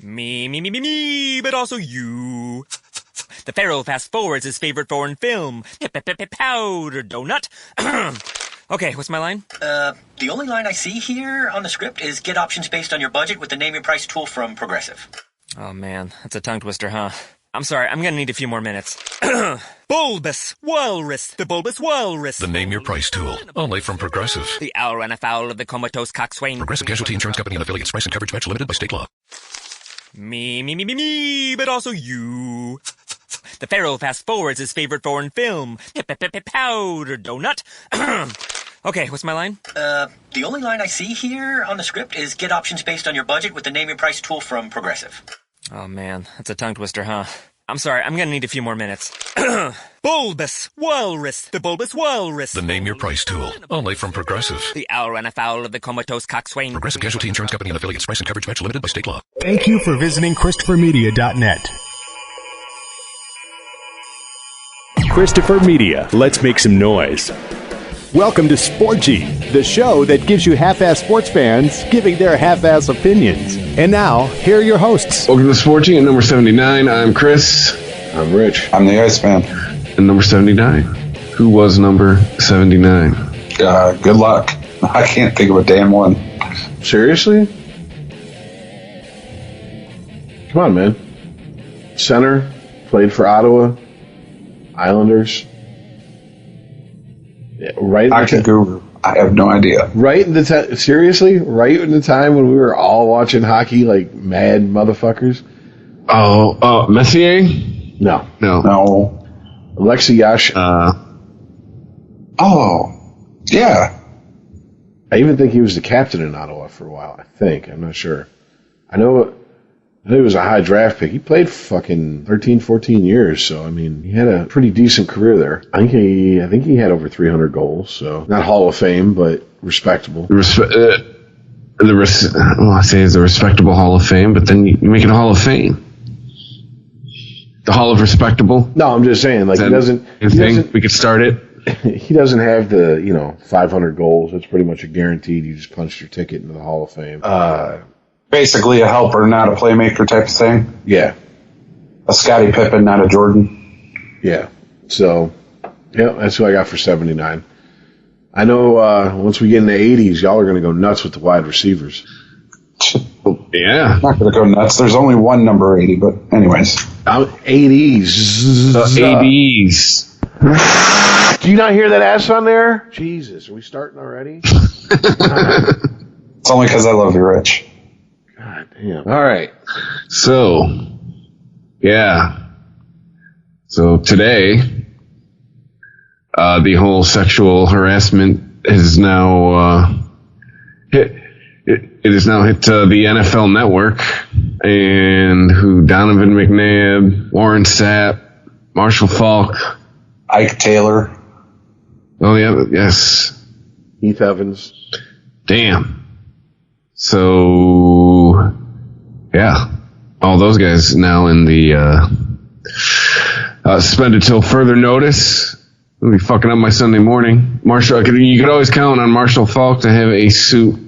Me, but also you. The Pharaoh fast forwards his favorite foreign film, Powder Donut. Okay, what's my line? The only line I see here on the script is get options based on your budget with the Name Your Price tool from Progressive. Oh man, that's a tongue twister, huh? I'm sorry, I'm gonna need a few more minutes. Bulbous Walrus, the Bulbous Walrus. The Name Your Price tool, only from Progressive. The owl ran afoul of the comatose coxswain. Progressive Casualty Insurance Company and affiliates. Price and coverage match limited by state law. Me, but also you. The Pharaoh fast forwards his favorite foreign film, Powder Donut. Okay, what's my line? The only line I see here on the script is get options based on your budget with the Name Your Price tool from Progressive. Oh man, that's a tongue twister, huh? I'm sorry, I'm gonna need a few more minutes. Bulbous Walrus, the Bulbous Walrus. The Name Your Price tool, only from Progressive. The owl ran afoul of the comatose coxswain. Progressive Casualty Insurance Company and affiliates. Price and coverage match limited by state law. Thank you for visiting ChristopherMedia.net. Christopher Media, let's make some noise. Welcome to Sporgy, the show that gives you half-ass sports fans giving their half-ass opinions. And now, here are your hosts. Welcome to Sporgy at number 79. I'm Chris. I'm Rich. I'm the Iceman. And number 79. Who was number 79? Good luck. I can't think of a damn one. Seriously? Come on, man. Center, played for Ottawa, Islanders. Right. I can Google. I have no idea. Right in the seriously, right in the time when we were all watching hockey like mad motherfuckers. Oh, Messier? No. Alexei Yash. Yeah. I even think he was the captain in Ottawa for a while. I think. I'm not sure. I know he was a high draft pick. He played fucking 13, 14 years, so, I mean, he had a pretty decent career there. I think he had over 300 goals, so not Hall of Fame, but respectable. I say it's a respectable Hall of Fame, but then you make it a Hall of Fame. The Hall of Respectable? No, I'm just saying, like, he doesn't... We could start it? He doesn't have the, 500 goals. It's pretty much a guaranteed. You just punched your ticket into the Hall of Fame. Basically a helper, not a playmaker type of thing. Yeah. A Scottie Pippen, not a Jordan. Yeah. So, yeah, that's who I got for 79. I know once we get in the 80s, y'all are going to go nuts with the wide receivers. Yeah. I'm not going to go nuts. There's only one number 80, but anyways. 80s. The 80s. Do you not hear that ass on there? Jesus, are we starting already? It's only because I love you, Rich. God damn. All right. So, yeah. So today, the whole sexual harassment is now hit. It has now hit the NFL Network, and who Donovan McNabb, Warren Sapp, Marshall Faulk, Ike Taylor. Oh yeah, yes. Heath Evans. Damn. So, yeah, all those guys now in the suspended till further notice. I'll be fucking up my Sunday morning. You could always count on Marshall Faulk to have a suit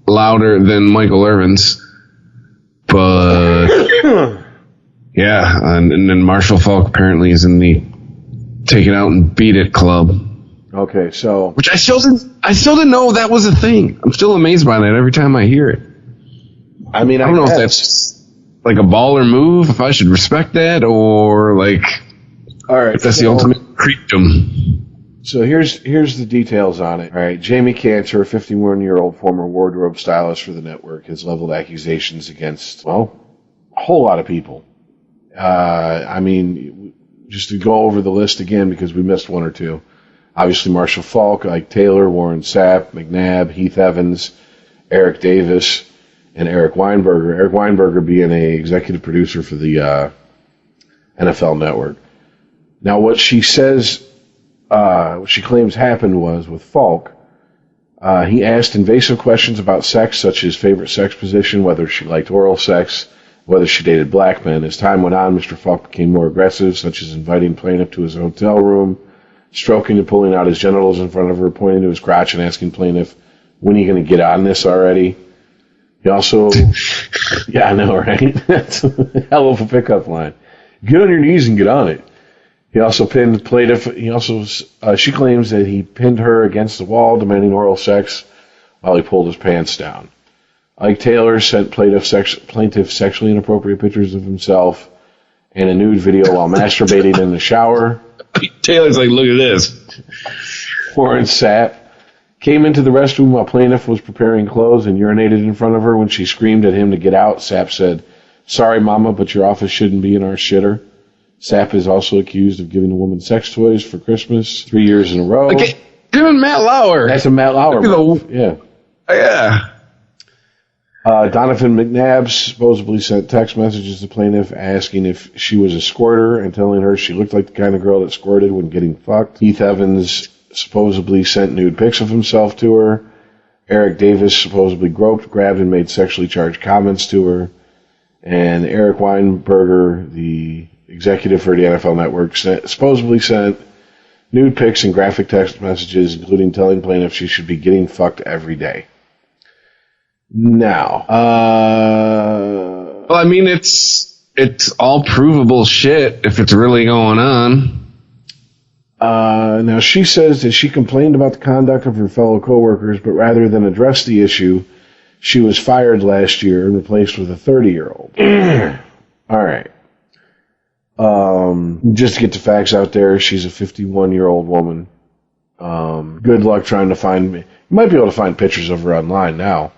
louder than Michael Irvin's, but yeah, and then Marshall Faulk apparently is in the Take It Out and Beat It club. Okay, so which I still didn't know that was a thing. I'm still amazed by that every time I hear it. I mean, I don't know if that's like a baller move, if I should respect that, or like, all right, if that's the ultimate creepdom. So here's the details on it. All right, Jamie Cantor, a 51-year-old former wardrobe stylist for the network, has leveled accusations against, well, a whole lot of people. I mean, just to go over the list again because we missed one or two. Obviously, Marshall Faulk, Ike Taylor, Warren Sapp, McNabb, Heath Evans, Eric Davis, and Eric Weinberger. Eric Weinberger being a executive producer for the NFL Network. Now, what she says, what she claims happened was with Faulk, he asked invasive questions about sex, such as favorite sex position, whether she liked oral sex, whether she dated black men. As time went on, Mr. Faulk became more aggressive, such as inviting plaintiff to his hotel room, stroking and pulling out his genitals in front of her, pointing to his crotch and asking plaintiff, when are you going to get on this already? He also, yeah, I know, right? That's a hell of a pickup line. Get on your knees and get on it. He also pinned plaintiff. She claims that he pinned her against the wall, demanding oral sex while he pulled his pants down. Ike Taylor sent plaintiff sexually inappropriate pictures of himself and a nude video while masturbating in the shower. Taylor's like, look at this. Warren Sapp came into the restroom while plaintiff was preparing clothes and urinated in front of her. When she screamed at him to get out, Sapp said, "Sorry, Mama, but your office shouldn't be in our shitter." Sapp is also accused of giving a woman sex toys for Christmas 3 years in a row. Okay, even Matt Lauer. That's a Matt Lauer move. Yeah. Yeah. Donovan McNabb supposedly sent text messages to plaintiff asking if she was a squirter and telling her she looked like the kind of girl that squirted when getting fucked. Keith Evans supposedly sent nude pics of himself to her. Eric Davis supposedly groped, grabbed, and made sexually charged comments to her. And Eric Weinberger, the executive for the NFL Network, supposedly sent nude pics and graphic text messages, including telling plaintiff she should be getting fucked every day. Now, well, I mean, it's all provable shit if it's really going on. Now, she says that she complained about the conduct of her fellow coworkers, but rather than address the issue, she was fired last year and replaced with a 30-year-old. All right. Just to get the facts out there, she's a 51-year-old woman. Good luck trying to find me. You might be able to find pictures of her online now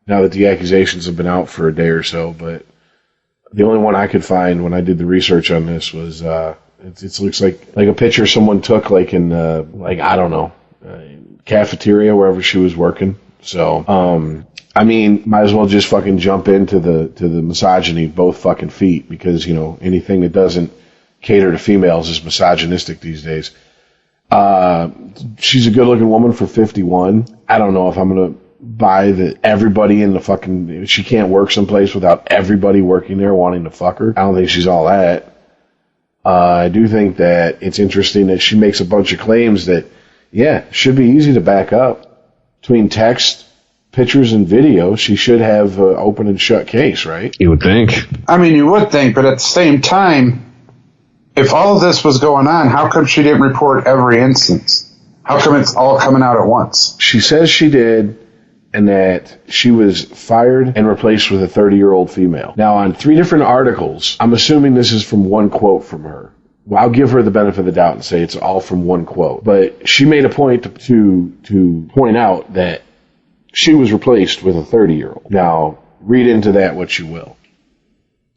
that the accusations have been out for a day or so, but the only one I could find when I did the research on this was, it looks like a picture someone took in, I don't know, cafeteria, wherever she was working. So, I mean, might as well just fucking jump into the misogyny both fucking feet, because, anything that doesn't cater to females is misogynistic these days. She's a good looking woman for 51. I don't know if I'm going to buy that everybody in the fucking, she can't work someplace without everybody working there wanting to fuck her. I don't think she's all that. I do think that it's interesting that she makes a bunch of claims that, should be easy to back up. Between text, pictures, and video, she should have an open and shut case, right? You would think. I mean, you would think, but at the same time, if all of this was going on, how come she didn't report every instance? How come it's all coming out at once? She says she did, and that she was fired and replaced with a 30-year-old female. Now, on 3 different articles, I'm assuming this is from one quote from her. Well, I'll give her the benefit of the doubt and say it's all from one quote. But she made a point to point out that she was replaced with a 30-year-old. Now, read into that what you will.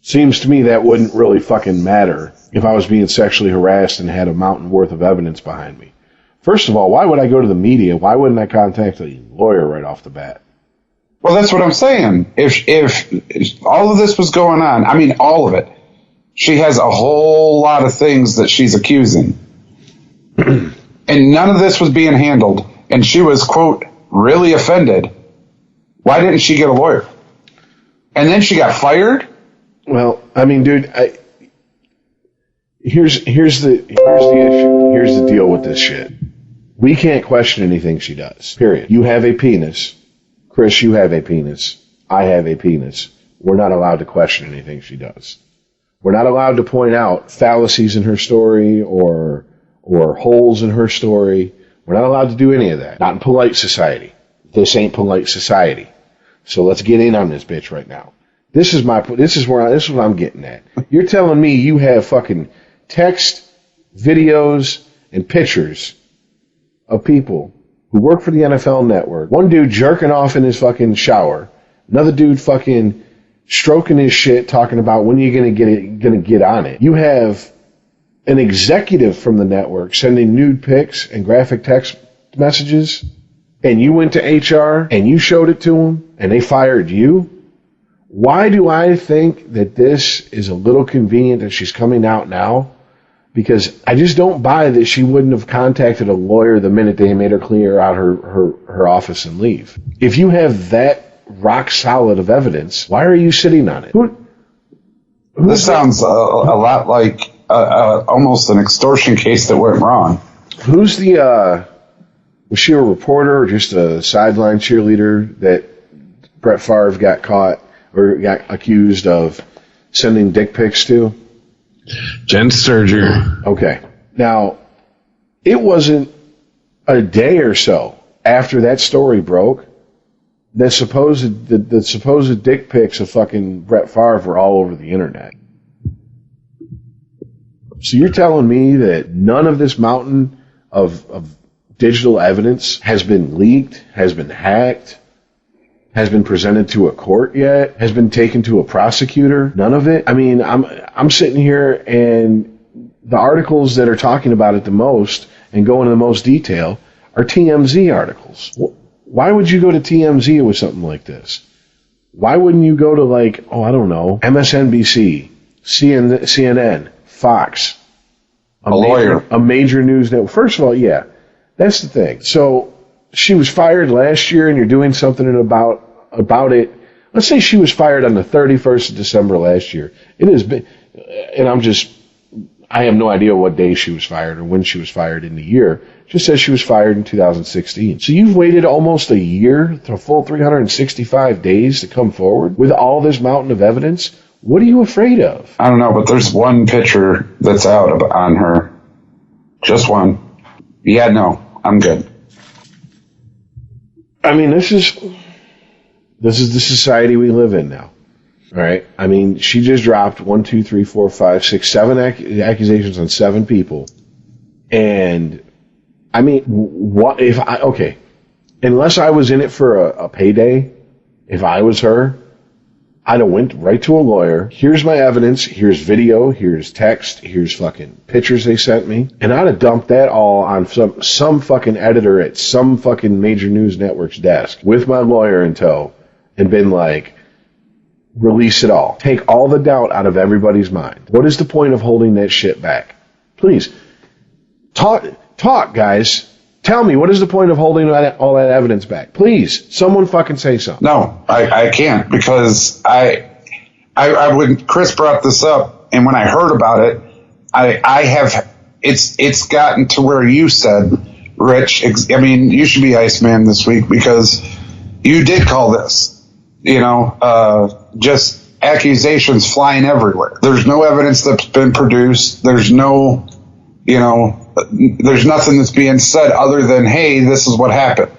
Seems to me that wouldn't really fucking matter if I was being sexually harassed and had a mountain worth of evidence behind me. First of all, why would I go to the media? Why wouldn't I contact a lawyer right off the bat? Well, that's what I'm saying. If all of this was going on, I mean, all of it, she has a whole lot of things that she's accusing. And none of this was being handled. And she was, quote, really offended. Why didn't she get a lawyer? And then she got fired? Well, I mean, dude, here's the issue. Here's the deal with this shit. We can't question anything she does. Period. You have a penis. Chris, you have a penis. I have a penis. We're not allowed to question anything she does. We're not allowed to point out fallacies in her story or holes in her story. We're not allowed to do any of that. Not in polite society. This ain't polite society. So let's get in on this bitch right now. This is what I'm getting at. You're telling me you have fucking text, videos, and pictures of people who work for the NFL Network. One dude jerking off in his fucking shower. Another dude fucking stroking his shit, talking about when are you gonna get on it. You have an executive from the network sending nude pics and graphic text messages, and you went to HR and you showed it to them, and they fired you. Why do I think that this is a little convenient that she's coming out now? Because I just don't buy that she wouldn't have contacted a lawyer the minute they made her clear out her office and leave. If you have that rock solid of evidence, why are you sitting on it? This sounds a lot like almost an extortion case that went wrong. Who's was she a reporter or just a sideline cheerleader that Brett Favre got caught or got accused of sending dick pics to? Jen Sturger. Okay. Now, it wasn't a day or so after that story broke, the supposed dick pics of fucking Brett Favre were all over the internet. So you're telling me that none of this mountain of digital evidence has been leaked, has been hacked, has been presented to a court yet, has been taken to a prosecutor? None of it? I mean, I'm sitting here and the articles that are talking about it the most and go into the most detail are TMZ articles. Why would you go to TMZ with something like this? Why wouldn't you go to MSNBC, CNN, Fox, a major news network? First of all, yeah, that's the thing. So she was fired last year and you're doing something about it. Let's say she was fired on the 31st of December last year. It has been, and I have no idea what day she was fired or when she was fired in the year. It just says she was fired in 2016. So you've waited almost a year, a full 365 days to come forward with all this mountain of evidence. What are you afraid of? I don't know, but there's one picture that's out on her. Just one. Yeah, no, I'm good. I mean, this is the society we live in now. All right. I mean, she just dropped 7 accusations on 7 people. And I mean, unless I was in it for a payday, if I was her, I'd have went right to a lawyer. Here's my evidence. Here's video. Here's text. Here's fucking pictures they sent me. And I'd have dumped that all on some fucking editor at some fucking major news network's desk with my lawyer in tow and been like, release it all. Take all the doubt out of everybody's mind. What is the point of holding that shit back? Please, talk, guys. Tell me, what is the point of holding all that evidence back? Please, someone fucking say something. No, I can't, because when Chris brought this up, and when I heard about it, it's gotten to where you said, Rich, I mean, you should be Iceman this week because you did call this. Just accusations flying everywhere. There's no evidence that's been produced. There's no, there's nothing that's being said other than, hey, this is what happened.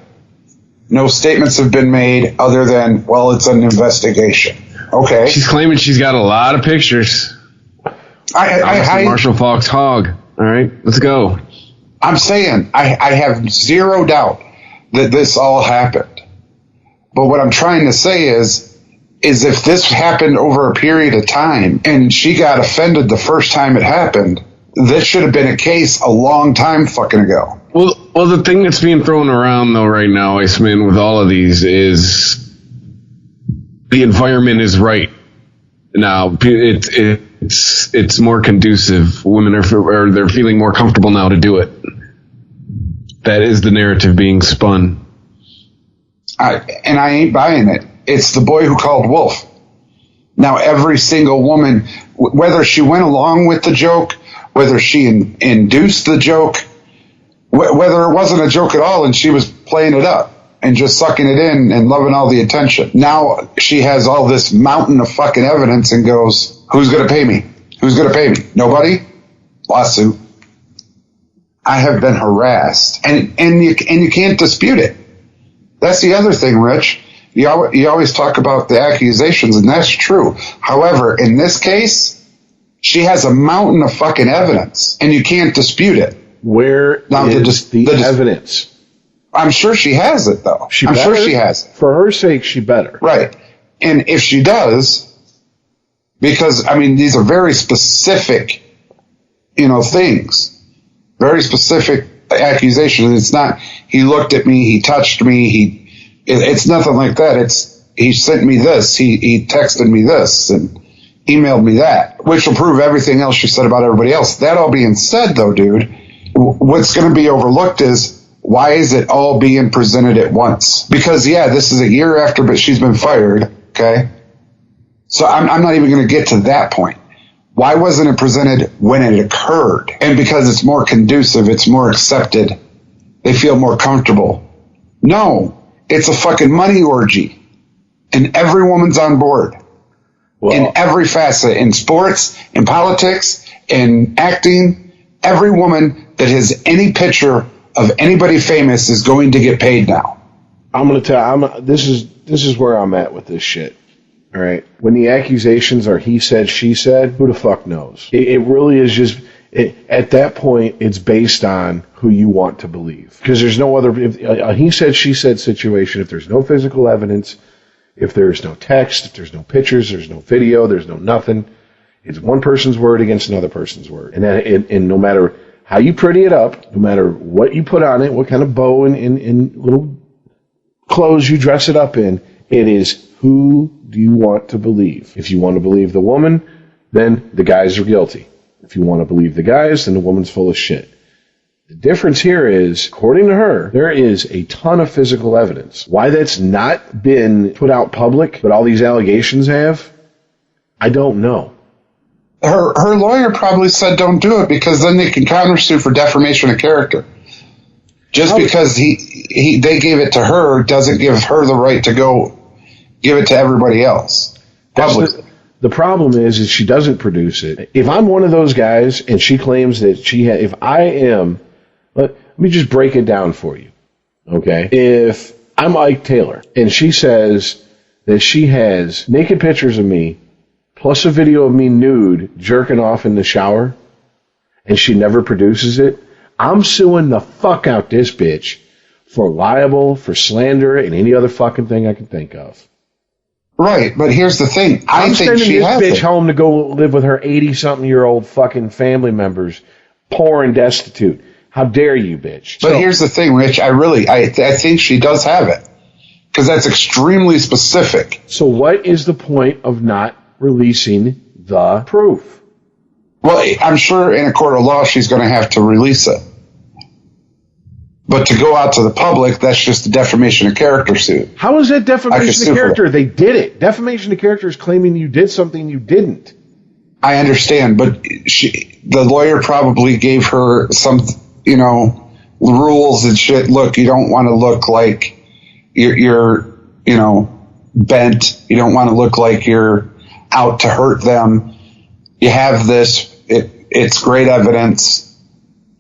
No statements have been made other than, well, it's an investigation. Okay. She's claiming she's got a lot of pictures. Marshall Faulk's hog. All right, let's go. I'm saying I have zero doubt that this all happened. But what I'm trying to say is if this happened over a period of time and she got offended the first time it happened, this should have been a case a long time fucking ago. Well, the thing that's being thrown around though right now, Iceman, with all of these is the environment is right now. It's more conducive. Women are they're feeling more comfortable now to do it. That is the narrative being spun. I ain't buying it. It's the boy who called wolf. Now every single woman, whether she went along with the joke, whether she induced the joke, whether it wasn't a joke at all and she was playing it up and just sucking it in and loving all the attention. Now she has all this mountain of fucking evidence and goes, who's going to pay me? Who's going to pay me? Nobody? Lawsuit. I have been harassed. And you can't dispute it. That's the other thing, Rich. You always talk about the accusations, and that's true. However, in this case, she has a mountain of fucking evidence, and you can't dispute it. Where is the evidence? I'm sure she has it, though. I'm sure she has it. For her sake, she better. Right. And if she does, because, I mean, these are very specific, things. Very specific accusations. It's not, he looked at me, he touched me, it's nothing like that. It's, he sent me this, he texted me this, and emailed me that, which will prove everything else she said about everybody else. That all being said, though, dude, what's going to be overlooked is, why is it all being presented at once? Because, yeah, this is a year after, but she's been fired, okay? So I'm not even going to get to that point. Why wasn't it presented when it occurred? And because it's more conducive, it's more accepted, they feel more comfortable. No, it's a fucking money orgy. And every woman's on board. Well, In every facet, in sports, in politics, in acting, every woman that has any picture of anybody famous is going to get paid now. I'm going to tell. This is where I'm at with this shit. All right. When the accusations are he said, she said, who the fuck knows? It really is just. At that point, it's based on who you want to believe. Because there's no other. He said, she said situation. If there's no physical evidence, if there's no text, if there's no pictures, there's no video, there's no nothing. It's one person's word against another person's word. And no matter how you pretty it up, no matter what you put on it, what kind of bow and little clothes you dress it up in, it is who do you want to believe? If you want to believe the woman, then the guys are guilty. If you want to believe the guys, then the woman's full of shit. The difference here is, according to her, there is a ton of physical evidence. Why that's not been put out public, but all these allegations have, I don't know. Her lawyer probably said don't do it because then they can countersue for defamation of character. Just because they gave it to her doesn't give her the right to go give it to everybody else. The problem is she doesn't produce it. If I'm one of those guys and she claims that if I am, let me just break it down for you, okay? If I'm Ike Taylor and she says that she has naked pictures of me plus a video of me nude jerking off in the shower and she never produces it, I'm suing the fuck out this bitch for libel, for slander, and any other fucking thing I can think of. Right, but here's the thing. I'm think she this has bitch it. home to go live with her 80-something-year-old fucking family members, poor and destitute. How dare you, bitch? But here's the thing, Rich. I think she does have it because that's extremely specific. So what is the point of not releasing the proof? Well, I'm sure in a court of law she's going to have to release it. But to go out to the public, that's just a defamation of character suit. How is that defamation of character? They did it. Defamation of character is claiming you did something you didn't. I understand, but the lawyer probably gave her some, rules and shit. Look, you don't want to look like you're bent. You don't want to look like you're out to hurt them. You have this. It's great evidence.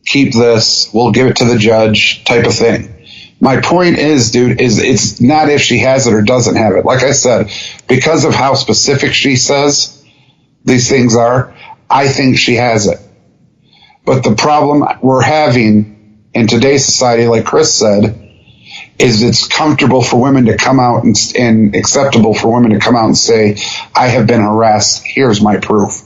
Keep this, we'll give it to the judge type of thing. My point is, dude, it's not if she has it or doesn't have it. Like I said, because of how specific she says these things are, I think she has it. But the problem we're having in today's society, like Chris said, is it's comfortable for women to come out and acceptable for women to come out and say, I have been harassed, here's my proof.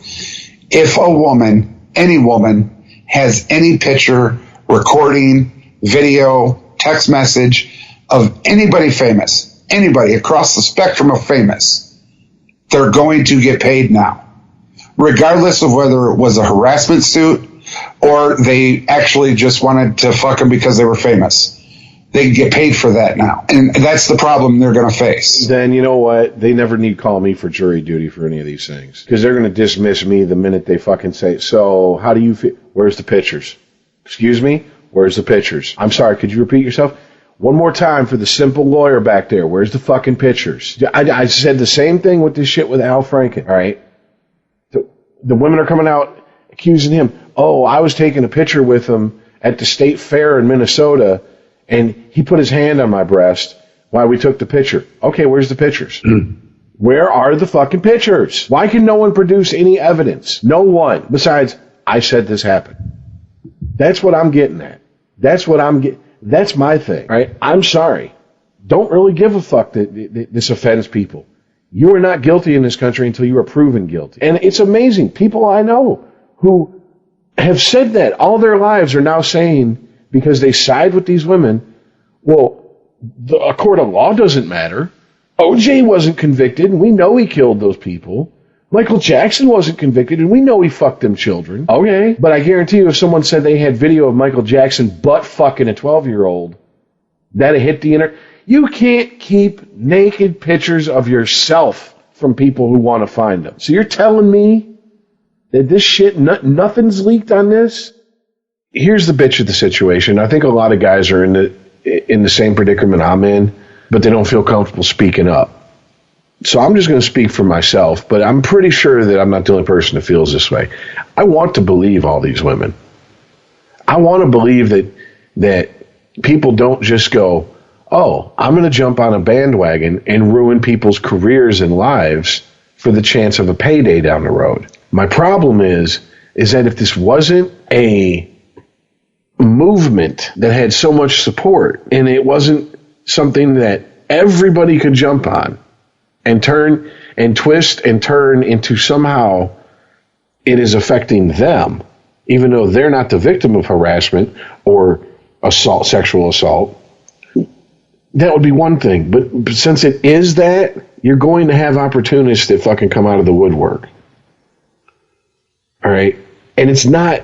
If a woman, any woman, has any picture, recording, video, text message of anybody famous, anybody across the spectrum of famous, they're going to get paid now. Regardless of whether it was a harassment suit or they actually just wanted to fuck them because they were famous. They get paid for that now. And that's the problem they're going to face. Then you know what? They never need call me for jury duty for any of these things. Because they're going to dismiss me the minute they fucking say, so how do you feel? Where's the pictures? Excuse me? Where's the pictures? I'm sorry, could you repeat yourself? One more time for the simple lawyer back there. Where's the fucking pictures? I said the same thing with this shit with Al Franken, all right? The women are coming out accusing him. Oh, I was taking a picture with him at the state fair in Minnesota, and he put his hand on my breast while we took the picture. Okay, where's the pictures? Where are the fucking pictures? Why can no one produce any evidence? No one. Besides, I said this happened. That's what I'm getting at. That's my thing, right? I'm sorry. Don't really give a fuck that this offends people. You are not guilty in this country until you are proven guilty. And it's amazing. People I know who have said that all their lives are now saying, because they side with these women, well, a court of law doesn't matter. OJ wasn't convicted, and we know he killed those people. Michael Jackson wasn't convicted, and we know he fucked them children. Okay, but I guarantee you if someone said they had video of Michael Jackson butt fucking a 12-year-old, that'd hit the internet. You can't keep naked pictures of yourself from people who want to find them. So you're telling me that this shit, nothing's leaked on this? Here's the bitch of the situation. I think a lot of guys are in the same predicament I'm in, but they don't feel comfortable speaking up. So I'm just going to speak for myself, but I'm pretty sure that I'm not the only person that feels this way. I want to believe all these women. I want to believe that people don't just go, oh, I'm going to jump on a bandwagon and ruin people's careers and lives for the chance of a payday down the road. My problem is that if this wasn't a movement that had so much support and it wasn't something that everybody could jump on and turn and twist and turn into somehow it is affecting them, even though they're not the victim of harassment or assault, sexual assault, that would be one thing. But since it is that, you're going to have opportunists that fucking come out of the woodwork. All right? And it's not,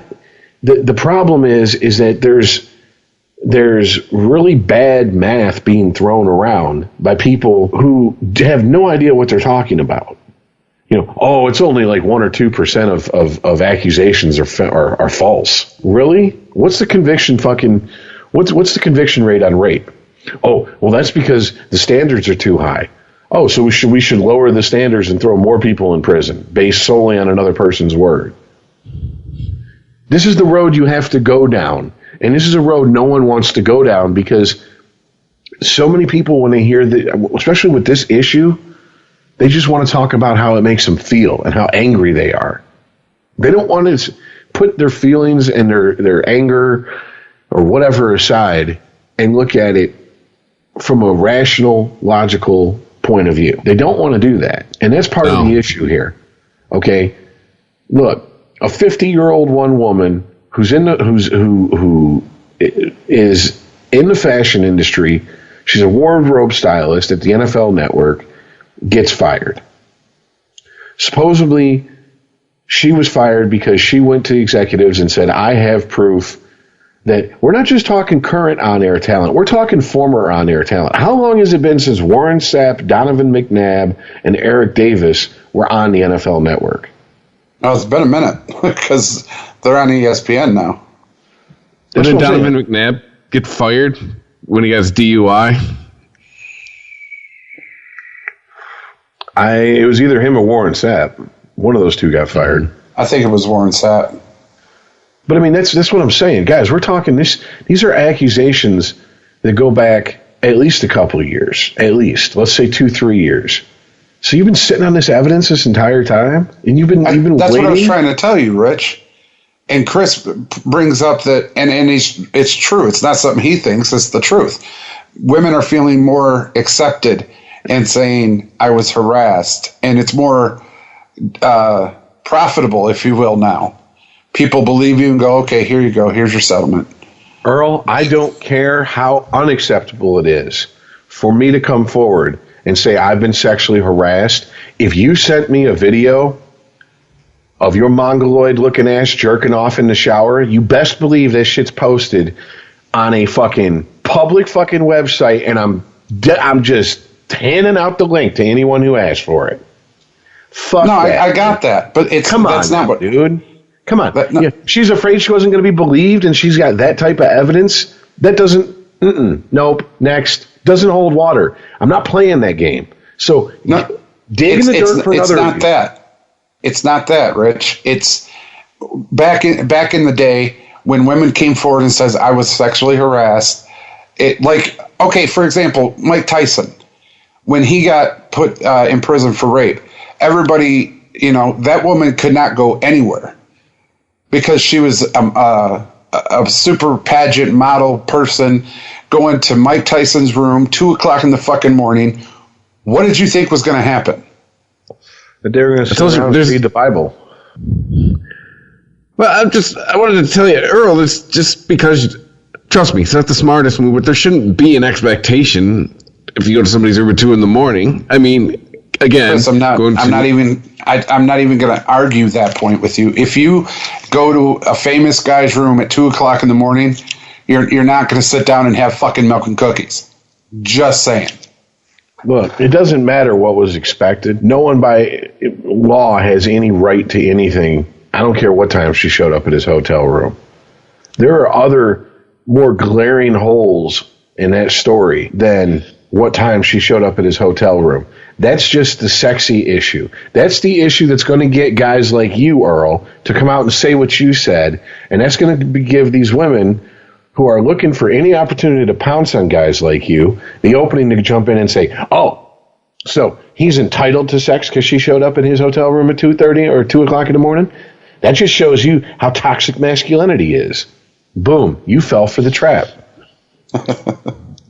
the problem is that there's really bad math being thrown around by people who have no idea what they're talking about. You know, oh, it's only like 1 or 2% of accusations are false. Really? What's the conviction what's the conviction rate on rape? Oh, well, that's because the standards are too high. Oh, so we should lower the standards and throw more people in prison based solely on another person's word. This is the road you have to go down. And this is a road no one wants to go down because so many people, when they hear that, especially with this issue, they just want to talk about how it makes them feel and how angry they are. They don't want to put their feelings and their anger or whatever aside and look at it from a rational, logical point of view. They don't want to do that. And that's part of the issue here. Okay? Look, a 50-year-old woman who is in the fashion industry, she's a wardrobe stylist at the NFL Network, gets fired. Supposedly, she was fired because she went to executives and said, I have proof that we're not just talking current on-air talent, we're talking former on-air talent. How long has it been since Warren Sapp, Donovan McNabb, and Eric Davis were on the NFL Network? Oh, it's been a minute because they're on ESPN now. Didn't Donovan McNabb get fired when he got his DUI? It was either him or Warren Sapp. One of those two got fired. I think it was Warren Sapp. But I mean, that's what I'm saying, guys. We're talking this. These are accusations that go back at least a couple of years, at least. Let's say 2-3 years. So you've been sitting on this evidence this entire time, and you've been waiting. That's what I was trying to tell you, Rich. And Chris brings up that, and it's true. It's not something he thinks. It's the truth. Women are feeling more accepted and saying, I was harassed. And it's more profitable, if you will, now. People believe you and go, okay, here you go. Here's your settlement. Earl, I don't care how unacceptable it is for me to come forward and say I've been sexually harassed. If you sent me a video of your mongoloid-looking ass jerking off in the shower, you best believe that shit's posted on a fucking public fucking website, and I'm just handing out the link to anyone who asks for it. Fuck no, that. I got that, but it's that's not what, dude. Come on. No. Yeah, she's afraid she wasn't going to be believed, and she's got that type of evidence. That doesn't. Nope. Next. Doesn't hold water. I'm not playing that game. So dig in the dirt for another. It's not that. It's not that, Rich. It's back in the day when women came forward and says I was sexually harassed. Okay, for example, Mike Tyson, when he got put in prison for rape, everybody, that woman could not go anywhere because she was a super pageant model person going to Mike Tyson's room 2:00 in the fucking morning. What did you think was going to happen? That they were going to sit around and read the Bible. Well, I wanted to tell you, Earl, it's just because, trust me, it's not the smartest move, but there shouldn't be an expectation if you go to somebody's room at 2 a.m. I mean, again, Chris, I'm not even going to argue that point with you. If you go to a famous guy's room at 2:00 in the morning, you're not going to sit down and have fucking milk and cookies. Just saying. Look, it doesn't matter what was expected. No one by law has any right to anything. I don't care what time she showed up at his hotel room. There are other more glaring holes in that story than what time she showed up at his hotel room. That's just the sexy issue. That's the issue that's going to get guys like you, Earl, to come out and say what you said, and that's going to give these women who are looking for any opportunity to pounce on guys like you the opening to jump in and say, oh, so he's entitled to sex because she showed up in his hotel room at 2:30 or 2 o'clock in the morning? That just shows you how toxic masculinity is. Boom, you fell for the trap.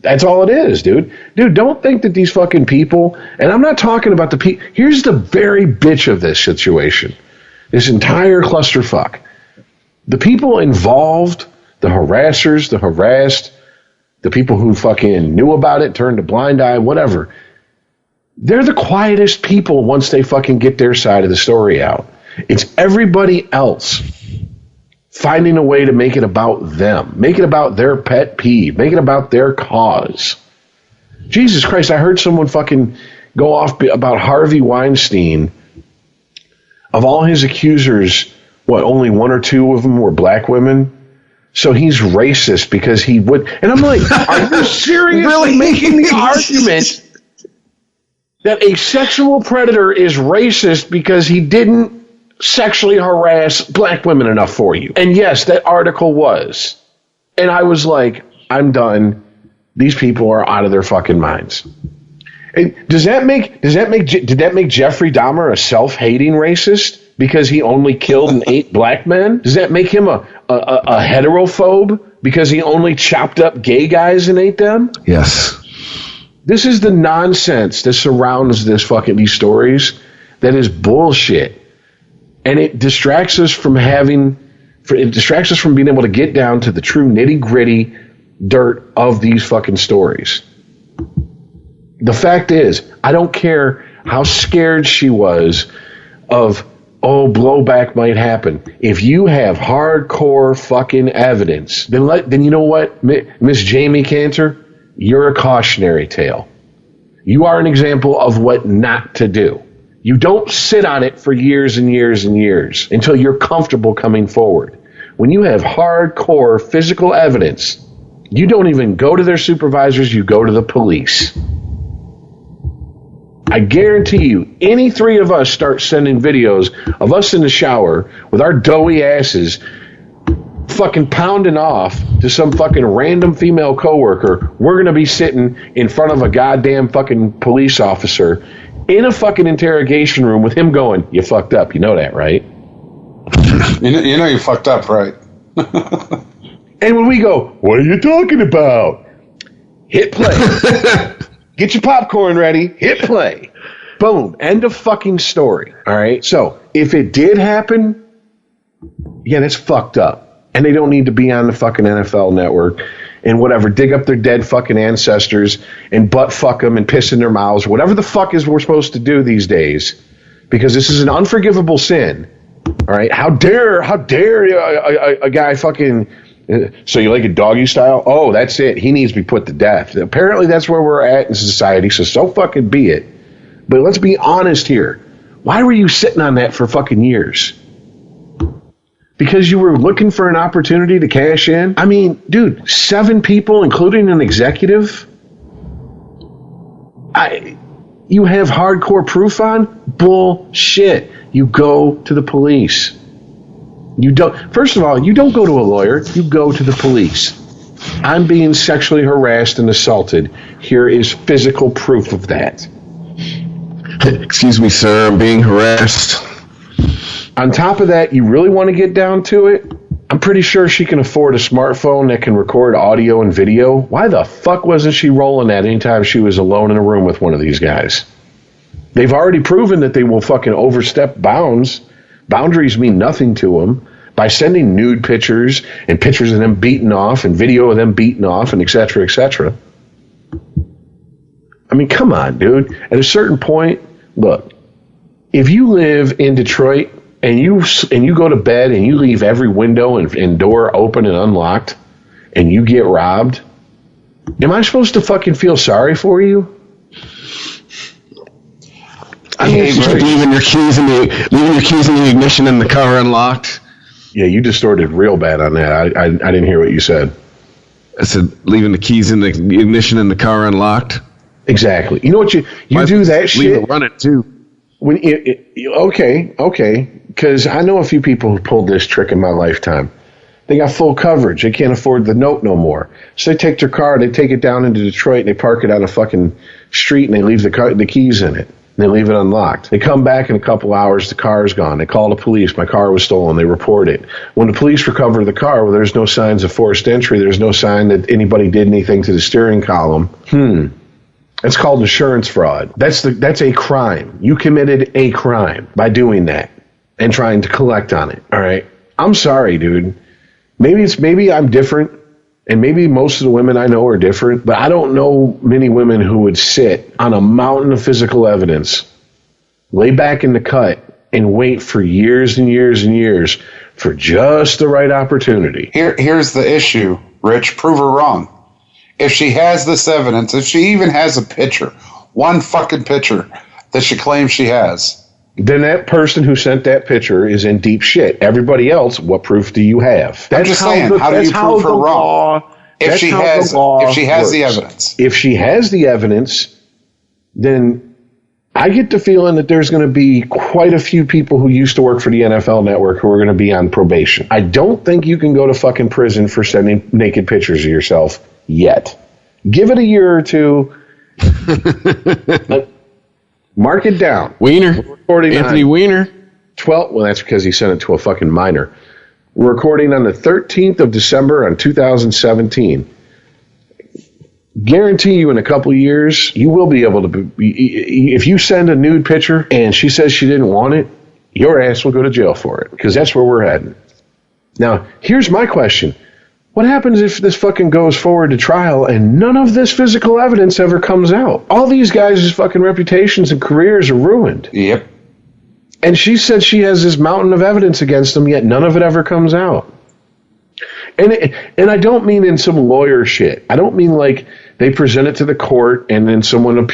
That's all it is, dude. Dude, don't think that these fucking people, and I'm not talking about the people. Here's the very bitch of this situation, this entire clusterfuck. The people involved, the harassers, the harassed, the people who fucking knew about it, turned a blind eye, whatever, they're the quietest people once they fucking get their side of the story out. It's everybody else finding a way to make it about them, make it about their pet peeve, make it about their cause. Jesus Christ, I heard someone fucking go off about Harvey Weinstein. Of all his accusers, what, only one or two of them were black women? So he's racist because he would. And I'm like, are you seriously making the argument that a sexual predator is racist because he didn't sexually harass black women enough for you? And yes, that article was. And I was like, I'm done. These people are out of their fucking minds. And did that make Jeffrey Dahmer a self-hating racist because he only killed and ate black men? Does that make him a heterophobe because he only chopped up gay guys and ate them? Yes. This is the nonsense that surrounds these stories that is bullshit. And it distracts us from being able to get down to the true nitty-gritty dirt of these fucking stories. The fact is, I don't care how scared she was of, blowback might happen. If you have hardcore fucking evidence, then you know what, Miss Jamie Cantor, you're a cautionary tale. You are an example of what not to do. You don't sit on it for years and years and years until you're comfortable coming forward. When you have hardcore physical evidence, you don't even go to their supervisors, you go to the police. I guarantee you, any three of us start sending videos of us in the shower with our doughy asses fucking pounding off to some fucking random female coworker, we're going to be sitting in front of a goddamn fucking police officer in a fucking interrogation room with him going, you fucked up. You know that, right? You know you fucked up, right? And when we go, what are you talking about? Hit play. Get your popcorn ready. Hit play. Boom. End of fucking story. All right? So, if it did happen, yeah, that's fucked up. And they don't need to be on the fucking NFL network and whatever, dig up their dead fucking ancestors and butt fuck them and piss in their mouths, whatever the fuck is we're supposed to do these days, because this is an unforgivable sin. All right? How dare a guy fucking... So you like it doggy style? Oh, that's it. He needs to be put to death. Apparently that's where we're at in society, so fucking be it. But let's be honest here. Why were you sitting on that for fucking years? Because you were looking for an opportunity to cash in? I mean, dude, 7 people, including an executive? You have hardcore proof on? Bullshit. You go to the police. You don't. First of all, you don't go to a lawyer. You go to the police. I'm being sexually harassed and assaulted. Here is physical proof of that. Excuse me, sir. I'm being harassed. On top of that, you really want to get down to it? I'm pretty sure she can afford a smartphone that can record audio and video. Why the fuck wasn't she rolling that anytime she was alone in a room with one of these guys? They've already proven that they will fucking overstep bounds. Boundaries mean nothing to them. By sending nude pictures and pictures of them beaten off and video of them beaten off and et cetera, et cetera. I mean, come on, dude. At a certain point, look, if you live in Detroit and you go to bed and you leave every window and door open and unlocked and you get robbed, am I supposed to fucking feel sorry for you? I mean, leaving your keys in the ignition in the car unlocked. Yeah, you distorted real bad on that. I didn't hear what you said. I said leaving the keys in the ignition in the car unlocked. Exactly. You know what you do that Leave shit. it running too. When okay, because I know a few people who pulled this trick in my lifetime. They got full coverage. They can't afford the note no more. So they take their car, they take it down into Detroit, and they park it on a fucking street, and they leave the keys in it. And they leave it unlocked. They come back in a couple hours, the car is gone. They call the police. My car was stolen. They report it. When the police recover the car, well, there's no signs of forced entry. There's no sign that anybody did anything to the steering column. That's called insurance fraud. That's a crime. You committed a crime by doing that and trying to collect on it. All right. I'm sorry, dude. Maybe I'm different, and maybe most of the women I know are different, but I don't know many women who would sit on a mountain of physical evidence, lay back in the cut, and wait for years and years and years for just the right opportunity. Here's the issue, Rich. Prove her wrong. If she has this evidence, if she even has a picture, one fucking picture that she claims she has, then that person who sent that picture is in deep shit. Everybody else, what proof do you have? I'm just saying, how do you prove her wrong? If she has the evidence. If she has the evidence, then I get the feeling that there's going to be quite a few people who used to work for the NFL Network who are going to be on probation. I don't think you can go to fucking prison for sending naked pictures of yourself yet. Give it a year or two. Mark it down. Wiener. Anthony Weiner. 12. Well, that's because he sent it to a fucking minor. We're recording on the 13th of December on 2017. Guarantee you in a couple of years, you will be able to be, if you send a nude picture and she says she didn't want it, your ass will go to jail for it, because that's where we're heading. Now, here's my question. What happens if this fucking goes forward to trial and none of this physical evidence ever comes out? All these guys' fucking reputations and careers are ruined. Yep. And she said she has this mountain of evidence against them, yet none of it ever comes out. And I don't mean in some lawyer shit. I don't mean like they present it to the court and then someone,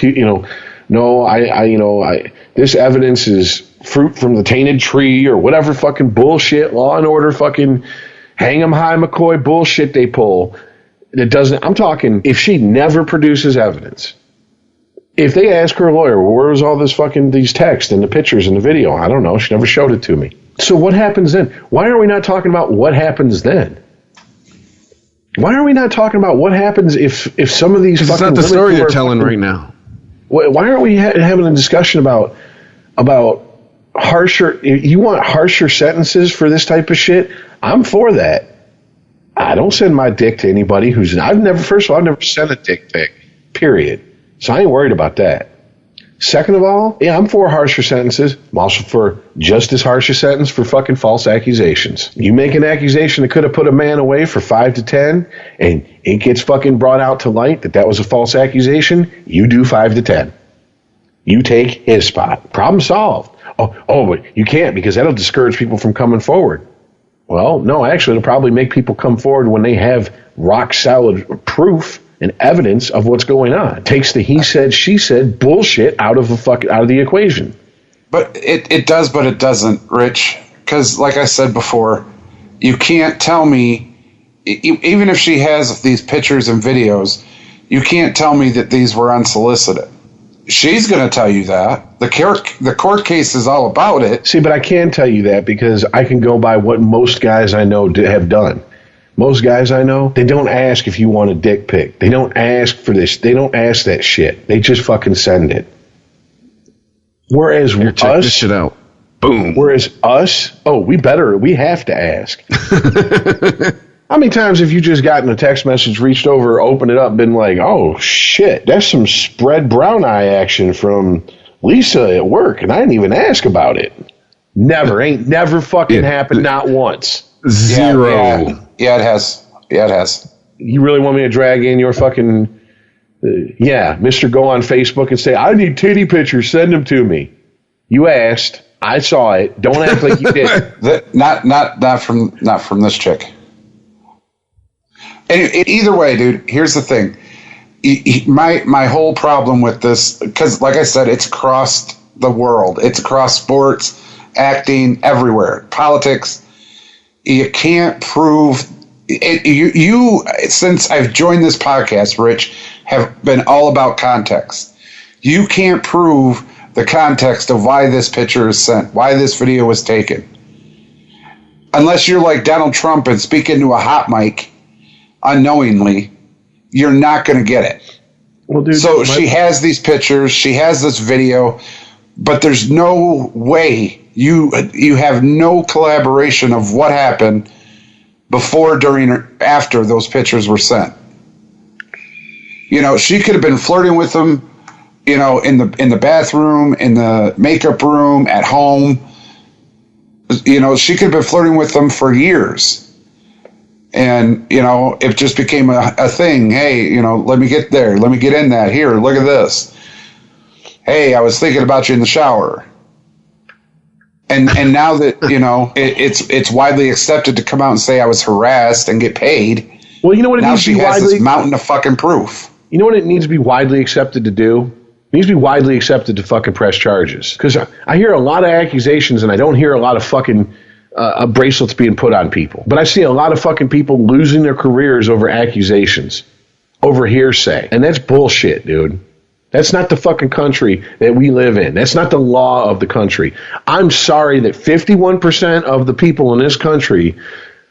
this evidence is fruit from the tainted tree or whatever fucking bullshit, Law and Order fucking hang 'em high McCoy bullshit they pull. It doesn't. I'm talking if she never produces evidence. If they ask her lawyer, well, where was all this fucking these texts and the pictures and the video? I don't know. She never showed it to me. So what happens then? Why are we not talking about what happens then? Why are we not talking about what happens if some of these fucking... It's not the story they're telling right now. Why aren't we having a discussion about harsher... You want harsher sentences for this type of shit? I'm for that. I don't send my dick to anybody who's... I've never sent a dick pic, period. So I ain't worried about that. Second of all, yeah, I'm for harsher sentences. I'm also for just as harsh a sentence for fucking false accusations. You make an accusation that could have put a man away for 5 to 10, and it gets fucking brought out to light that was a false accusation, you do 5 to 10. You take his spot. Problem solved. Oh, but you can't, because that'll discourage people from coming forward. Well, no, actually, it'll probably make people come forward when they have rock solid proof and evidence of what's going on. It takes the he said, she said bullshit out of the equation. But it does, but it doesn't, Rich. Because, like I said before, you can't tell me, even if she has these pictures and videos, you can't tell me that these were unsolicited. She's going to tell you that. The court case is all about it. See, but I can tell you that because I can go by what most guys I know have done. Most guys I know, they don't ask if you want a dick pic. They don't ask for this. They don't ask that shit. They just fucking send it. Whereas check this shit out. Boom. Whereas us, we have to ask. How many times have you just gotten a text message, reached over, opened it up, been like, oh shit, that's some spread brown eye action from Lisa at work, and I didn't even ask about it. Never fucking happened, not once. Zero. Yeah, it has. Yeah, it has. You really want me to drag in your fucking... Mr. Go on Facebook and say, I need titty pictures, send them to me. You asked. I saw it. Don't act like you did. Not from this chick. And either way, dude, here's the thing. My whole problem with this, because like I said, it's across the world. It's across sports, acting, everywhere. Politics. You can't prove it. You since I've joined this podcast, Rich, have been all about context. You can't prove the context of why this picture is sent, why this video was taken. Unless you're like Donald Trump and speak into a hot mic unknowingly, you're not going to get it. Well, dude, so she has these pictures, she has this video, but there's no way you have no collaboration of what happened before, during, or after those pictures were sent. You know, she could have been flirting with him, you know, in the bathroom, in the makeup room, at home. You know, she could have been flirting with them for years. And, you know, it just became a thing. Hey, you know, let me get there. Let me get in that. Here, look at this. Hey, I was thinking about you in the shower. And now that, you know, it's widely accepted to come out and say I was harassed and get paid. Well, you know what it now needs she to be has widely, this mountain of fucking proof. You know what it needs to be widely accepted to do? It needs to be widely accepted to fucking press charges. Because I hear a lot of accusations and I don't hear a lot of fucking bracelets being put on people. But I see a lot of fucking people losing their careers over accusations, over hearsay. And that's bullshit, dude. That's not the fucking country that we live in. That's not the law of the country. I'm sorry that 51% of the people in this country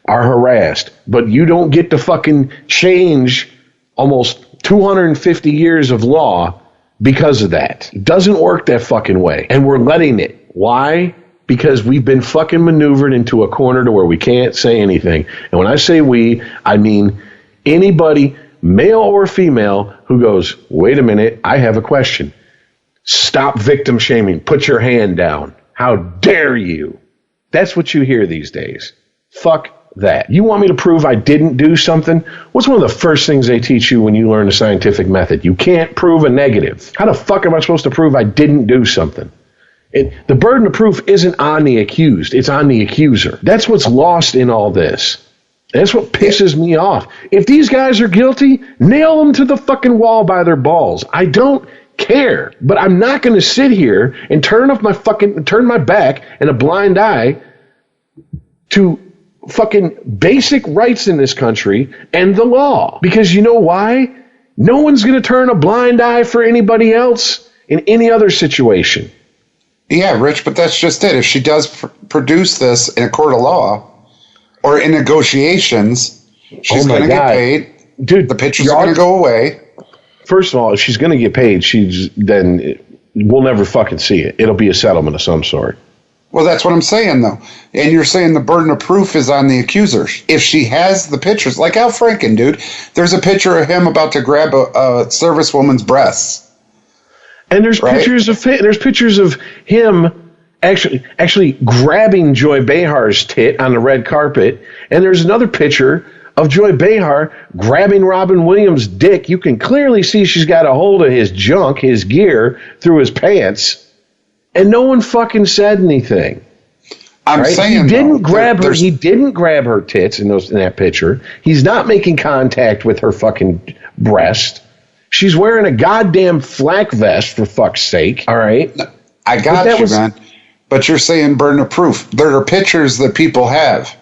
are harassed, but you don't get to fucking change almost 250 years of law because of that. It doesn't work that fucking way. And we're letting it. Why? Because we've been fucking maneuvered into a corner to where we can't say anything. And when I say we, I mean anybody, male or female, who goes, wait a minute, I have a question. Stop victim shaming. Put your hand down. How dare you? That's what you hear these days. Fuck that. You want me to prove I didn't do something? What's one of the first things they teach you when you learn the scientific method? You can't prove a negative. How the fuck am I supposed to prove I didn't do something? The burden of proof isn't on the accused. It's on the accuser. That's what's lost in all this. That's what pisses me off. If these guys are guilty, nail them to the fucking wall by their balls. I don't care. But I'm not going to sit here and turn my back and a blind eye to fucking basic rights in this country and the law. Because you know why? No one's going to turn a blind eye for anybody else in any other situation. Yeah, Rich, but that's just it. If she does produce this in a court of law or in negotiations, she's going to get paid. Dude, the pictures are going to go away. First of all, if she's going to get paid, then we'll never fucking see it. It'll be a settlement of some sort. Well, that's what I'm saying, though. And you're saying the burden of proof is on the accuser. If she has the pictures, like Al Franken, dude, there's a picture of him about to grab a servicewoman's breasts. And there's pictures of him actually grabbing Joy Behar's tit on the red carpet, and there's another picture of Joy Behar grabbing Robin Williams' dick. You can clearly see she's got a hold of his junk, his gear, through his pants, and no one fucking said anything. I'm saying he didn't grab her. He didn't grab her tits in that picture. He's not making contact with her fucking breast. She's wearing a goddamn flak vest, for fuck's sake. All right? I got you, man. But you're saying burden of proof. There are pictures that people have.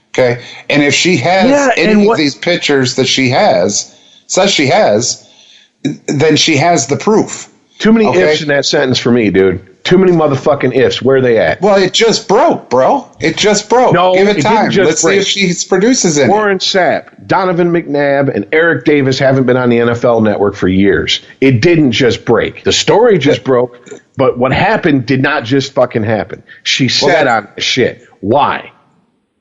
Okay? And if she has any of these pictures that she says she has, then she has the proof. Too many ifs in that sentence for me, dude. Too many motherfucking ifs. Where are they at? Well, it just broke, bro. It just broke. No, give it time. Didn't just Let's break. see if she produces it. Warren Sapp, Donovan McNabb, and Eric Davis haven't been on the NFL Network for years. It didn't just break. The story just broke, but what happened did not just fucking happen. She sat on shit. Why?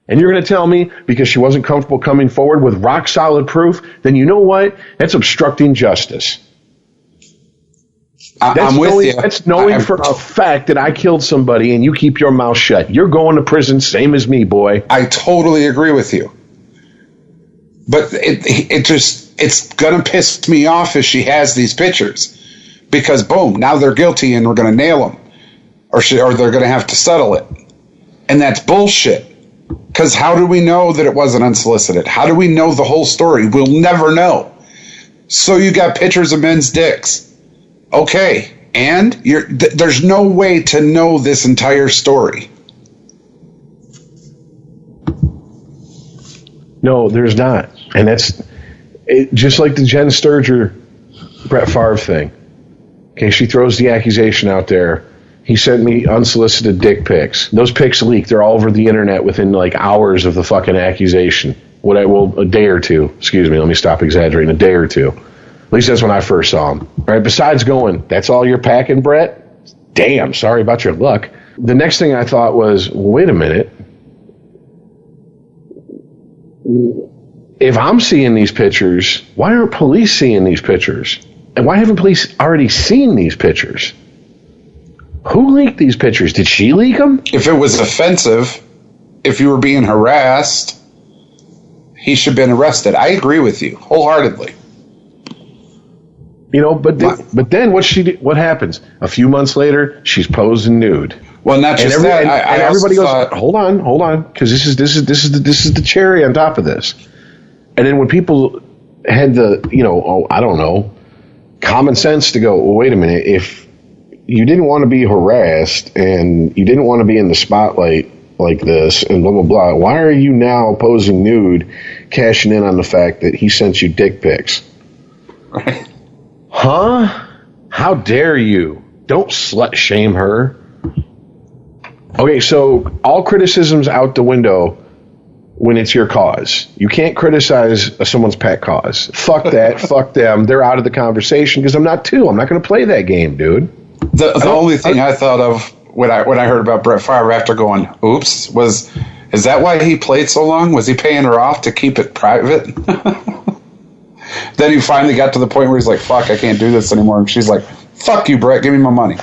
And you're going to tell me because she wasn't comfortable coming forward with rock solid proof? Then you know what? That's obstructing justice. I'm with you. That's knowing for a fact that I killed somebody and you keep your mouth shut. You're going to prison, same as me, boy. I totally agree with you. But it's going to piss me off if she has these pictures. Because, boom, now they're guilty and we're going to nail them. Or they're going to have to settle it. And that's bullshit. Because how do we know that it wasn't unsolicited? How do we know the whole story? We'll never know. So you got pictures of men's dicks. Okay, and there's no way to know this entire story. No, there's not. And that's just like the Jen Sturger, Brett Favre thing. Okay, she throws the accusation out there. He sent me unsolicited dick pics. Those pics leaked. They're all over the internet within like hours of the fucking accusation. A day or two. Excuse me, let me stop exaggerating. A day or two. At least that's when I first saw him. All right, besides going, that's all you're packing, Brett? Damn, sorry about your luck. The next thing I thought was, wait a minute. If I'm seeing these pictures, why aren't police seeing these pictures? And why haven't police already seen these pictures? Who leaked these pictures? Did she leak them? If it was offensive, if you were being harassed, he should have been arrested. I agree with you wholeheartedly. You know, but then what happens? A few months later, she's posing nude. Well, not just that. And everybody goes, hold on, because this is the cherry on top of this. And then when people had the common sense to go, well, wait a minute, if you didn't want to be harassed and you didn't want to be in the spotlight like this and blah, blah, blah, why are you now posing nude, cashing in on the fact that he sent you dick pics? Right. Huh? How dare you? Don't slut shame her. Okay, so all criticism's out the window when it's your cause. You can't criticize someone's pet cause. Fuck that. Fuck them. They're out of the conversation because I'm not going to play that game, dude. The only thing I thought of when I heard about Brett Favre after going, oops, is that why he played so long? Was he paying her off to keep it private? Then he finally got to the point where he's like, fuck, I can't do this anymore. And she's like, fuck you, Brett, give me my money.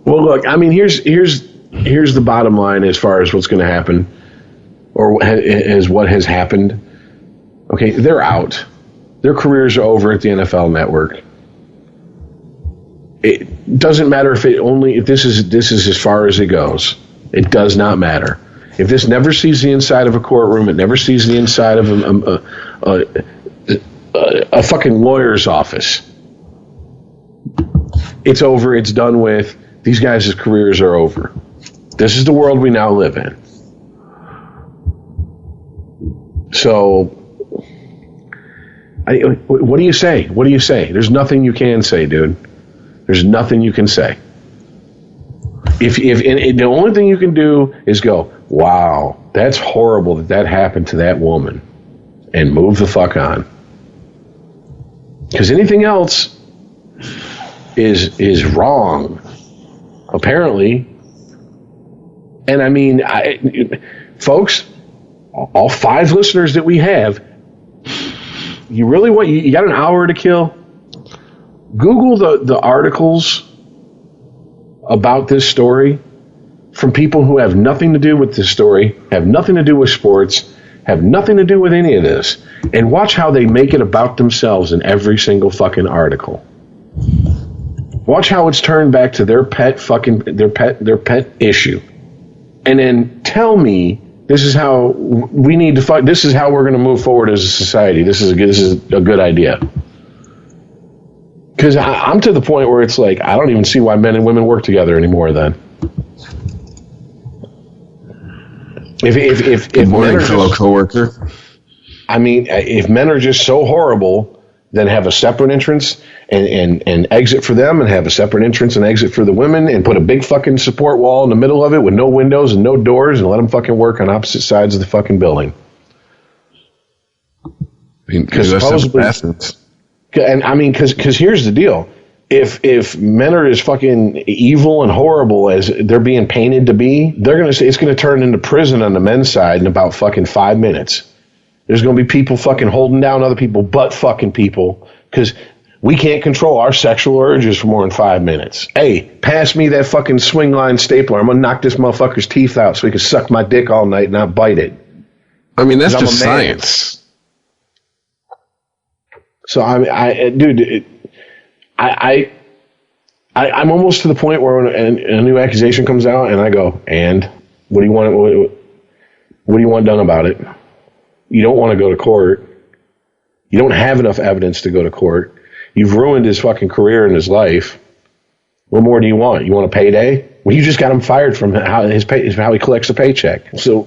Well, look, I mean, here's the bottom line as far as what's going to happen, or as what has happened. Okay, they're out. Their careers are over at the NFL Network. It doesn't matter if this is as far as it goes. It does not matter. If this never sees the inside of a courtroom, it never sees the inside of a fucking lawyer's office. It's over. It's done with. These guys' careers are over. This is the world we now live in. So, what do you say? What do you say? There's nothing you can say, dude. There's nothing you can say. If the only thing you can do is go, wow, that's horrible that happened to that woman, and move the fuck on. Because anything else is wrong, apparently. And I mean, folks, all 5 listeners that we have, you got an hour to kill? Google the articles about this story from people who have nothing to do with this story, have nothing to do with sports, have nothing to do with any of this, and watch how they make it about themselves in every single fucking article. Watch how it's turned back to their pet issue. And then tell me this is how we need to fight. This is how we're going to move forward as a society. This is a good idea. Because I'm to the point where it's like, I don't even see why men and women work together anymore then. If Good morning, fellow coworker. I mean, if men are just so horrible, then have a separate entrance and exit for them, and have a separate entrance and exit for the women, and put a big fucking support wall in the middle of it with no windows and no doors, and let them fucking work on opposite sides of the fucking building. Because supposedly, and I mean, because here's the deal: if men are as fucking evil and horrible as they're being painted to be, they're gonna say it's gonna turn into prison on the men's side in about fucking 5 minutes. There's gonna be people fucking holding down other people, butt fucking people, because we can't control our sexual urges for more than 5 minutes. Hey, pass me that fucking swing line stapler. I'm gonna knock this motherfucker's teeth out so he can suck my dick all night and not bite it. I mean, that's just science. So I'm almost to the point where when a new accusation comes out, and I go, and what do you want done about it? You don't want to go to court. You don't have enough evidence to go to court. You've ruined his fucking career and his life. What more do you want? You want a payday? Well, you just got him fired from how he collects a paycheck. So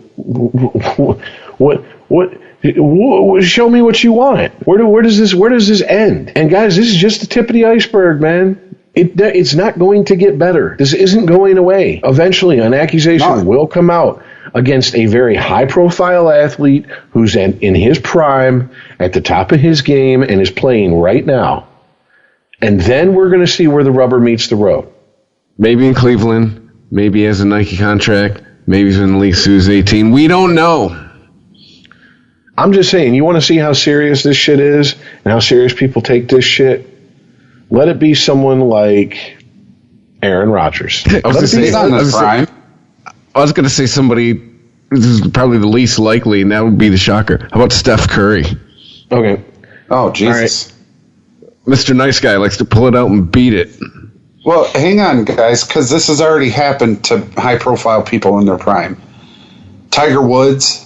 what? Show me what you want. Where does this end? And guys, this is just the tip of the iceberg, man. It's not going to get better. This isn't going away. Eventually, an accusation will come out against a very high-profile athlete who's in his prime, at the top of his game, and is playing right now. And then we're going to see where the rubber meets the road. Maybe in Cleveland. Maybe he has a Nike contract. Maybe he's in the league since 18. We don't know. I'm just saying, you want to see how serious this shit is and how serious people take this shit? Let it be someone like Aaron Rodgers. I was going to say somebody, this is probably the least likely, and that would be the shocker. How about Steph Curry? Okay. Oh, Jesus. Right. Mr. Nice Guy likes to pull it out and beat it. Well, hang on, guys, because this has already happened to high-profile people in their prime. Tiger Woods.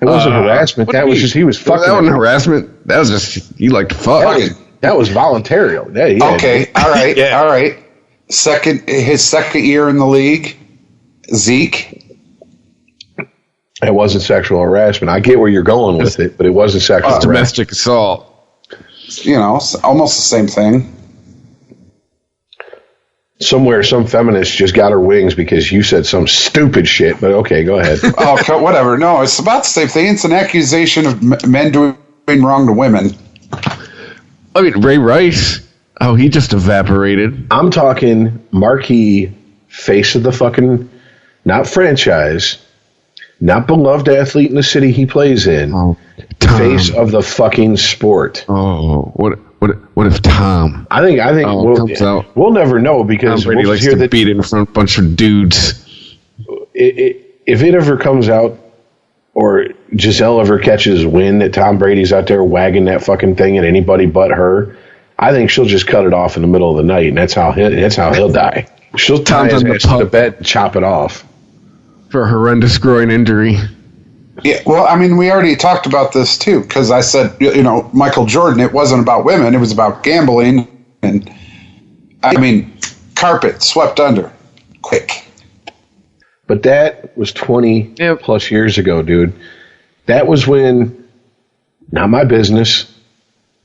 It wasn't harassment. That was just he was fucking. That wasn't harassment. That was just he liked to fuck. That was voluntary. Okay, all right, all right. His second year in the league, Zeke. It wasn't sexual harassment. I get where you're going with it, but it wasn't sexual harassment. Domestic assault. You know, almost the same thing. Somewhere, some feminist just got her wings because you said some stupid shit, but okay, go ahead. Oh, whatever. No, it's about the same thing. It's an accusation of men doing wrong to women. I mean, Ray Rice, he just evaporated. I'm talking marquee, face of the fucking, not franchise, not beloved athlete in the city he plays in, face of the fucking sport. Oh, what if Tom? I think we'll never know because Tom Brady we'll likes hear to that beat it in front of a bunch of dudes. If it ever comes out, or Giselle ever catches wind that Tom Brady's out there wagging that fucking thing at anybody but her, I think she'll just cut it off in the middle of the night, and that's how he'll die. She'll tie his ass to the bed and chop it off for a horrendous groin injury. Yeah, well, I mean, we already talked about this, too, because I said, Michael Jordan, it wasn't about women, it was about gambling, and, I mean, carpet swept under, quick. But that was 20 plus years ago, dude. That was when, not my business,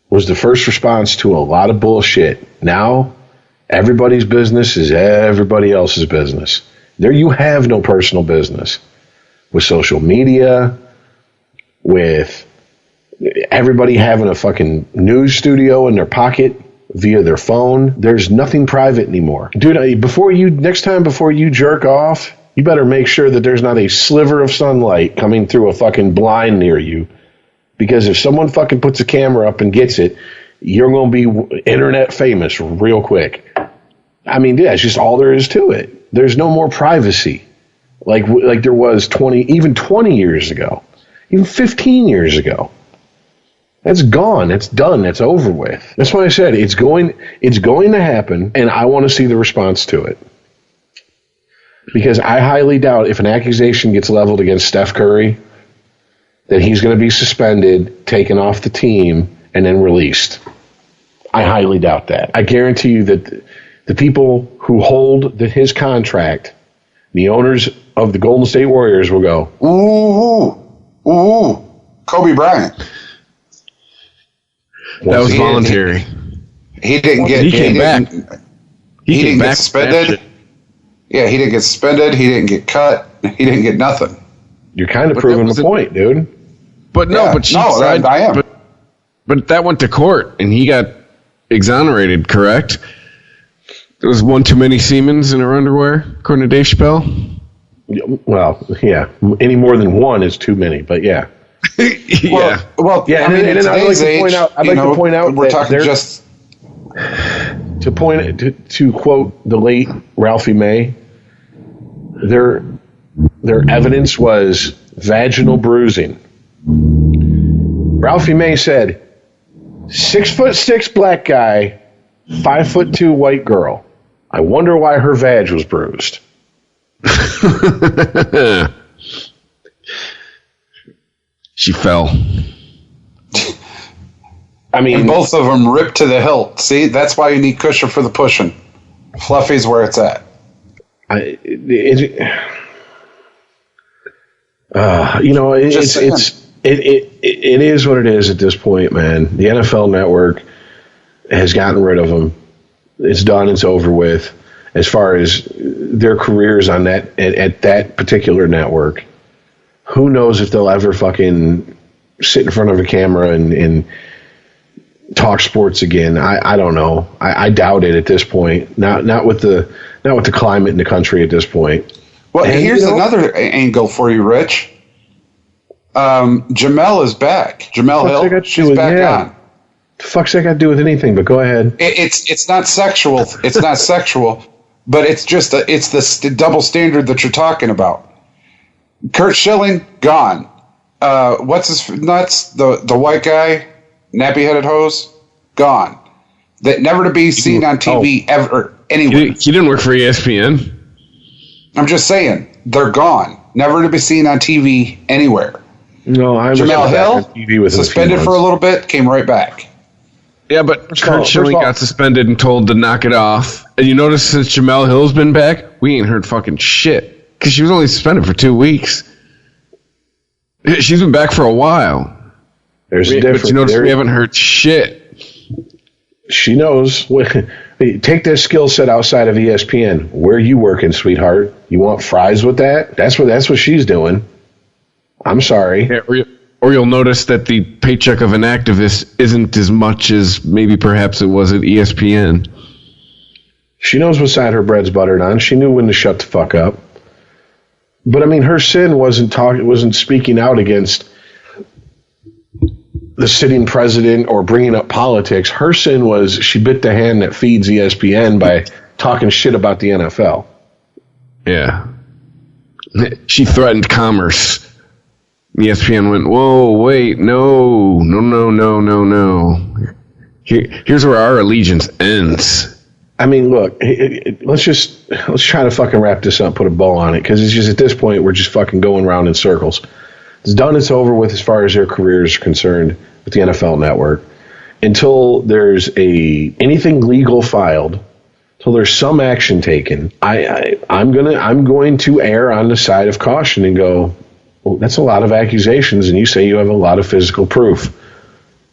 was the first response to a lot of bullshit. Now, everybody's business is everybody else's business. There you have no personal business. With social media, with everybody having a fucking news studio in their pocket via their phone, there's nothing private anymore. Dude, next time before you jerk off, you better make sure that there's not a sliver of sunlight coming through a fucking blind near you. Because if someone fucking puts a camera up and gets it, you're going to be internet famous real quick. I mean, yeah, it's just all there is to it. There's no more privacy. Like there was 20 years ago, even 15 years ago. That's gone. That's done. That's over with. That's why I said it's going to happen, and I want to see the response to it. Because I highly doubt if an accusation gets leveled against Steph Curry that he's going to be suspended, taken off the team, and then released. I highly doubt that. I guarantee you that the people who hold his contract, the owners of the Golden State Warriors, will go, ooh, Kobe Bryant. That was voluntary. He didn't get. He came back. He didn't get suspended. Yeah, he didn't get suspended. He didn't get cut. He didn't get nothing. You're kind of proving the point, dude. But no, yeah, but she said, I am. But that went to court, and he got exonerated. Correct? There was one too many Siemens in her underwear, according to Dave Chappelle. Well, yeah. Any more than one is too many, but yeah. Yeah. Well, yeah. I mean, and I'd like to point out. We're talking just to quote the late Ralphie May. Their evidence was vaginal bruising. Ralphie May said, 6'6" black guy, 5'2" white girl. I wonder why her vag was bruised. She fell. I mean, and both of them ripped to the hilt. See, that's why you need cushion for the pushing. Fluffy's where it's at. It is what it is at this point, man. The NFL Network has gotten rid of them. It's done. It's over with. As far as their careers on that at that particular network, who knows if they'll ever fucking sit in front of a camera and talk sports again? I don't know. I doubt it at this point. Not with the climate in the country at this point. Well, and here's another angle for you, Rich. Jamel is back. Jamel Hill, she's back on. The fuck's that got to do with anything? But go ahead. It's not sexual. It's not sexual, but it's just it's the double standard that you're talking about. Kurt Schilling gone. What's his nuts? The white guy, nappy headed hose, gone. That never to be seen on TV ever anywhere. He didn't work for ESPN. I'm just saying they're gone. Never to be seen on TV anywhere. No, I was Jamel Hill suspended for a little bit, came right back. Yeah, but Kurt Schilling got suspended and told to knock it off. And you notice since Jamel Hill's been back, we ain't heard fucking shit. Because she was only suspended for 2 weeks. She's been back for a while. There's a difference. But you notice we haven't heard shit. She knows. Take that skill set outside of ESPN. Where are you working, sweetheart? You want fries with that? That's what she's doing. I'm sorry. Yeah, or you'll notice that the paycheck of an activist isn't as much as maybe perhaps it was at ESPN. She knows what side her bread's buttered on. She knew when to shut the fuck up. But I mean, her sin wasn't speaking out against the sitting president or bringing up politics. Her sin was she bit the hand that feeds ESPN by talking shit about the NFL. Yeah. She threatened commerce. ESPN went, whoa, wait, no. Here's where our allegiance ends. I mean, look, let's try to fucking wrap this up, put a bow on it, because it's just at this point we're just fucking going around in circles. It's done. It's over with as far as their careers are concerned with the NFL Network. Until there's anything legal filed, until there's some action taken, I'm going to err on the side of caution and go, well, that's a lot of accusations, and you say you have a lot of physical proof.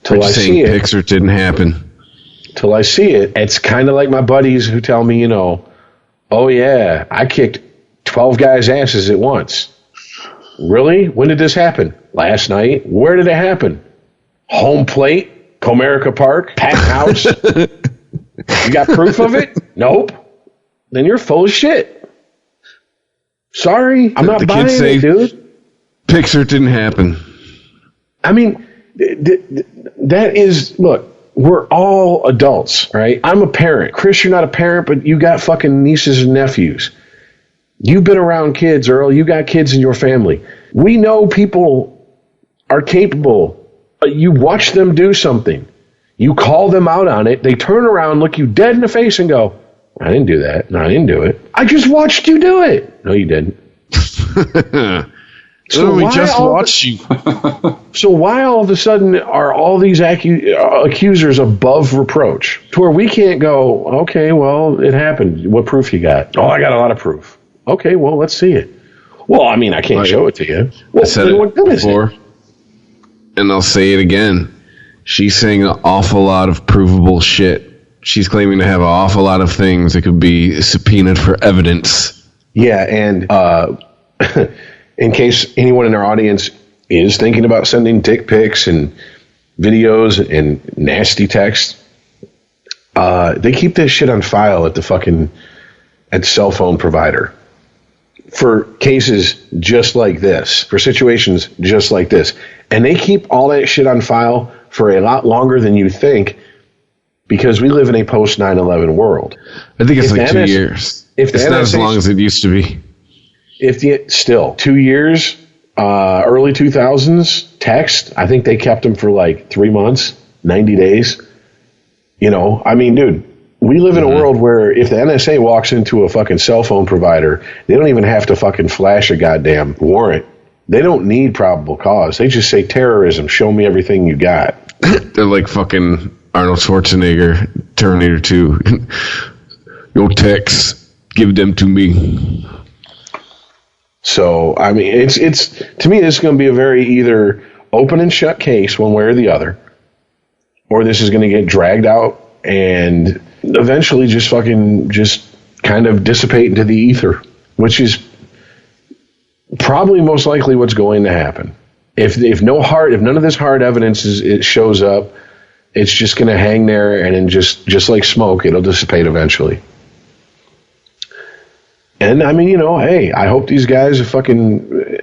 Till I see it, Pixar didn't happen. Till I see it, it's kind of like my buddies who tell me, oh yeah, I kicked 12 guys' asses at once. Really? When did this happen? Last night? Where did it happen? Home plate? Comerica Park? Packed house? You got proof of it? Nope. Then you're full of shit. Sorry, I'm not buying it, dude. Pixar didn't happen. I mean, that is, look, we're all adults, right? I'm a parent. Chris, you're not a parent, but you got fucking nieces and nephews. You've been around kids, Earl. You got kids in your family. We know people are capable. You watch them do something. You call them out on it. They turn around, look you dead in the face and go, I didn't do that. No, I didn't do it. I just watched you do it. No, you didn't. So we just watched you. So why all of a sudden are all these accusers above reproach to where we can't go, okay, well, it happened. What proof you got? Oh, I got a lot of proof. Okay, well, let's see it. Well, I mean, I can't show it to you. Well, I said it before, and I'll say it again. She's saying an awful lot of provable shit. She's claiming to have an awful lot of things that could be subpoenaed for evidence. Yeah, and in case anyone in our audience is thinking about sending dick pics and videos and nasty text, they keep this shit on file at the cell phone provider for cases just like this, for situations just like this. And they keep all that shit on file for a lot longer than you think because we live in a post 9/11 world. I think it's like 2 years. It's not as long as it used to be. Still 2 years, early 2000s text, I think they kept them for like 3 months, 90 days. I mean, dude, we live in a world where if the NSA walks into a fucking cell phone provider, they don't even have to fucking flash a goddamn warrant. They don't need probable cause. They just say terrorism, show me everything you got. They're like fucking Arnold Schwarzenegger, Terminator 2. Your texts, give them to me. So, I mean, it's to me, this is going to be a very either open and shut case one way or the other, or this is going to get dragged out and eventually just kind of dissipate into the ether, which is probably most likely what's going to happen. If none of this hard evidence it shows up, it's just going to hang there, and then just like smoke, it'll dissipate eventually. And I mean, hey, I hope these guys are fucking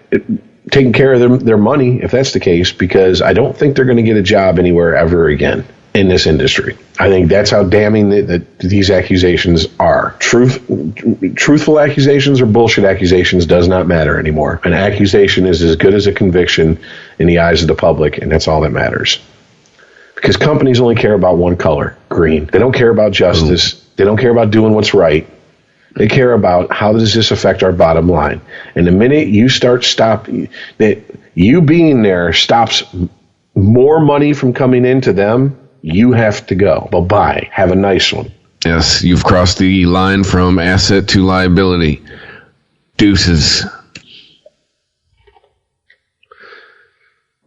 taking care of their money if that's the case, because I don't think they're going to get a job anywhere ever again in this industry. I think that's how damning these accusations are. Truthful accusations or bullshit accusations does not matter anymore. An accusation is as good as a conviction in the eyes of the public, and that's all that matters. Because companies only care about one color, green. They don't care about justice. They don't care about doing what's right. They care about how does this affect our bottom line. And the minute you that you being there stops more money from coming into them, you have to go. Bye-bye. Have a nice one. Yes, you've crossed the line from asset to liability. Deuces.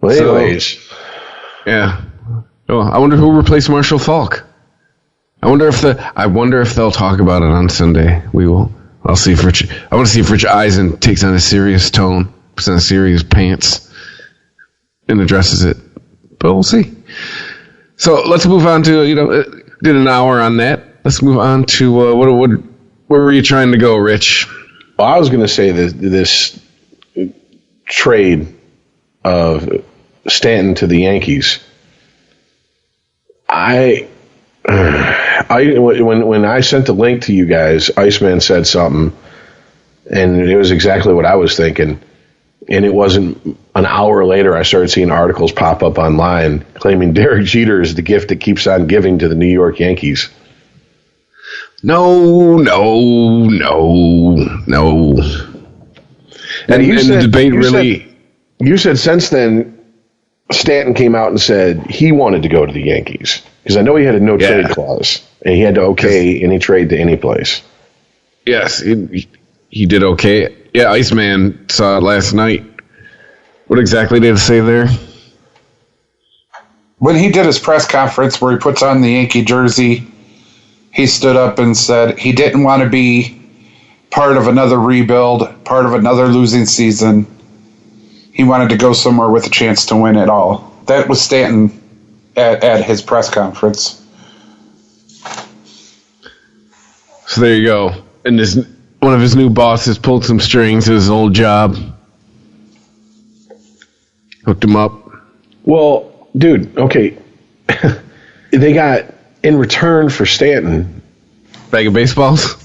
Well, anyways. Yeah. Oh, I wonder who will replace Marshall Falk. I wonder if they'll talk about it on Sunday. We will. I want to see if Rich Eisen takes on a serious tone, puts on a serious pants, and addresses it. But we'll see. So let's move on to, did an hour on that. Let's move on to where were you trying to go, Rich? Well, I was going to say this trade of Stanton to the Yankees. When I sent the link to you guys, Iceman said something, and it was exactly what I was thinking. And it wasn't an hour later I started seeing articles pop up online claiming Derek Jeter is the gift that keeps on giving to the New York Yankees. No. And the debate really... You said since then, Stanton came out and said he wanted to go to the Yankees. Because I know he had a no-trade clause. And he had to any trade to any place. Yes, he did okay. Yeah, Iceman saw it last night. What exactly did it say there? When he did his press conference where he puts on the Yankee jersey, he stood up and said he didn't want to be part of another rebuild, part of another losing season. He wanted to go somewhere with a chance to win it all. That was Stanton at his press conference. So there you go. And one of his new bosses pulled some strings at his old job. Hooked him up. Well, dude, okay. They got, in return for Stanton, bag of baseballs?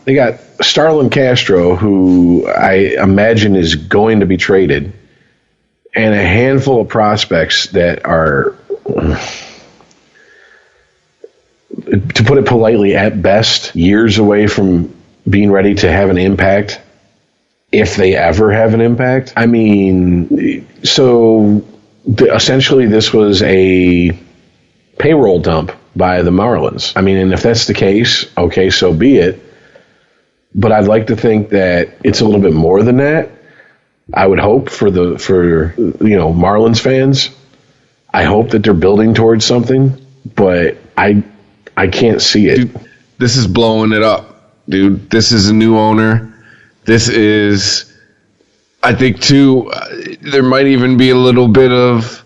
They got Starlin Castro, who I imagine is going to be traded, and a handful of prospects that are, to put it politely, at best, years away from being ready to have an impact, if they ever have an impact. I mean, so essentially this was a payroll dump by the Marlins. I mean, and if that's the case, okay, so be it. But I'd like to think that it's a little bit more than that. I would hope for Marlins fans, I hope that they're building towards something, but I can't see it. Dude, this is blowing it up, dude. This is a new owner. This is, I think, too, there might even be a little bit of,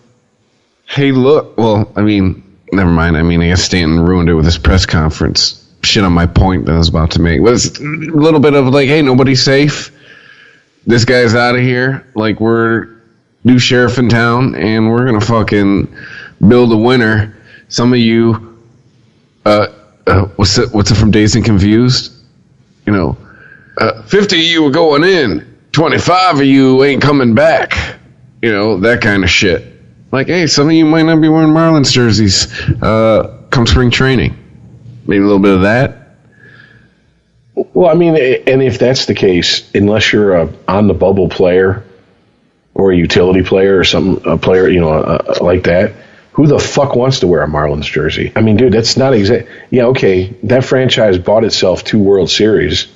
hey, look. Well, I mean, never mind. I mean, I guess Stanton ruined it with his press conference. Shit on my point that I was about to make. But it's a little bit of like, hey, nobody's safe. This guy's out of here. Like, we're new sheriff in town, and we're going to fucking build a winner. Some of you, what's it from Dazed and Confused? 50 of you are going in. 25 of you ain't coming back. That kind of shit. Like, hey, some of you might not be wearing Marlins jerseys come spring training. Maybe a little bit of that. Well, I mean, and if that's the case, unless you're a on-the-bubble player or a utility player or a player, like that, who the fuck wants to wear a Marlins jersey? I mean, dude, that's not exact. Yeah, okay, that franchise bought itself 2 World Series.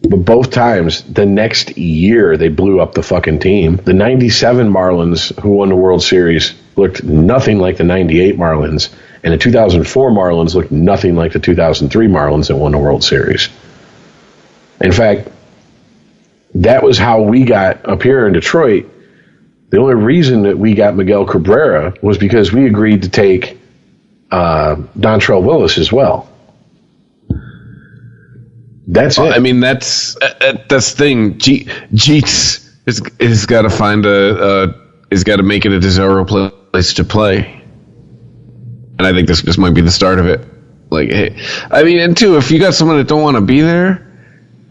But both times, the next year, they blew up the fucking team. The 97 Marlins, who won the World Series, looked nothing like the 98 Marlins. And the 2004 Marlins looked nothing like the 2003 Marlins that won the World Series. In fact, that was how we got up here in Detroit. The only reason that we got Miguel Cabrera was because we agreed to take Dontrelle Willis as well. That's it. I mean, that's the thing. Jeets is got to find is got to make it a desirable place to play, and I think this might be the start of it. Like, hey, I mean, and two, if you got someone that don't want to be there,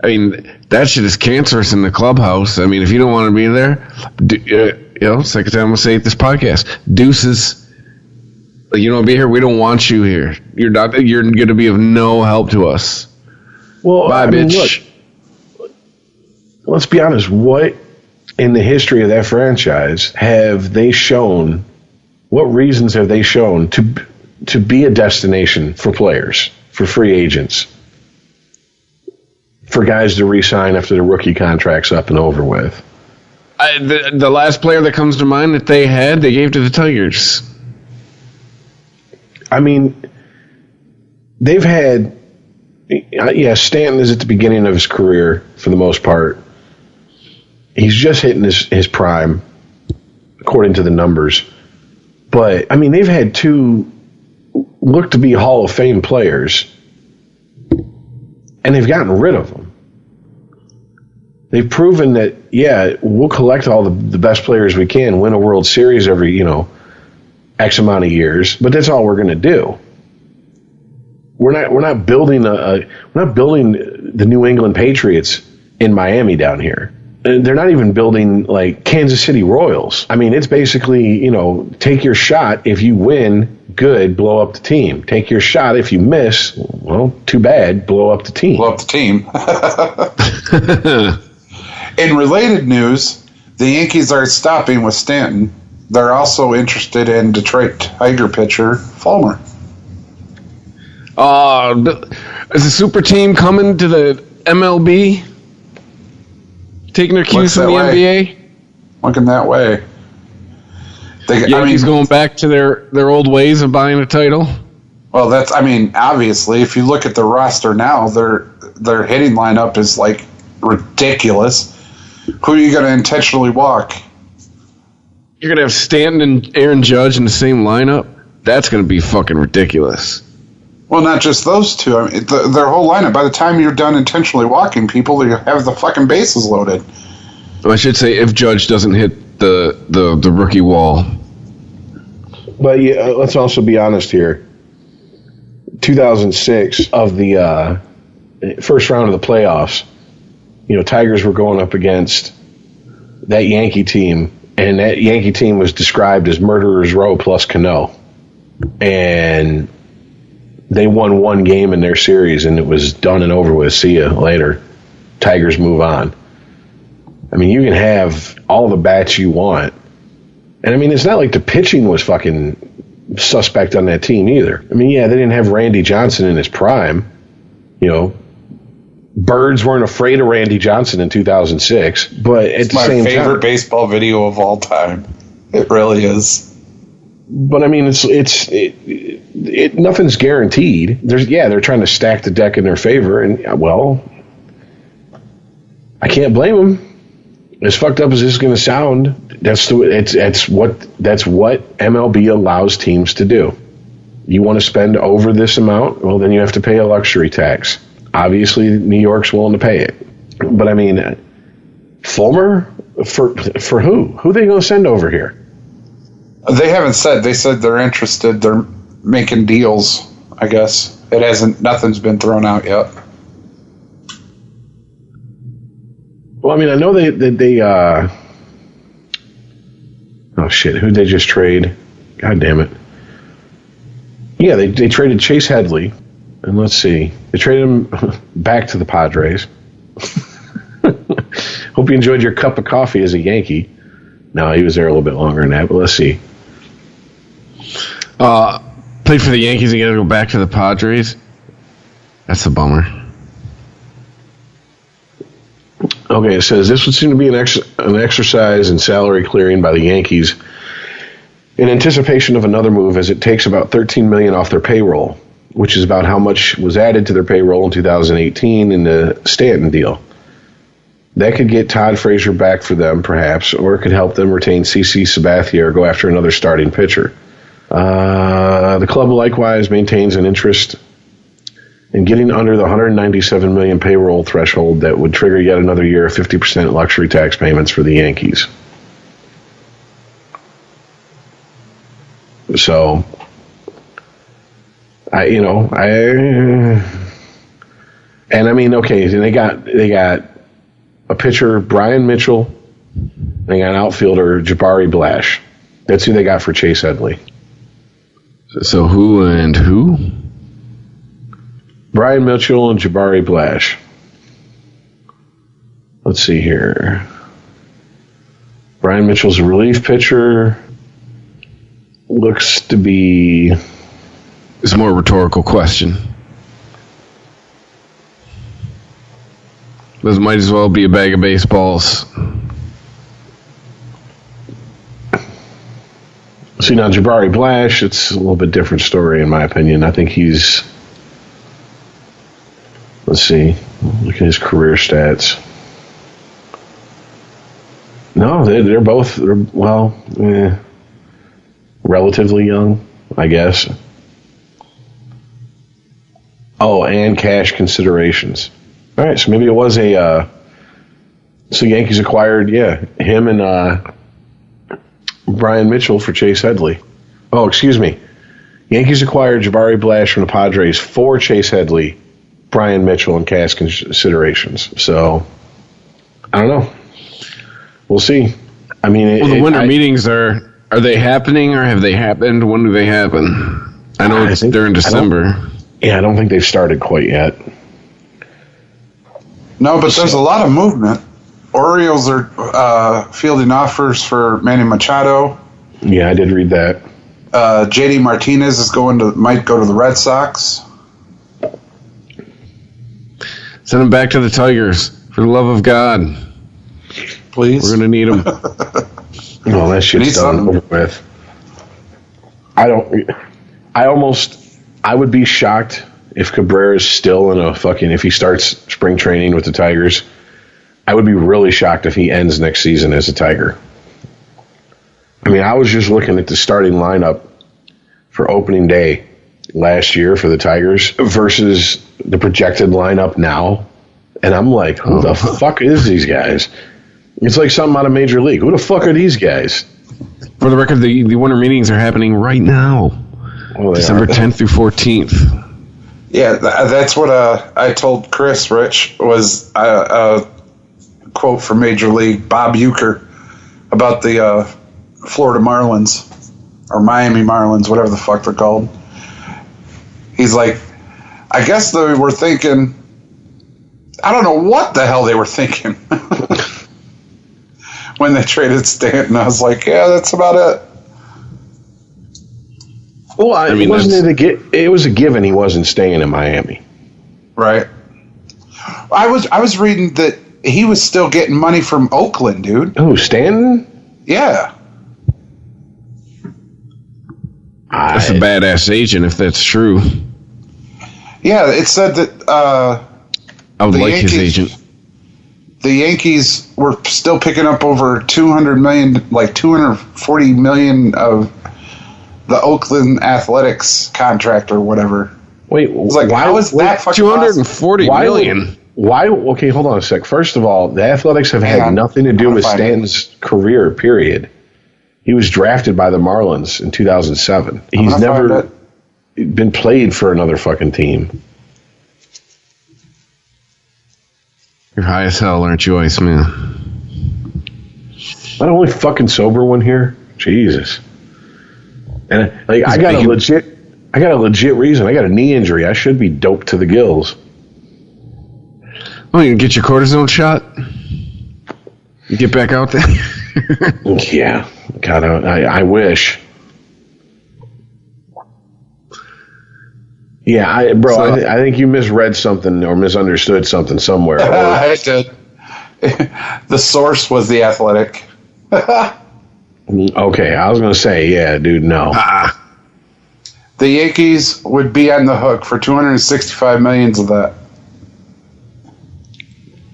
I mean, that shit is cancerous in the clubhouse. I mean, if you don't want to be there, second time I'm gonna say it this podcast, deuces. You don't be here. We don't want you here. You're not. You're going to be of no help to us. Well, bye, bitch. Look, let's be honest. What in the history of that franchise have they shown? What reasons have they shown to be a destination for players, for free agents, for guys to re-sign after the rookie contract's up and over with? The last player that comes to mind that they gave to the Tigers. I mean, they've had... Yeah, Stanton is at the beginning of his career for the most part. He's just hitting his prime, according to the numbers. But, I mean, they've had two look to be Hall of Fame players, and they've gotten rid of them. They've proven that, yeah, we'll collect all the best players we can, win a World Series every, X amount of years, but that's all we're going to do. We're not building the New England Patriots in Miami down here. They're not even building like Kansas City Royals. I mean, it's basically, take your shot. If you win, good, blow up the team. Take your shot. If you miss, well, too bad, blow up the team. Blow up the team. In related news, the Yankees are stopping with Stanton. They're also interested in Detroit Tiger pitcher Fulmer. Is the super team coming to the MLB? Taking their cues from the NBA? Looking that way. Yankees going back to their old ways of buying a title? Well, obviously, if you look at the roster now, their hitting lineup is, like, ridiculous. Who are you going to intentionally walk? You're going to have Stanton and Aaron Judge in the same lineup? That's going to be fucking ridiculous. Well, not just those two. I mean, their whole lineup. By the time you're done intentionally walking people, you have the fucking bases loaded. I should say if Judge doesn't hit the rookie wall. But yeah, let's also be honest here. 2006 of the first round of the playoffs, Tigers were going up against that Yankee team, and that Yankee team was described as Murderers Row plus Cano. And they won one game in their series, and it was done and over with. See ya later. Tigers move on. I mean, you can have all the bats you want. And, I mean, it's not like the pitching was fucking suspect on that team either. I mean, yeah, they didn't have Randy Johnson in his prime. Birds weren't afraid of Randy Johnson in 2006. But at the same time... It's my favorite baseball video of all time. It really is. But I mean, nothing's guaranteed. They're trying to stack the deck in their favor, and well, I can't blame them. As fucked up as this is going to sound, that's what MLB allows teams to do. You want to spend over this amount, well, then you have to pay a luxury tax. Obviously, New York's willing to pay it. But I mean, Fulmer for who? Who are they going to send over here? They haven't said. They said they're interested. They're making deals, I guess. Nothing's been thrown out yet. Well, I mean, I know they oh shit, who'd they just trade? God damn it. Yeah, they traded Chase Headley. And let's see. They traded him back to the Padres. Hope you enjoyed your cup of coffee as a Yankee. No, he was there a little bit longer than that, but let's see. Played for the Yankees and got to go back to the Padres. That's a bummer. Okay, it says this would seem to be an exercise in salary clearing by the Yankees in anticipation of another move, as it takes about $13 million off their payroll, which is about how much was added to their payroll in 2018 in the Stanton deal. That could get Todd Frazier back for them, perhaps, or it could help them retain CC Sabathia or go after another starting pitcher. The club likewise maintains an interest in getting under the $197 million payroll threshold that would trigger yet another year of 50% luxury tax payments for the Yankees. So, and I mean, okay, they got a pitcher, Brian Mitchell. They got an outfielder, Jabari Blash. That's who they got for Chase Headley. So who and who? Brian Mitchell and Jabari Blash. Let's see here. Brian Mitchell's a relief pitcher. Looks to be... It's a more rhetorical question. This might as well be a bag of baseballs. See, now Jabari Blash, it's a little bit different story in my opinion. I think he's... Let's see. Look at his career stats. No, they're both, relatively young, I guess. Oh, and cash considerations. All right, so maybe it was so Yankees acquired, him and Brian Mitchell for Chase Headley. Oh, excuse me. Yankees acquired Jabari Blash from the Padres for Chase Headley, Brian Mitchell, and cash considerations. So, I don't know. We'll see. I mean, the winter meetings are they happening or have they happened? When do they happen? I know it's during December. I don't think they've started quite yet. No, but there's a lot of movement. Orioles are fielding offers for Manny Machado. Yeah, I did read that. JD Martinez might go to the Red Sox. Send him back to the Tigers, for the love of God. Please. We're going to need him. No, that shit's done over with. I would be shocked if Cabrera is still if he starts spring training with the Tigers. I would be really shocked if he ends next season as a Tiger. I mean, I was just looking at the starting lineup for opening day last year for the Tigers versus the projected lineup now. And I'm like, who the fuck is these guys? It's like something out of Major League. Who the fuck are these guys? For the record, the winter meetings are happening right now. December 10th through 14th. Yeah, that's what I told Chris, Rich, was a quote from Major League, Bob Uecker, about the Florida Marlins, or Miami Marlins, whatever the fuck they're called. He's like, I guess they were thinking, I don't know what the hell they were thinking when they traded Stanton. I was like, yeah, that's about it. Well, it was a given he wasn't staying in Miami. Right. I was reading that he was still getting money from Oakland, dude. Oh, Stanton? Yeah. That's a badass agent if that's true. Yeah, it said that I would like his agent. The Yankees were still picking up over $200 million, like $240 million of the Oakland Athletics contract or whatever. Wait, how is that fucking $240 million? Why? Okay, hold on a sec. First of all, the Athletics have had nothing to do with Stanton's career, period. He was drafted by the Marlins in 2007. He's never been played for another fucking team. You're high as hell, aren't you, Iceman? Am I the only fucking sober one here? Jesus. And I got a legit reason. I got a knee injury. I should be doped to the gills. Oh, you get your cortisone shot? You get back out there? Yeah. God, I wish. Yeah, I think you misread something or misunderstood something somewhere. I did. The source was The Athletic. Okay, I was going to say, yeah, dude, no. The Yankees would be on the hook for $265 million of that,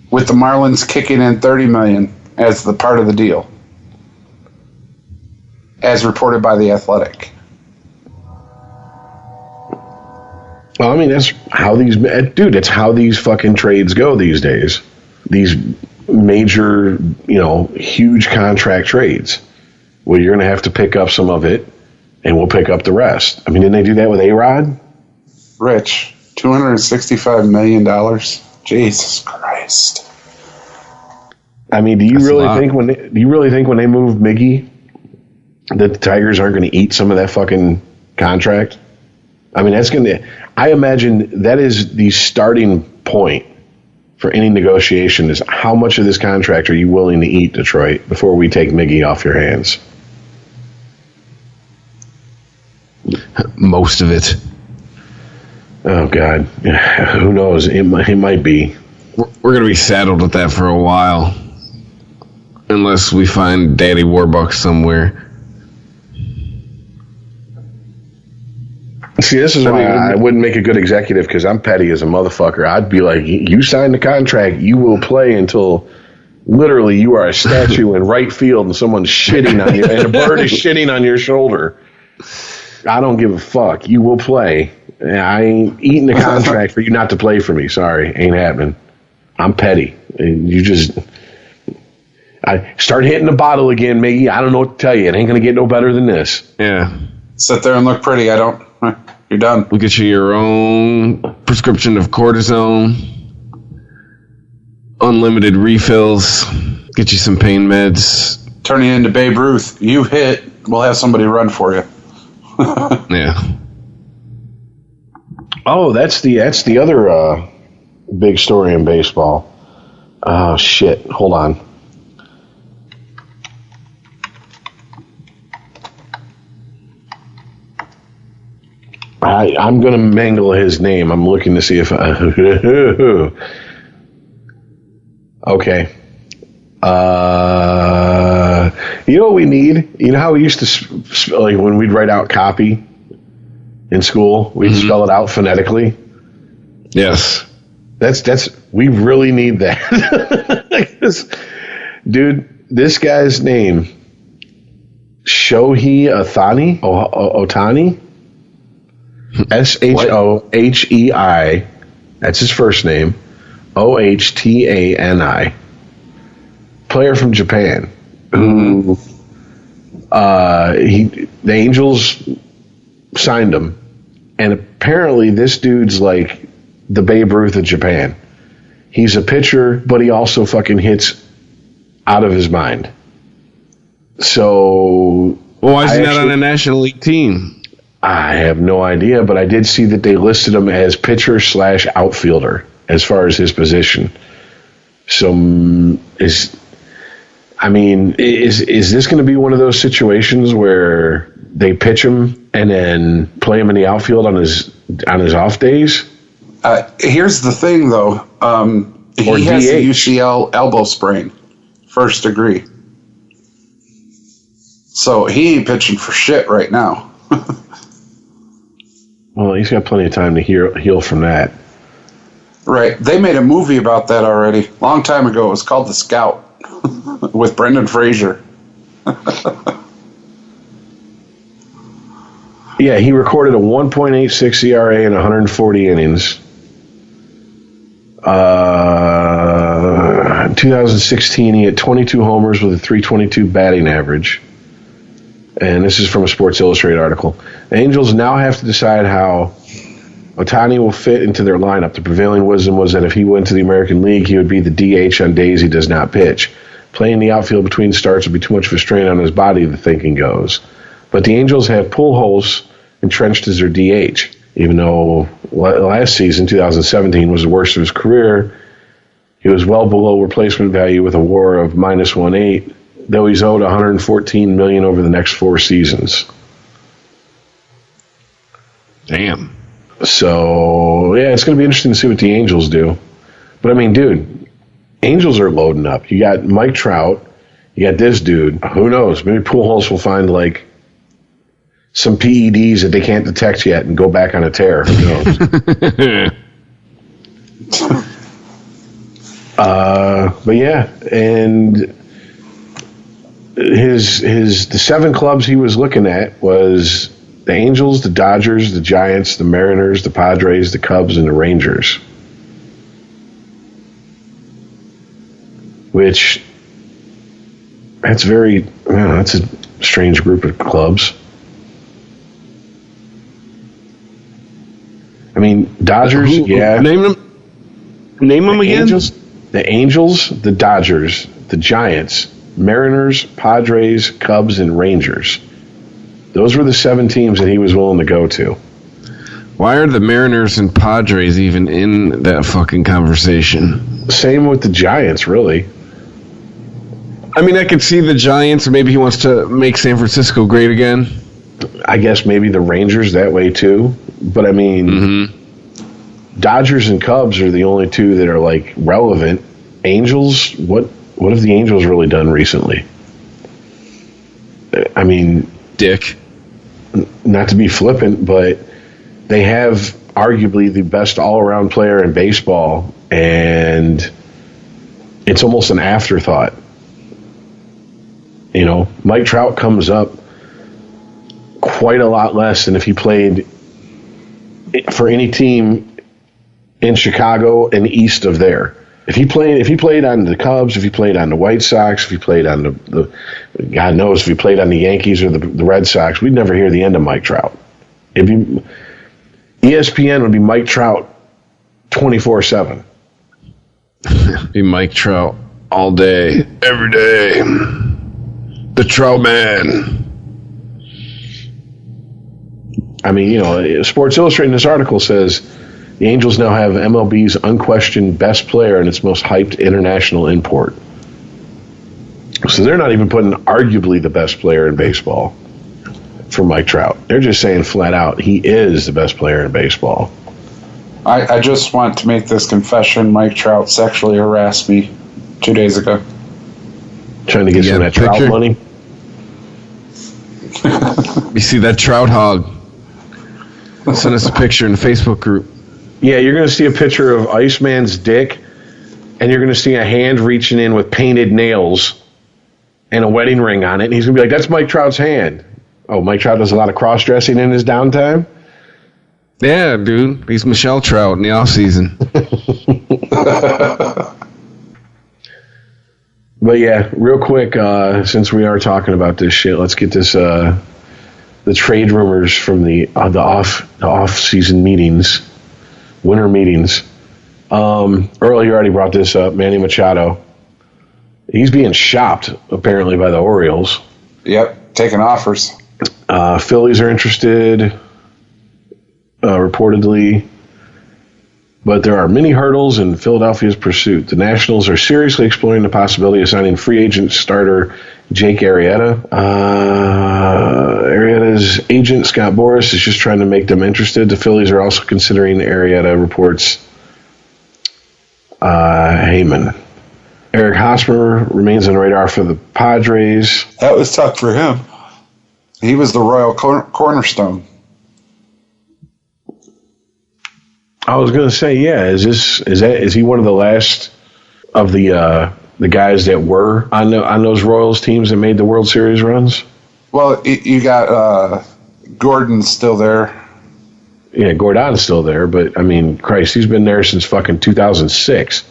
with the Marlins kicking in $30 million as the part of the deal, as reported by The Athletic. Well, I mean, that's how it's how these fucking trades go these days. These major, huge contract trades. Well, you're going to have to pick up some of it, and we'll pick up the rest. I mean, didn't they do that with A-Rod? Rich, $265 million? Jesus Christ. I mean, do you really think when they move Miggy that the Tigers aren't going to eat some of that fucking contract? I mean, I imagine that is the starting point for any negotiation is how much of this contract are you willing to eat, Detroit, before we take Miggy off your hands? Most of it. Oh, God. Who knows? It might be. We're going to be saddled with that for a while. Unless we find Daddy Warbucks somewhere. See, this is why I wouldn't make a good executive, because I'm petty as a motherfucker. I'd be like, you signed the contract, you will play until literally you are a statue in right field and someone's shitting on you, and a bird is shitting on your shoulder. I don't give a fuck. You will play. I ain't eating the contract for you not to play for me. Sorry, ain't happening. I'm petty. And I start hitting the bottle again, Miggy. I don't know what to tell you. It ain't going to get no better than this. Yeah. Sit there and look pretty. You're done. We'll get you your own prescription of cortisone, unlimited refills, get you some pain meds. Turn you into Babe Ruth. You hit, we'll have somebody run for you. Yeah. Oh, that's the other big story in baseball. Oh, shit. Hold on. I'm going to mangle his name. I'm looking to see if okay. You know what we need? You know how we used to, like when we'd write out copy in school, we'd spell it out phonetically? Yes. We really need that. Dude, this guy's name, Shohei Ohtani? Shohei, that's his first name, Ohtani, player from Japan. Who the Angels signed him, and apparently this dude's like the Babe Ruth of Japan. He's a pitcher, but he also fucking hits out of his mind. So, why is he not on a National League team? I have no idea, but I did see that they listed him as pitcher / outfielder as far as his position. So is this going to be one of those situations where they pitch him and then play him in the outfield on his off days? Here's the thing, though. He has a UCL elbow sprain, first degree. So he ain't pitching for shit right now. Well, he's got plenty of time to heal from that. Right. They made a movie about that already. Long time ago. It was called The Scout with Brendan Fraser. Yeah, he recorded a 1.86 ERA in 140 innings. In 2016, he had 22 homers with a .322 batting average. And this is from a Sports Illustrated article. The Angels now have to decide how Ohtani will fit into their lineup. The prevailing wisdom was that if he went to the American League, he would be the DH on days he does not pitch. Playing the outfield between starts would be too much of a strain on his body, the thinking goes. But the Angels have Pujols entrenched as their DH. Even though last season, 2017, was the worst of his career, he was well below replacement value with a WAR of -1.8. Though he's owed $114 million over the next 4 seasons. Damn. So, yeah, it's going to be interesting to see what the Angels do. But, I mean, dude, Angels are loading up. You got Mike Trout. You got this dude. Who knows? Maybe Pujols will find like some PEDs that they can't detect yet and go back on a tear. Who knows? But yeah, and the 7 clubs he was looking at was the Angels, the Dodgers, the Giants, the Mariners, the Padres, the Cubs, and the Rangers. Which that's a strange group of clubs. I mean, Dodgers, yeah. Name them again. The Angels, the Dodgers, the Giants, Mariners, Padres, Cubs, and Rangers. Those were the 7 teams that he was willing to go to. Why are the Mariners and Padres even in that fucking conversation? Same with the Giants, really. I mean, I could see the Giants, or maybe he wants to make San Francisco great again. I guess maybe the Rangers that way too. But I mean, Dodgers and Cubs are the only 2 that are like relevant. Angels, what have the Angels really done recently? I mean, Dick. Not to be flippant, but they have arguably the best all-around player in baseball, and it's almost an afterthought. You know, Mike Trout comes up quite a lot less than if he played for any team in Chicago and east of there. If he played on the Cubs, if he played on the White Sox, if he played on the God knows if he played on the Yankees or the Red Sox, we'd never hear the end of Mike Trout. ESPN would be Mike Trout 24/7. Be Mike Trout all day, every day. The Trout Man. I mean, you know, Sports Illustrated in this article says the Angels now have MLB's unquestioned best player and its most hyped international import. So they're not even putting arguably the best player in baseball for Mike Trout. They're just saying flat out he is the best player in baseball. I just want to make this confession. Mike Trout sexually harassed me 2 days ago. Trying to get some of that Trout money. You see that Trout hog? Send us a picture in the Facebook group. Yeah, you're going to see a picture of Iceman's dick, and you're going to see a hand reaching in with painted nails and a wedding ring on it. And he's going to be like, that's Mike Trout's hand. Oh, Mike Trout does a lot of cross-dressing in his downtime? Yeah, dude. He's Michelle Trout in the off-season. But yeah, real quick, since we are talking about this shit, let's get this the trade rumors from the off-season meetings, winter meetings. Earl, you already brought this up. Manny Machado. He's being shopped, apparently, by the Orioles. Yep, taking offers. Phillies are interested, reportedly. But there are many hurdles in Philadelphia's pursuit. The Nationals are seriously exploring the possibility of signing free agent starter Jake Arrieta. Arrieta's agent, Scott Boras, is just trying to make them interested. The Phillies are also considering Arrieta, reports Heyman. Eric Hosmer remains on the radar for the Padres. That was tough for him. He was the royal cornerstone. I was going to say, yeah. Is he one of the last of the guys that were on those Royals teams that made the World Series runs? Well, you got Gordon's still there. Yeah, Gordon's still there, but I mean, Christ, he's been there since fucking 2006.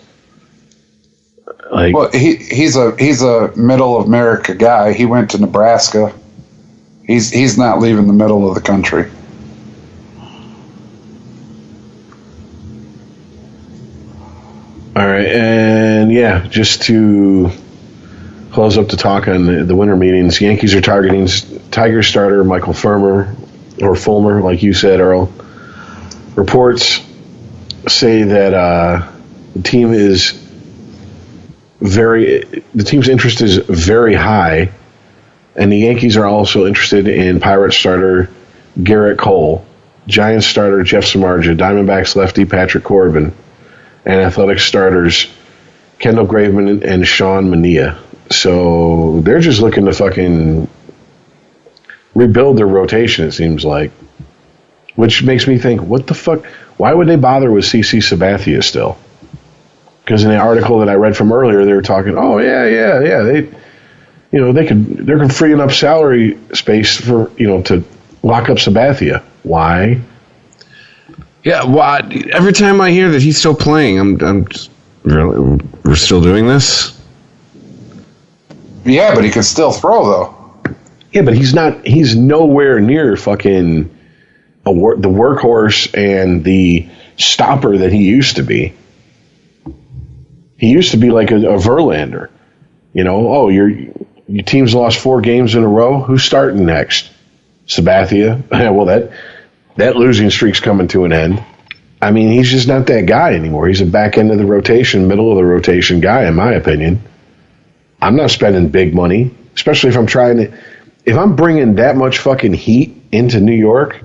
Well, he's a middle of America guy. He went to Nebraska. He's not leaving the middle of the country. All right, and yeah, just to close up the talk on the winter meetings, Yankees are targeting Tigers starter Michael Fulmer, like you said, Earl. Reports say that the team's interest is very high, and the Yankees are also interested in Pirates starter Garrett Cole, Giants starter Jeff Samardzija, Diamondbacks lefty Patrick Corbin, and Athletics starters Kendall Graveman and Sean Mania. So they're just looking to fucking rebuild their rotation, it seems like. Which makes me think, what the fuck? Why would they bother with CC Sabathia still? Because in the article that I read from earlier, they were talking, they're freeing up salary space for, to lock up Sabathia. Why? Yeah, well, every time I hear that he's still playing, I'm just, really, we're still doing this? Yeah, but he can still throw, though. Yeah, but he's nowhere near fucking the workhorse and the stopper that he used to be. He used to be like a Verlander. Your team's lost 4 games in a row. Who's starting next? Sabathia? Well, that losing streak's coming to an end. I mean, he's just not that guy anymore. He's a back end of the rotation, middle of the rotation guy, in my opinion. I'm not spending big money, especially if I'm bringing that much fucking heat into New York,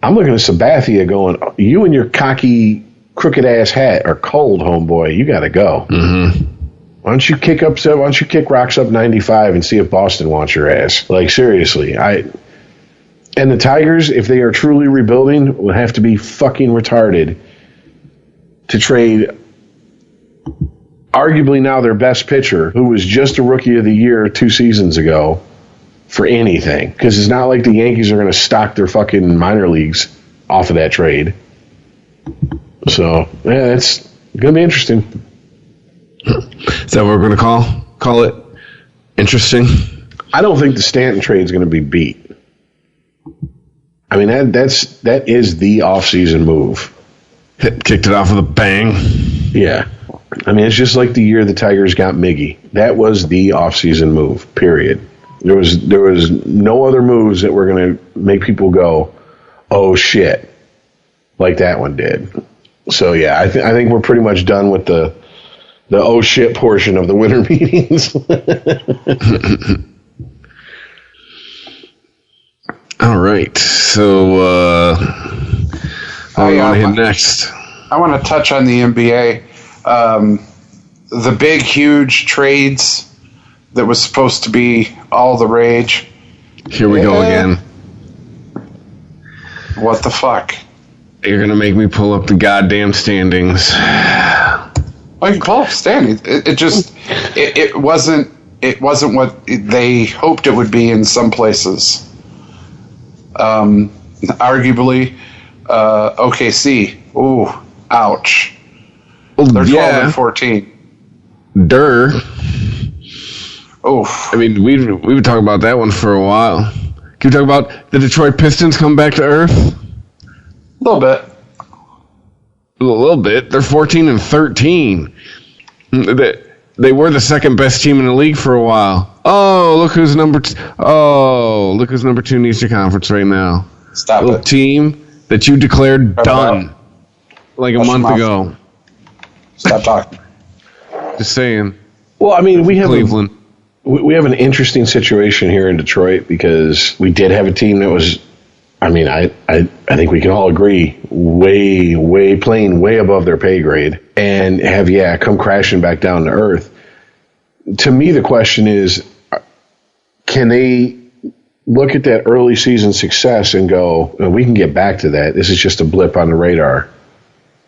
I'm looking at Sabathia going, you and your cocky, crooked ass hat are cold, homeboy. You got to go. Mm-hmm. Why don't you kick rocks up 95 and see if Boston wants your ass? Like, seriously, and the Tigers, if they are truly rebuilding, will have to be fucking retarded to trade arguably now their best pitcher, who was just a Rookie of the Year 2 seasons ago, for anything. Because it's not like the Yankees are going to stock their fucking minor leagues off of that trade. So, yeah, it's going to be interesting. Is that what we're going to call it? Interesting? I don't think the Stanton trade is going to be beat. I mean, that is the offseason move. Kicked it off with a bang. Yeah. I mean, it's just like the year the Tigers got Miggy. That was the offseason move, period. There was no other moves that were going to make people go, oh, shit, like that one did. So, yeah, I think we're pretty much done with the oh, shit portion of the winter meetings. All right. So, what do you want to hit next? I want to touch on the NBA. The big, huge trades that was supposed to be all the rage. Here we go again. What the fuck? You're going to make me pull up the goddamn standings. Oh, you can pull up standings. It wasn't what they hoped it would be in some places. Arguably, OKC. Ooh, ouch. They're 12 and 14. Durr. Oof. I mean, we've been talking about that one for a while. Can we talk about the Detroit Pistons come back to earth? A little bit. A little bit. They're 14 and 13. They were the second best team in the league for a while. Oh, look who's number 2 in the Eastern Conference right now. Stop it. Team that you declared done like a month ago. Stop talking. Just saying. Well, I mean, we have Cleveland. We have an interesting situation here in Detroit because we did have a team that was, I mean, I think we can all agree, playing way above their pay grade and have, come crashing back down to earth. To me, the question is, can they look at that early season success and go, we can get back to that. This is just a blip on the radar.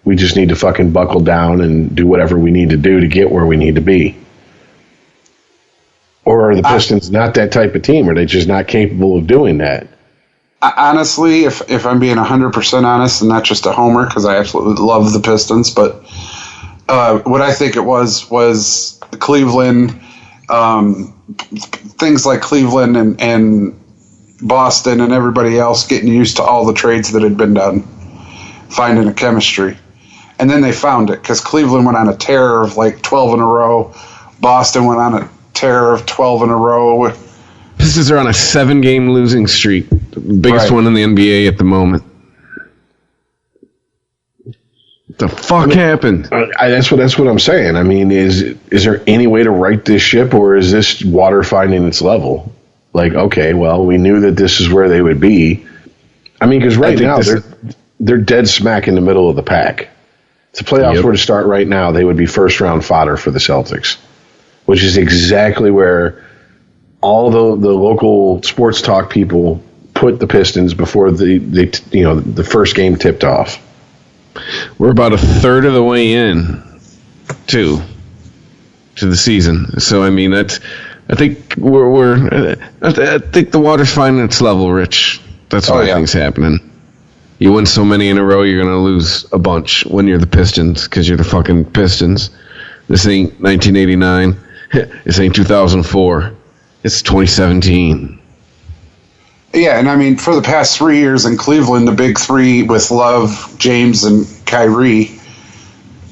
We just need to fucking buckle down and do whatever we need to do to get where we need to be. Or are the Pistons not that type of team? Are they just not capable of doing that? Honestly, if I'm being 100% honest and not just a homer, because I absolutely love the Pistons, but what I think it was Cleveland, things like Cleveland and Boston and everybody else getting used to all the trades that had been done, finding a chemistry. And then they found it because Cleveland went on a tear of like 12 in a row. Boston went on a tear of 12 in a row. Pistons are on a 7-game losing streak, the biggest one in the NBA at the moment. What the fuck happened? That's what I'm saying. I mean, is there any way to right this ship, or is this water finding its level? Like, okay, well, we knew that this is where they would be. I mean, because right now they're dead smack in the middle of the pack. If the playoffs were to start right now, they would be first-round fodder for the Celtics, which is exactly where all the local sports talk people put the Pistons before the first game tipped off. We're about a third of the way in, to the season. So I mean, I think I think the water's finding its level, Rich. That's what I think's happening. You win so many in a row, you're gonna lose a bunch when you're the Pistons, because you're the fucking Pistons. This ain't 1989. This ain't 2004. It's 2017. Yeah, and I mean, for the past 3 years in Cleveland, the big three with Love, James, and Kyrie,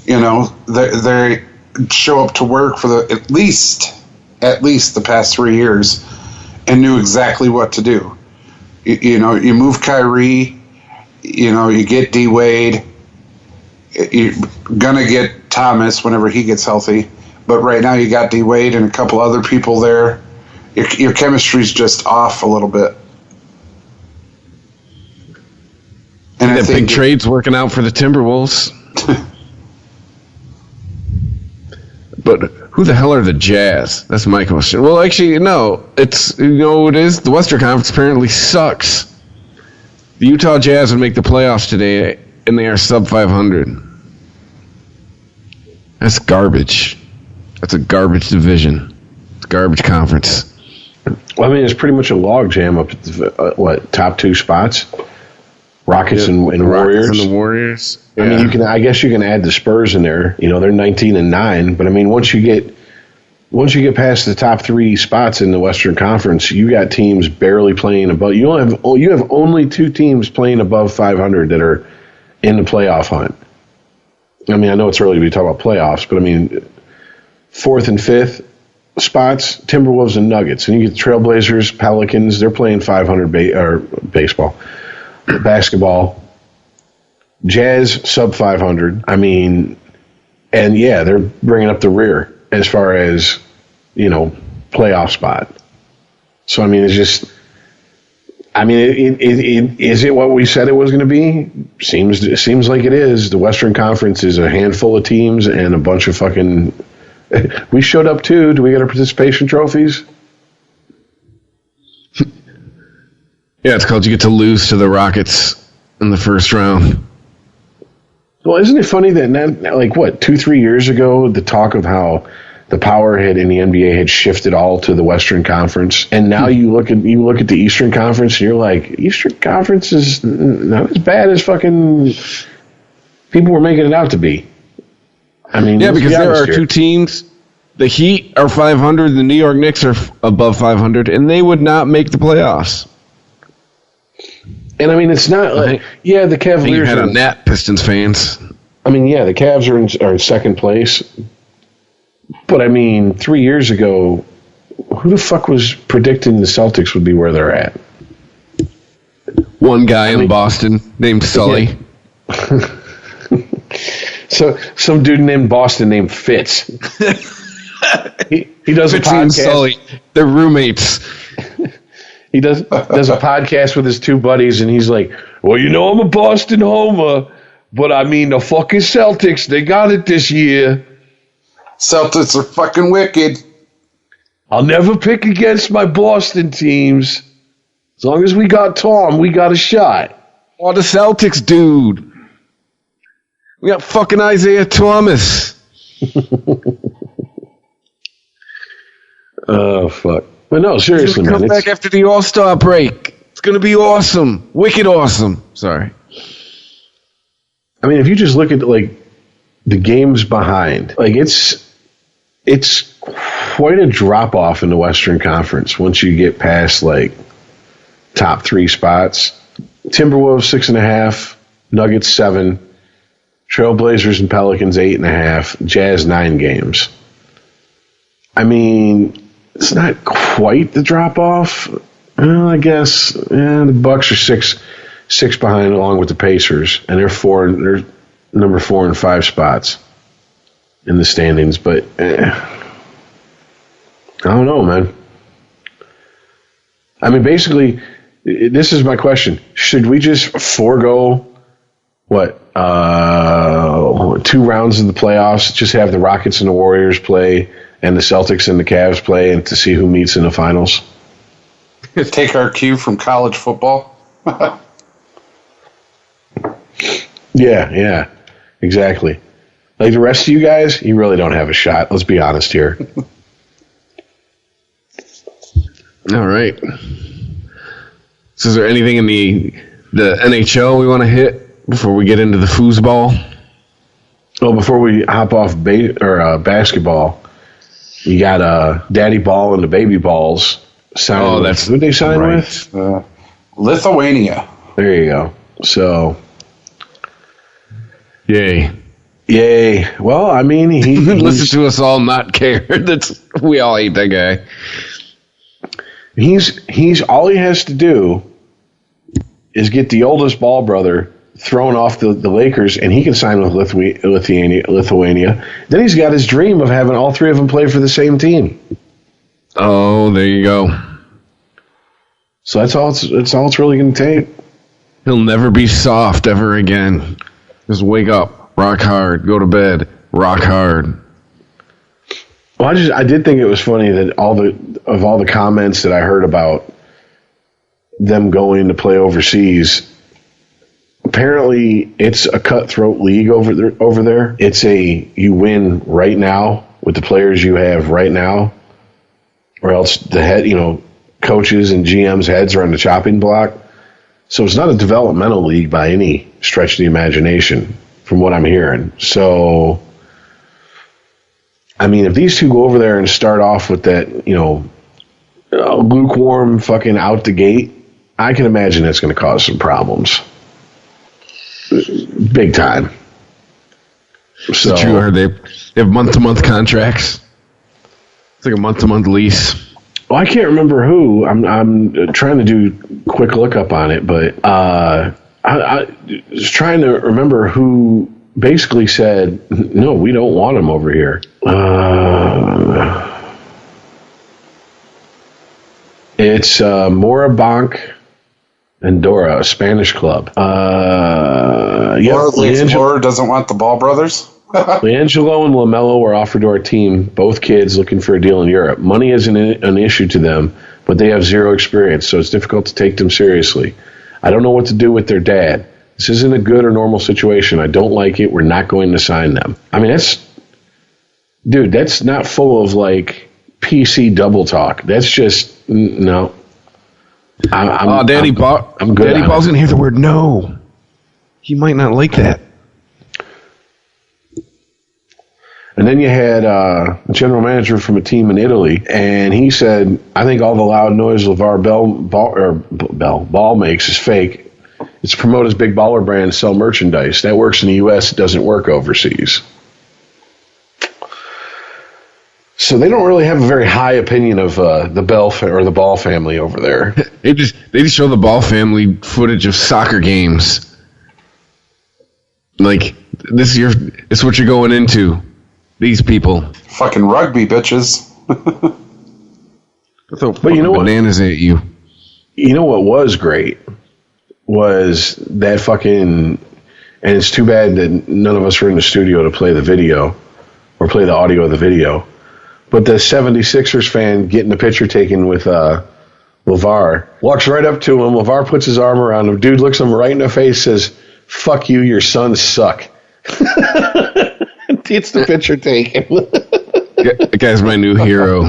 they show up to work for at least the past 3 years and knew exactly what to do. You move Kyrie, you get D Wade, you're gonna get Thomas whenever he gets healthy, but right now you got D Wade and a couple other people there. Your chemistry's just off a little bit. And that big trade's working out for the Timberwolves. But who the hell are the Jazz? That's my question. Well, actually, no. It's, what it is? The Western Conference apparently sucks. The Utah Jazz would make the playoffs today, and they are sub 500. That's garbage. That's a garbage division. It's a garbage conference. Well, I mean, it's pretty much a logjam up at the, top two spots? Rockets and Warriors. Rockets and the Warriors. I mean, I guess you can add the Spurs in there. They're 19-9, but I mean, once you get past the top three spots in the Western Conference, you got teams barely playing above. You have only two teams playing above 500 that are in the playoff hunt. I mean, I know it's early to be talking about playoffs, but I mean, fourth and fifth spots, Timberwolves and Nuggets, and you get the Trailblazers, Pelicans. They're playing 500 baseball. Basketball, Jazz sub 500. I mean, and yeah, they're bringing up the rear as far as playoff spot. So I mean, it's just, I mean, is it what we said it was going to be? Seems like it is. The Western Conference is a handful of teams and a bunch of fucking. We showed up too. Do we get our participation trophies? Yeah, it's called you get to lose to the Rockets in the first round. Well, isn't it funny that 2-3 years ago, the talk of how the power in the NBA had shifted all to the Western Conference, and now you look at the Eastern Conference, and you're like, Eastern Conference is not as bad as fucking people were making it out to be. I mean, yeah, because there are two teams. The Heat are 500, the New York Knicks are above 500, and they would not make the playoffs. And I mean, it's not like, the Cavaliers. You had on that, Pistons fans. I mean, the Cavs are in second place. But I mean, 3 years ago, who the fuck was predicting the Celtics would be where they're at? One guy in Boston named Sully. Yeah. So some dude named Boston named Fitz. he does Fitz a podcast. And Sully, they're roommates. He does a podcast with his two buddies, and he's like, well, I'm a Boston homer, but I mean, the fucking Celtics, they got it this year. Celtics are fucking wicked. I'll never pick against my Boston teams. As long as we got Tom, we got a shot. Oh, the Celtics, dude. We got fucking Isaiah Thomas. Oh, fuck. But no, seriously, man. Come back after the All-Star break. It's going to be awesome. Wicked awesome. Sorry. I mean, if you just look at, the games behind, it's quite a drop-off in the Western Conference once you get past, top three spots. Timberwolves, 6.5. Nuggets, 7. Trailblazers and Pelicans, 8.5. Jazz, 9 games. I mean, it's not quite the drop-off. Well, I guess the Bucks are six behind, along with the Pacers, and they're number 4 and 5 spots in the standings. But I don't know, man. I mean, basically, this is my question: should we just forego 2 rounds of the playoffs. Just have the Rockets and the Warriors play, and the Celtics and the Cavs play, and to see who meets in the finals. Take our cue from college football. Yeah, exactly. Like the rest of you guys, you really don't have a shot. Let's be honest here. All right. So is there anything in the NHL we want to hit before we get into the foosball? Well, before we hop off basketball, you got Daddy Ball and the Baby Balls. That's who they signed with? Lithuania. There you go. So, Yay. Well, I mean, he Listen to us all not care. We all hate that guy. He's all he has to do is get the oldest Ball brother thrown off the Lakers, and he can sign with Lithuania. Then he's got his dream of having all 3 of them play for the same team. Oh, there you go. So that's all it's really going to take. He'll never be soft ever again. Just wake up, rock hard, go to bed, rock hard. Well, I did think it was funny that all the comments that I heard about them going to play overseas, apparently it's a cutthroat league over there. It's you win right now with the players you have right now, or else the coaches and GMs' heads are on the chopping block. So it's not a developmental league by any stretch of the imagination, from what I'm hearing. So, I mean, if these two go over there and start off with that, lukewarm fucking out the gate, I can imagine that's going to cause some problems. Big time. So True, I heard they have month-to-month contracts. It's like a month-to-month lease. Well, I can't remember who. I'm trying to do a quick lookup on it, but I was trying to remember who basically said, no, we don't want him over here. It's Morabanc Andorra, a Spanish club. Explorer doesn't want the Ball brothers. LiAngelo and LaMelo were offered to our team, both kids looking for a deal in Europe. Money isn't an issue to them, but they have zero experience, so it's difficult to take them seriously. I don't know what to do with their dad. This isn't a good or normal situation. I don't like it. We're not going to sign them. I mean, that's not full of like PC double talk. That's just, no. Daddy Ball's going to hear the word no. He might not like that. And then you had a general manager from a team in Italy, and he said, I think all the loud noise LeVar Ball makes is fake. It's to promote his big baller brand and sell merchandise. That works in the U.S. It doesn't work overseas. So they don't really have a very high opinion of the Ball family over there. They just show the Ball family footage of soccer games. Like, it's what you're going into. These people. Fucking rugby bitches. But you know what? Bananas at you. You know what was great was that fucking, and it's too bad that none of us were in the studio to play the video or play the audio of the video, but the 76ers fan getting the picture taken with LeVar walks right up to him. LeVar puts his arm around him. Dude looks him right in the face, says, "Fuck you, your sons suck." It's the picture taken. That guy's my new hero.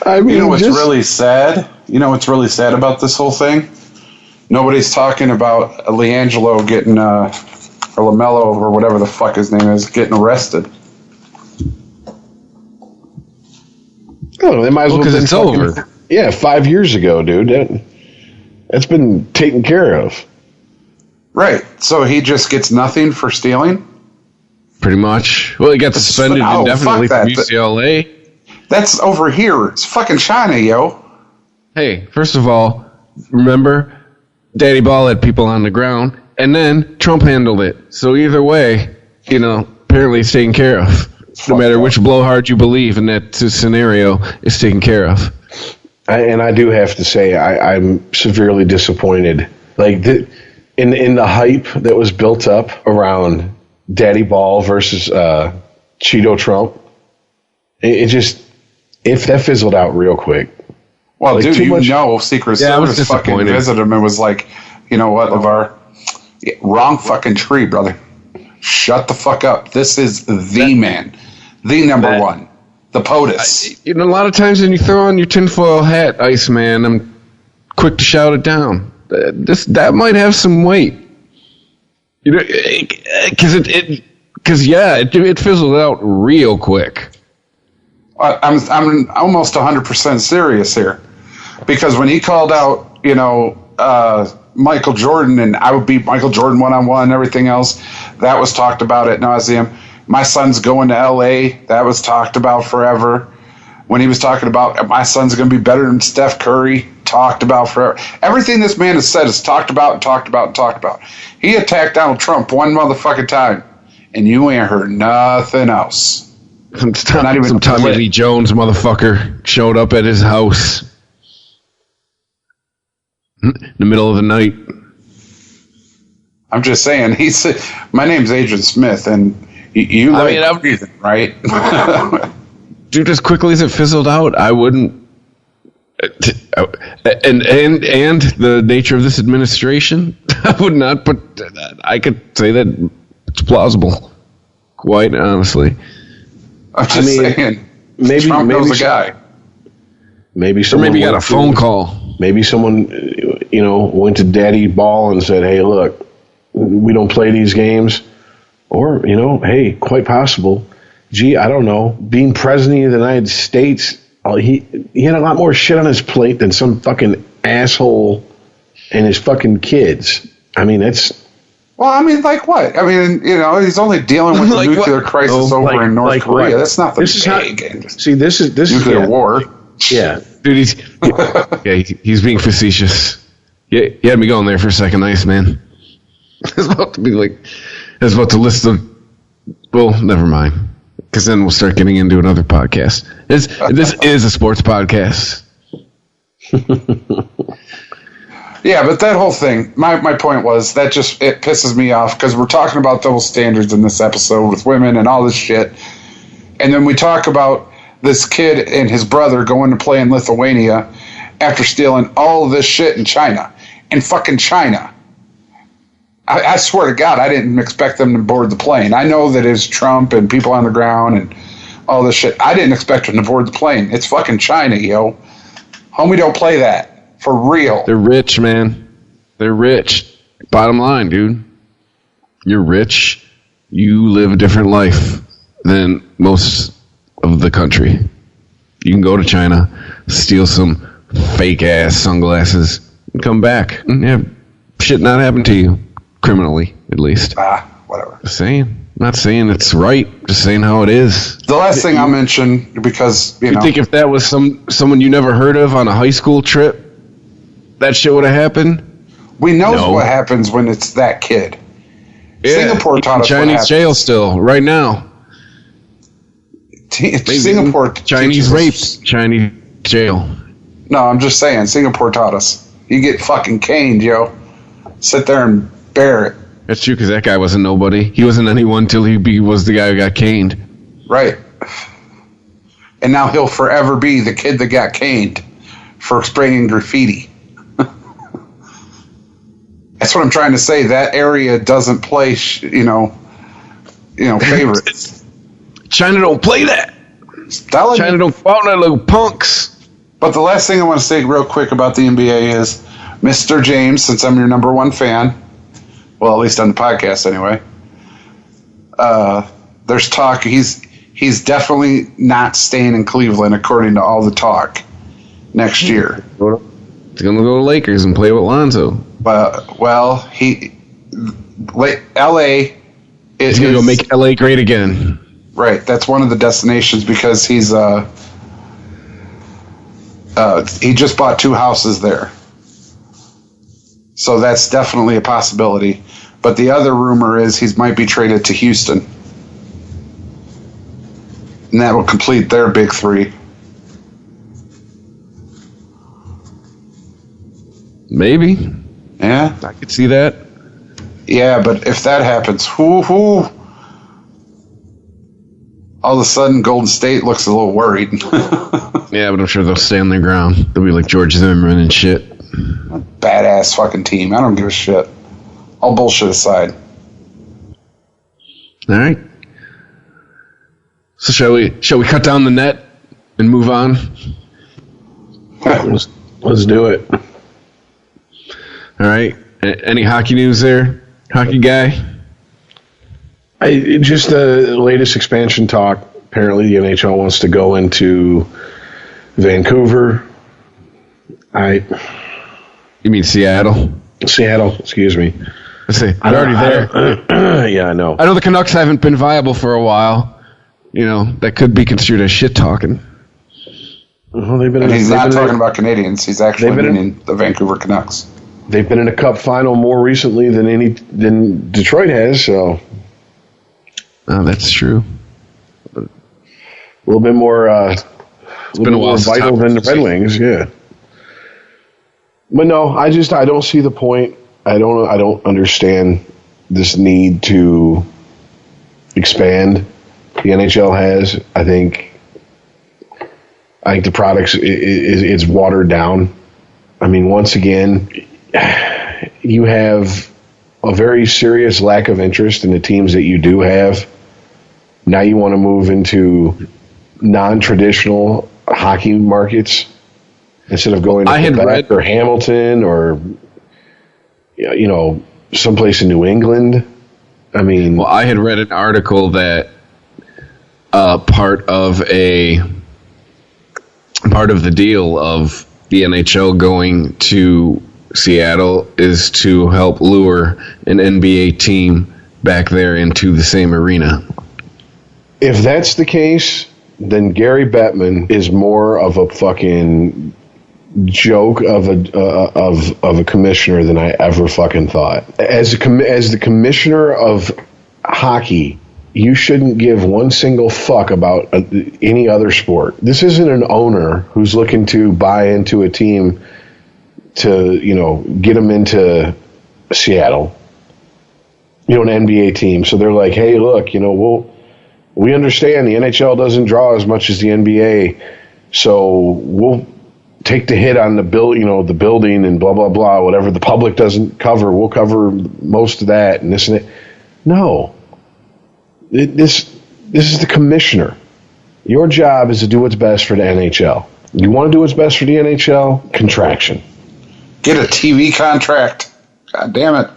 I mean, what's really sad? You know what's really sad about this whole thing? Nobody's talking about LiAngelo getting, or LaMelo, or whatever the fuck his name is, getting arrested. Oh, they might as well because it's over. Yeah, 5 years ago, dude. That's been taken care of. Right. So he just gets nothing for stealing? Pretty much. Well, he got suspended indefinitely from UCLA. That's over here. It's fucking China, yo. Hey, first of all, remember, Daddy Ball had people on the ground, and then Trump handled it. So either way, apparently it's taken care of. No matter which blowhard you believe in that scenario, it's taken care of. And I do have to say, I'm severely disappointed. Like, in the hype that was built up around Daddy Ball versus Cheeto Trump, it that fizzled out real quick. Well, Like, dude, too you much- know Secret Yeah, I was Service fucking disappointed. visited him and was like, you know what, LeVar? Yeah, wrong fucking tree, brother. Shut the fuck up. This is the man. The number one. The POTUS. You know, a lot of times when you throw on your tinfoil hat, Iceman, I'm quick to shout it down. That might have some weight. You know, because it fizzled out real quick. I'm almost 100% serious here. Because when he called out, Michael Jordan, and I would beat Michael Jordan one-on-one and everything else, that was talked about ad nauseum. My son's going to L.A., that was talked about forever. When he was talking about my son's going to be better than Steph Curry, talked about forever. Everything this man has said is talked about and talked about and talked about. He attacked Donald Trump one motherfucking time, and you ain't heard nothing else. Some Not even Tommy split. Lee Jones motherfucker showed up at his house in the middle of the night. I'm just saying, my name's Agent Smith, and you like reason, right? Dude, as quickly as it fizzled out, I wouldn't. And the nature of this administration, I would not. But I could say that it's plausible, quite honestly. I'm just saying, maybe Trump knows a maybe guy. Maybe Or someone maybe got a went to- phone call. Maybe someone, went to Daddy Ball and said, "Hey, look, we don't play these games." Or, hey, quite possible. Gee, I don't know. Being president of the United States, he had a lot more shit on his plate than some fucking asshole and his fucking kids. I mean, that's... Well, I mean, like what? I mean, he's only dealing with the Like nuclear what? crisis over in North Korea. what? That's not the This is how- big See, this is nuclear yeah, war. Yeah. Dude, he's being facetious. Yeah, he had me going there for a second, Iceman. I was about to list them. Well, never mind. Because then we'll start getting into another podcast. This is a sports podcast. Yeah, but that whole thing, my point was that it pisses me off because we're talking about double standards in this episode with women and all this shit. And then we talk about this kid and his brother going to play in Lithuania after stealing all this shit in China. In fucking China. I swear to God, I didn't expect them to board the plane. I know that it's Trump and people on the ground and all this shit. I didn't expect them to board the plane. It's fucking China, yo. Homie, don't play that. For real. They're rich, man. They're rich. Bottom line, dude. You're rich. You live a different life than most of the country. You can go to China, steal some fake-ass sunglasses, and come back and have shit not happen to you. Criminally, at least. Whatever. Just saying. Not saying it's right. Just saying how it is. The last thing I'll mention, because, You think if that was someone you never heard of on a high school trip, that shit would have happened? we know No. what happens when it's that kid. Yeah. Singapore taught us what Chinese happens. jail still, right now. Singapore Chinese teaches rape, us- Chinese jail. No, I'm just saying, Singapore taught us. You get fucking caned, yo. Sit there and bear it. That's true, because that guy wasn't nobody. He wasn't anyone till he was the guy who got caned. Right. And now he'll forever be the kid that got caned for spraying graffiti. That's what I'm trying to say. That area doesn't play, favorites. China don't play that. Telling China you. don't fall that little punks. But the last thing I want to say real quick about the NBA is, Mr. James, since I'm your number one fan, well, at least on the podcast anyway, there's talk he's definitely not staying in Cleveland according to all the talk next year. He's gonna go to Lakers and play with Lonzo. But L.A. He's gonna go make LA great again. Right, that's one of the destinations because he's he just bought 2 houses there. So that's definitely a possibility. But the other rumor is he might be traded to Houston. And that will complete their big 3. Maybe. Yeah? I could see that. Yeah, but if that happens, all of a sudden Golden State looks a little worried. Yeah, but I'm sure they'll stay on their ground. They'll be like George Zimmerman and shit. Badass fucking team. I don't give a shit. All bullshit aside. All right. So shall we cut down the net and move on? Let's do it. All right. Any hockey news there, hockey guy? Just the latest expansion talk. Apparently, the NHL wants to go into Vancouver. You mean Seattle? Seattle, excuse me. Let's see. I'm already there. Yeah, I know. I know the Canucks haven't been viable for a while. You know, that could be construed as shit talking. Well, and he's not talking about Canadians. He's actually meaning the Vancouver Canucks. They've been in a Cup final more recently than Detroit has, so. Oh, that's true. A little bit more, it's been a while more vital than the Red Wings, yeah. But no, I don't see the point. I don't understand this need to expand. The NHL has. I think the products is watered down. I mean, once again, you have a very serious lack of interest in the teams that you do have. Now you want to move into non-traditional hockey markets instead of going to Quebec or Hamilton or someplace in New England. I mean, well, I had read an article that part of the deal of the NHL going to Seattle is to help lure an NBA team back there into the same arena. If that's the case, then Gary Bettman is more of a fucking joke of a commissioner than I ever fucking thought. As the commissioner of hockey, you shouldn't give one single fuck about any other sport. This isn't an owner who's looking to buy into a team to, get them into Seattle, an NBA team. So they're like, hey, look, we understand the NHL doesn't draw as much as the NBA, so we'll take the hit on the the building and blah, blah, blah, whatever the public doesn't cover, we'll cover most of that and this and that. No. This is the commissioner. Your job is to do what's best for the NHL. You want to do what's best for the NHL? Contraction. Get a TV contract. God damn it.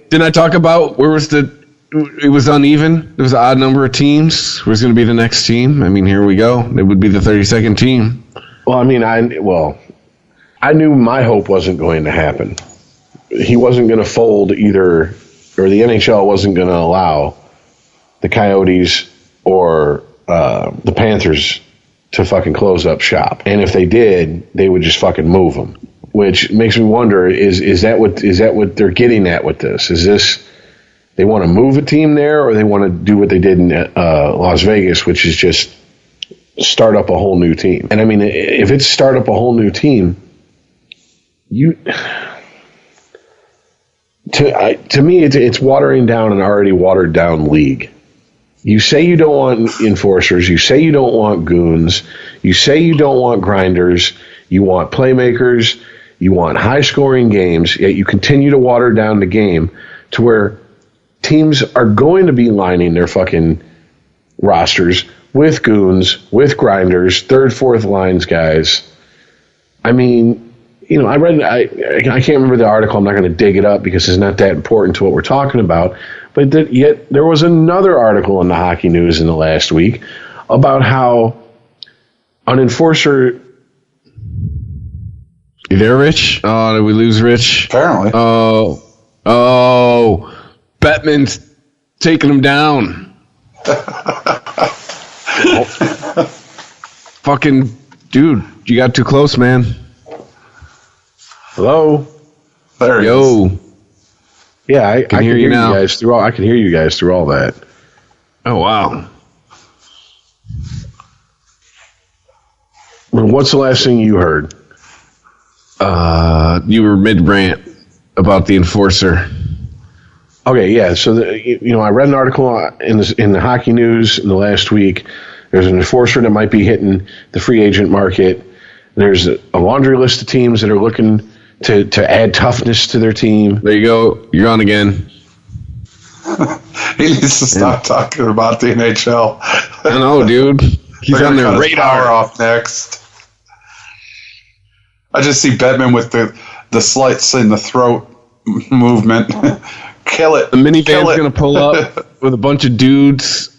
Didn't I talk about it was uneven? There was an odd number of teams. Who's going to be the next team? I mean, here we go. It would be the 32nd team. Well, I knew my hope wasn't going to happen. He wasn't going to fold either, or the NHL wasn't going to allow the Coyotes or the Panthers to fucking close up shop. And if they did, they would just fucking move them. Which makes me wonder, is that what they're getting at with this? Is this they want to move a team there, or they want to do what they did in Las Vegas, which is just start up a whole new team? And I mean, if it's start up a whole new team, to me, it's watering down an already watered down league. You say you don't want enforcers. You say you don't want goons. You say you don't want grinders. You want playmakers. You want high scoring games. Yet you continue to water down the game to where teams are going to be lining their fucking rosters with goons, with grinders, third, fourth lines guys. I mean, I can't remember the article. I'm not going to dig it up because it's not that important to what we're talking about. But yet there was another article in the Hockey News in the last week about how an enforcer. You there, Rich? Oh, did we lose Rich? Apparently. Oh, Bettman's taking him down. Fucking dude, you got too close, man. Hello. There he is. Yeah, I can hear you now. I can hear you guys through all that. Oh wow. What's the last thing you heard? You were mid rant. about the enforcer. Okay, yeah. So, I read an article in the Hockey News in the last week. There's an enforcer that might be hitting the free agent market. There's a laundry list of teams that are looking to add toughness to their team. There you go. You're on again. He needs to stop talking about the NHL. I know, dude. He's on their radar. Power off next. I just see Bettman with the slits in the throat movement. Kill it. The minivan's going to pull up with a bunch of dudes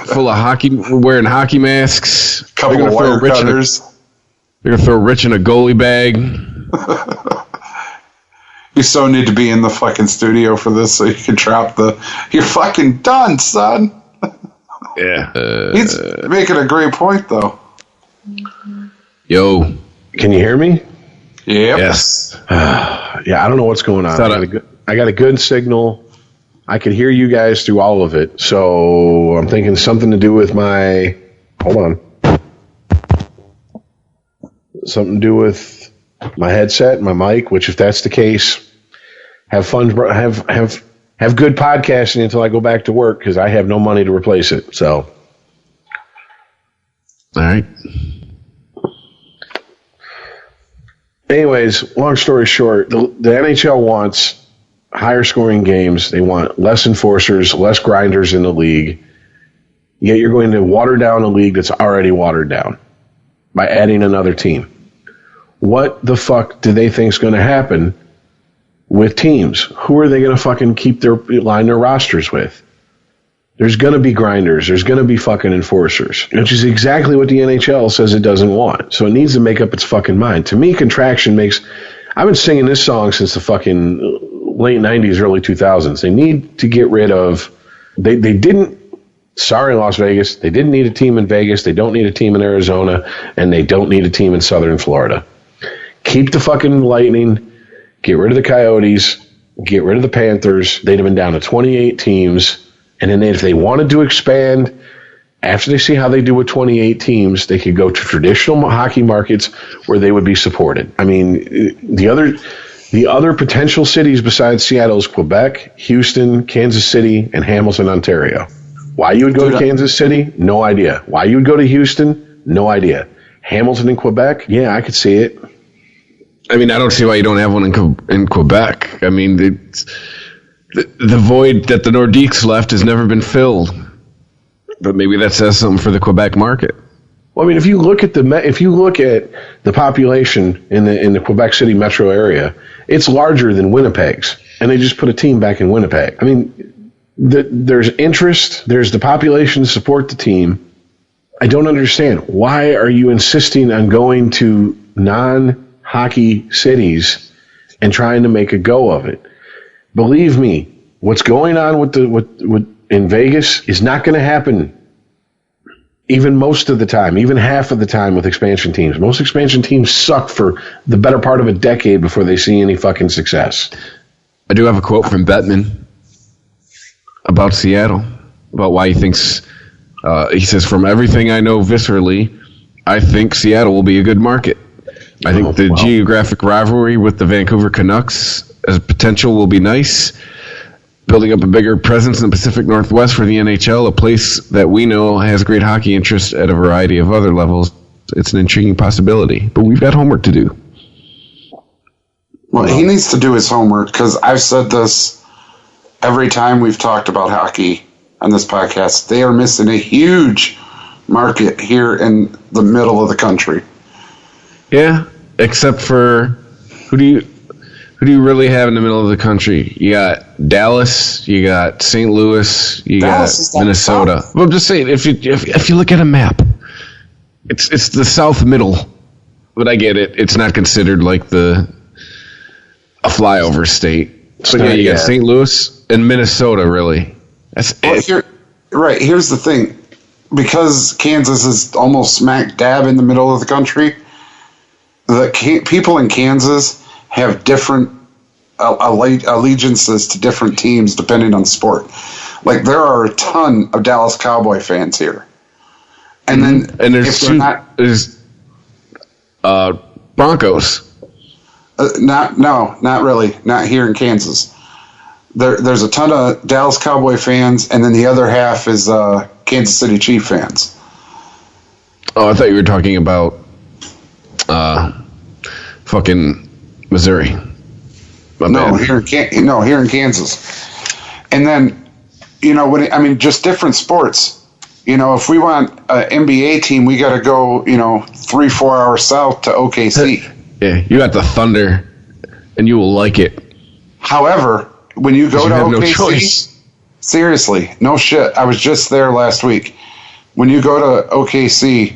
full of wearing hockey masks. Couple of wire cutters. They're going to throw Rich in a goalie bag. You so need to be in the fucking studio for this so you can trap you're fucking done, son. Yeah. He's making a great point, though. Yo. Can you hear me? Yep. Yes. Yeah, I don't know what's going on. I got a good signal. I could hear you guys through all of it. So I'm thinking something to do with my... Hold on. Something to do with my headset, my mic, which if that's the case, have fun, have good podcasting until I go back to work because I have no money to replace it. So, all right. Anyways, long story short, the NHL wants higher scoring games. They want less enforcers, less grinders in the league. Yet you're going to water down a league that's already watered down by adding another team. What the fuck do they think is going to happen with teams? Who are they going to fucking line their rosters with? There's going to be grinders. There's going to be fucking enforcers, which is exactly what the NHL says it doesn't want. So it needs to make up its fucking mind. To me, contraction makes... I've been singing this song since the fucking late 90s, early 2000s. They need to get rid of... They didn't... Sorry, Las Vegas. They didn't need a team in Vegas. They don't need a team in Arizona. And they don't need a team in Southern Florida. Keep the fucking Lightning. Get rid of the Coyotes. Get rid of the Panthers. They'd have been down to 28 teams. And then if they wanted to expand, after they see how they do with 28 teams, they could go to traditional hockey markets where they would be supported. I mean, the other potential cities besides Seattle is Quebec, Houston, Kansas City, and Hamilton, Ontario. Why you would go to Kansas City? No idea. Why you would go to Houston? No idea. Hamilton and Quebec? Yeah, I could see it. I mean, I don't see why you don't have one in Quebec. I mean, the void that the Nordiques left has never been filled. But maybe that says something for the Quebec market. Well, I mean, if you look at the population in the Quebec City metro area, it's larger than Winnipeg's, and they just put a team back in Winnipeg. I mean, there's interest, there's the population to support the team. I don't understand. Why are you insisting on going to non-hockey cities and trying to make a go of it? Believe me, what's going on with in Vegas is not going to happen even most of the time, even half of the time with expansion teams. Most expansion teams suck for the better part of a decade before they see any fucking success. I do have a quote from Bettman about Seattle, about why he thinks, he says, from everything I know viscerally, I think Seattle will be a good market. I think the geographic rivalry with the Vancouver Canucks as potential will be nice. Building up a bigger presence in the Pacific Northwest for the NHL, a place that we know has great hockey interest at a variety of other levels. It's an intriguing possibility, but we've got homework to do. Well, he needs to do his homework, because I've said this every time we've talked about hockey on this podcast. They are missing a huge market here in the middle of the country. Yeah, except for who do you really have in the middle of the country? You got Dallas, you got St. Louis, you got Minnesota. Well, I'm just saying, if you look at a map, it's the south middle. But I get it; it's not considered like a flyover state. But yeah, you got St. Louis and Minnesota. Really, that's it. Right. Here's the thing: because Kansas is almost smack dab in the middle of the country, the people in Kansas have different allegiances to different teams depending on sport. Like, there are a ton of Dallas Cowboy fans here. And then there's Broncos. Not really. Not here in Kansas. There's a ton of Dallas Cowboy fans, and then the other half is Kansas City Chief fans. Oh, I thought you were talking about fucking Missouri. Here in Kansas. And then, just different sports. If we want an NBA team, we got to go, 3-4 hours south to OKC. Yeah, you got the Thunder, and you will like it. However, when you go to have OKC, no choice. Seriously, no shit. I was just there last week. When you go to OKC,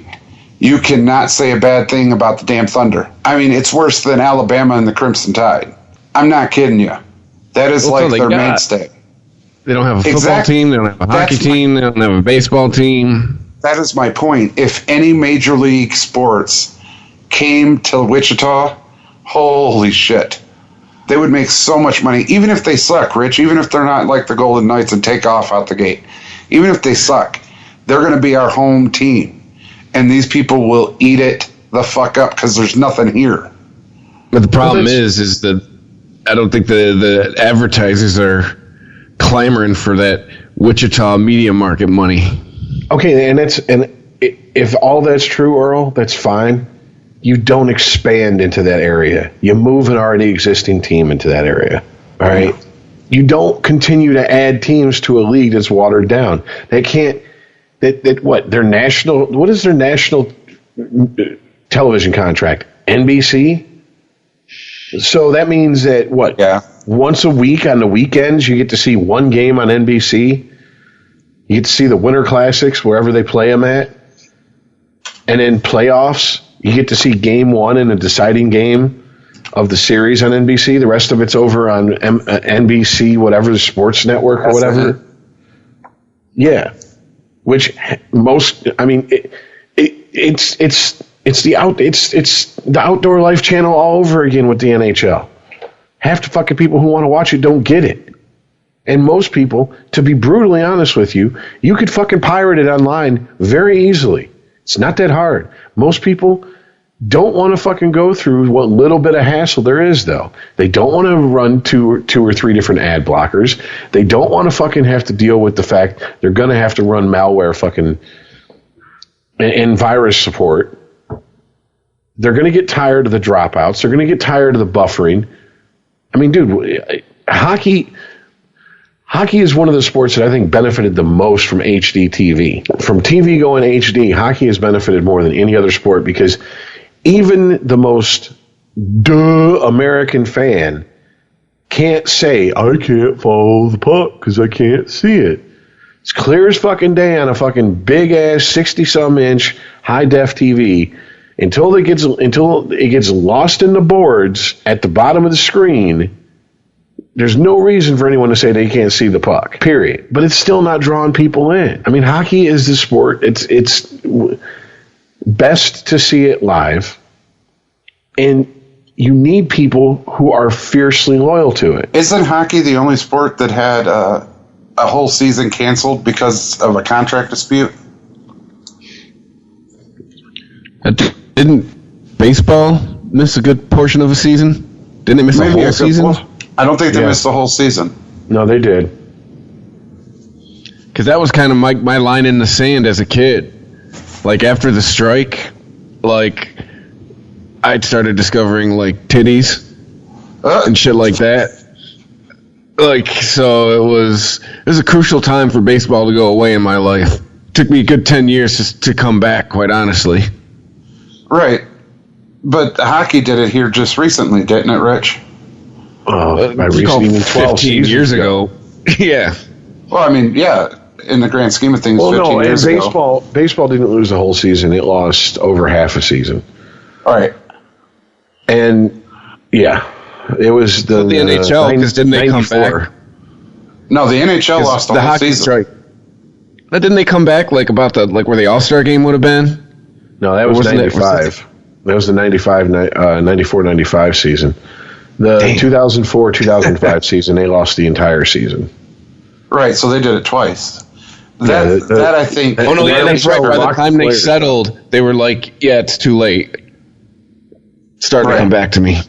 you cannot say a bad thing about the damn Thunder. I mean, it's worse than Alabama and the Crimson Tide. I'm not kidding you. That is like their mainstay. They don't have a football team. They don't have a hockey team. They don't have a baseball team. That is my point. If any major league sports came to Wichita, holy shit. They would make so much money, even if they suck, Rich, even if they're not like the Golden Knights and take off out the gate. Even if they suck, they're going to be our home team. And these people will eat it the fuck up because there's nothing here. But the problem is that I don't think the advertisers are clamoring for that Wichita media market money. Okay, and if all that's true, Earl, that's fine. You don't expand into that area. You move an already existing team into that area. All right? You don't continue to add teams to a league that's watered down. They can't. Their national? What is their national television contract? NBC. So that means that once a week on the weekends you get to see one game on NBC. You get to see the Winter Classics wherever they play them at, and then playoffs. You get to see game one in a deciding game of the series on NBC. The rest of it's over on NBC, whatever, the sports network or whatever. Yeah. Which most, I mean, it's the outdoor life channel all over again with the NHL. Half the fucking people who want to watch it don't get it. And most people, to be brutally honest with you, you could fucking pirate it online very easily. It's not that hard. Most people don't want to fucking go through what little bit of hassle there is, though. They don't want to run two or three different ad blockers. They don't want to fucking have to deal with the fact they're going to have to run malware fucking and virus support. They're going to get tired of the dropouts. They're going to get tired of the buffering. I mean, dude, hockey is one of the sports that I think benefited the most from HD TV. From TV going HD, hockey has benefited more than any other sport because even the most American fan can't say, I can't follow the puck because I can't see it. It's clear as fucking day on a fucking big-ass 60-some-inch high-def TV until it gets lost in the boards at the bottom of the screen. There's no reason for anyone to say they can't see the puck, period. But it's still not drawing people in. I mean, hockey is the sport. It's best to see it live, and you need people who are fiercely loyal to it. Isn't hockey the only sport that had a whole season canceled because of a contract dispute? Didn't baseball miss a good portion of a season? Didn't they miss a whole season? I don't think they missed the whole season. No, they did. Because that was kind of my line in the sand as a kid. Like, after the strike, like, I started discovering, like, titties and shit like that. Like, so it was a crucial time for baseball to go away in my life. It took me a good 10 years just to come back, quite honestly. Right. But hockey did it here just recently, didn't it, Rich? By recently, 15 years ago. Yeah. Well, I mean, yeah. In the grand scheme of things, 15 years ago. Baseball didn't lose the whole season. It lost over half a season. All right. And, yeah, it was the NHL, because didn't they come back? No, the NHL lost the whole hockey season. Strike. But didn't they come back, like, about where the All-Star game would have been? No, that was 95. That was the 94-95 season. The 2004-2005 season, they lost the entire season. Right, so they did it twice. That I think. Oh no, yeah, that's right. By the time they settled, they were like, "Yeah, it's too late." Starting to come back to me.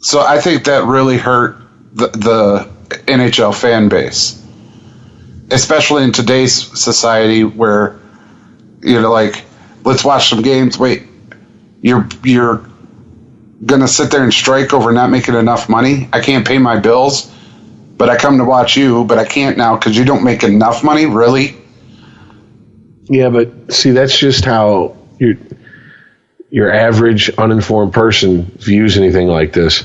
So I think that really hurt the NHL fan base, especially in today's society where, like, let's watch some games. Wait, you're going to sit there and strike over not making enough money? I can't pay my bills, but I come to watch you, but I can't now because you don't make enough money? Really? Yeah, but see, that's just how your average uninformed person views anything like this.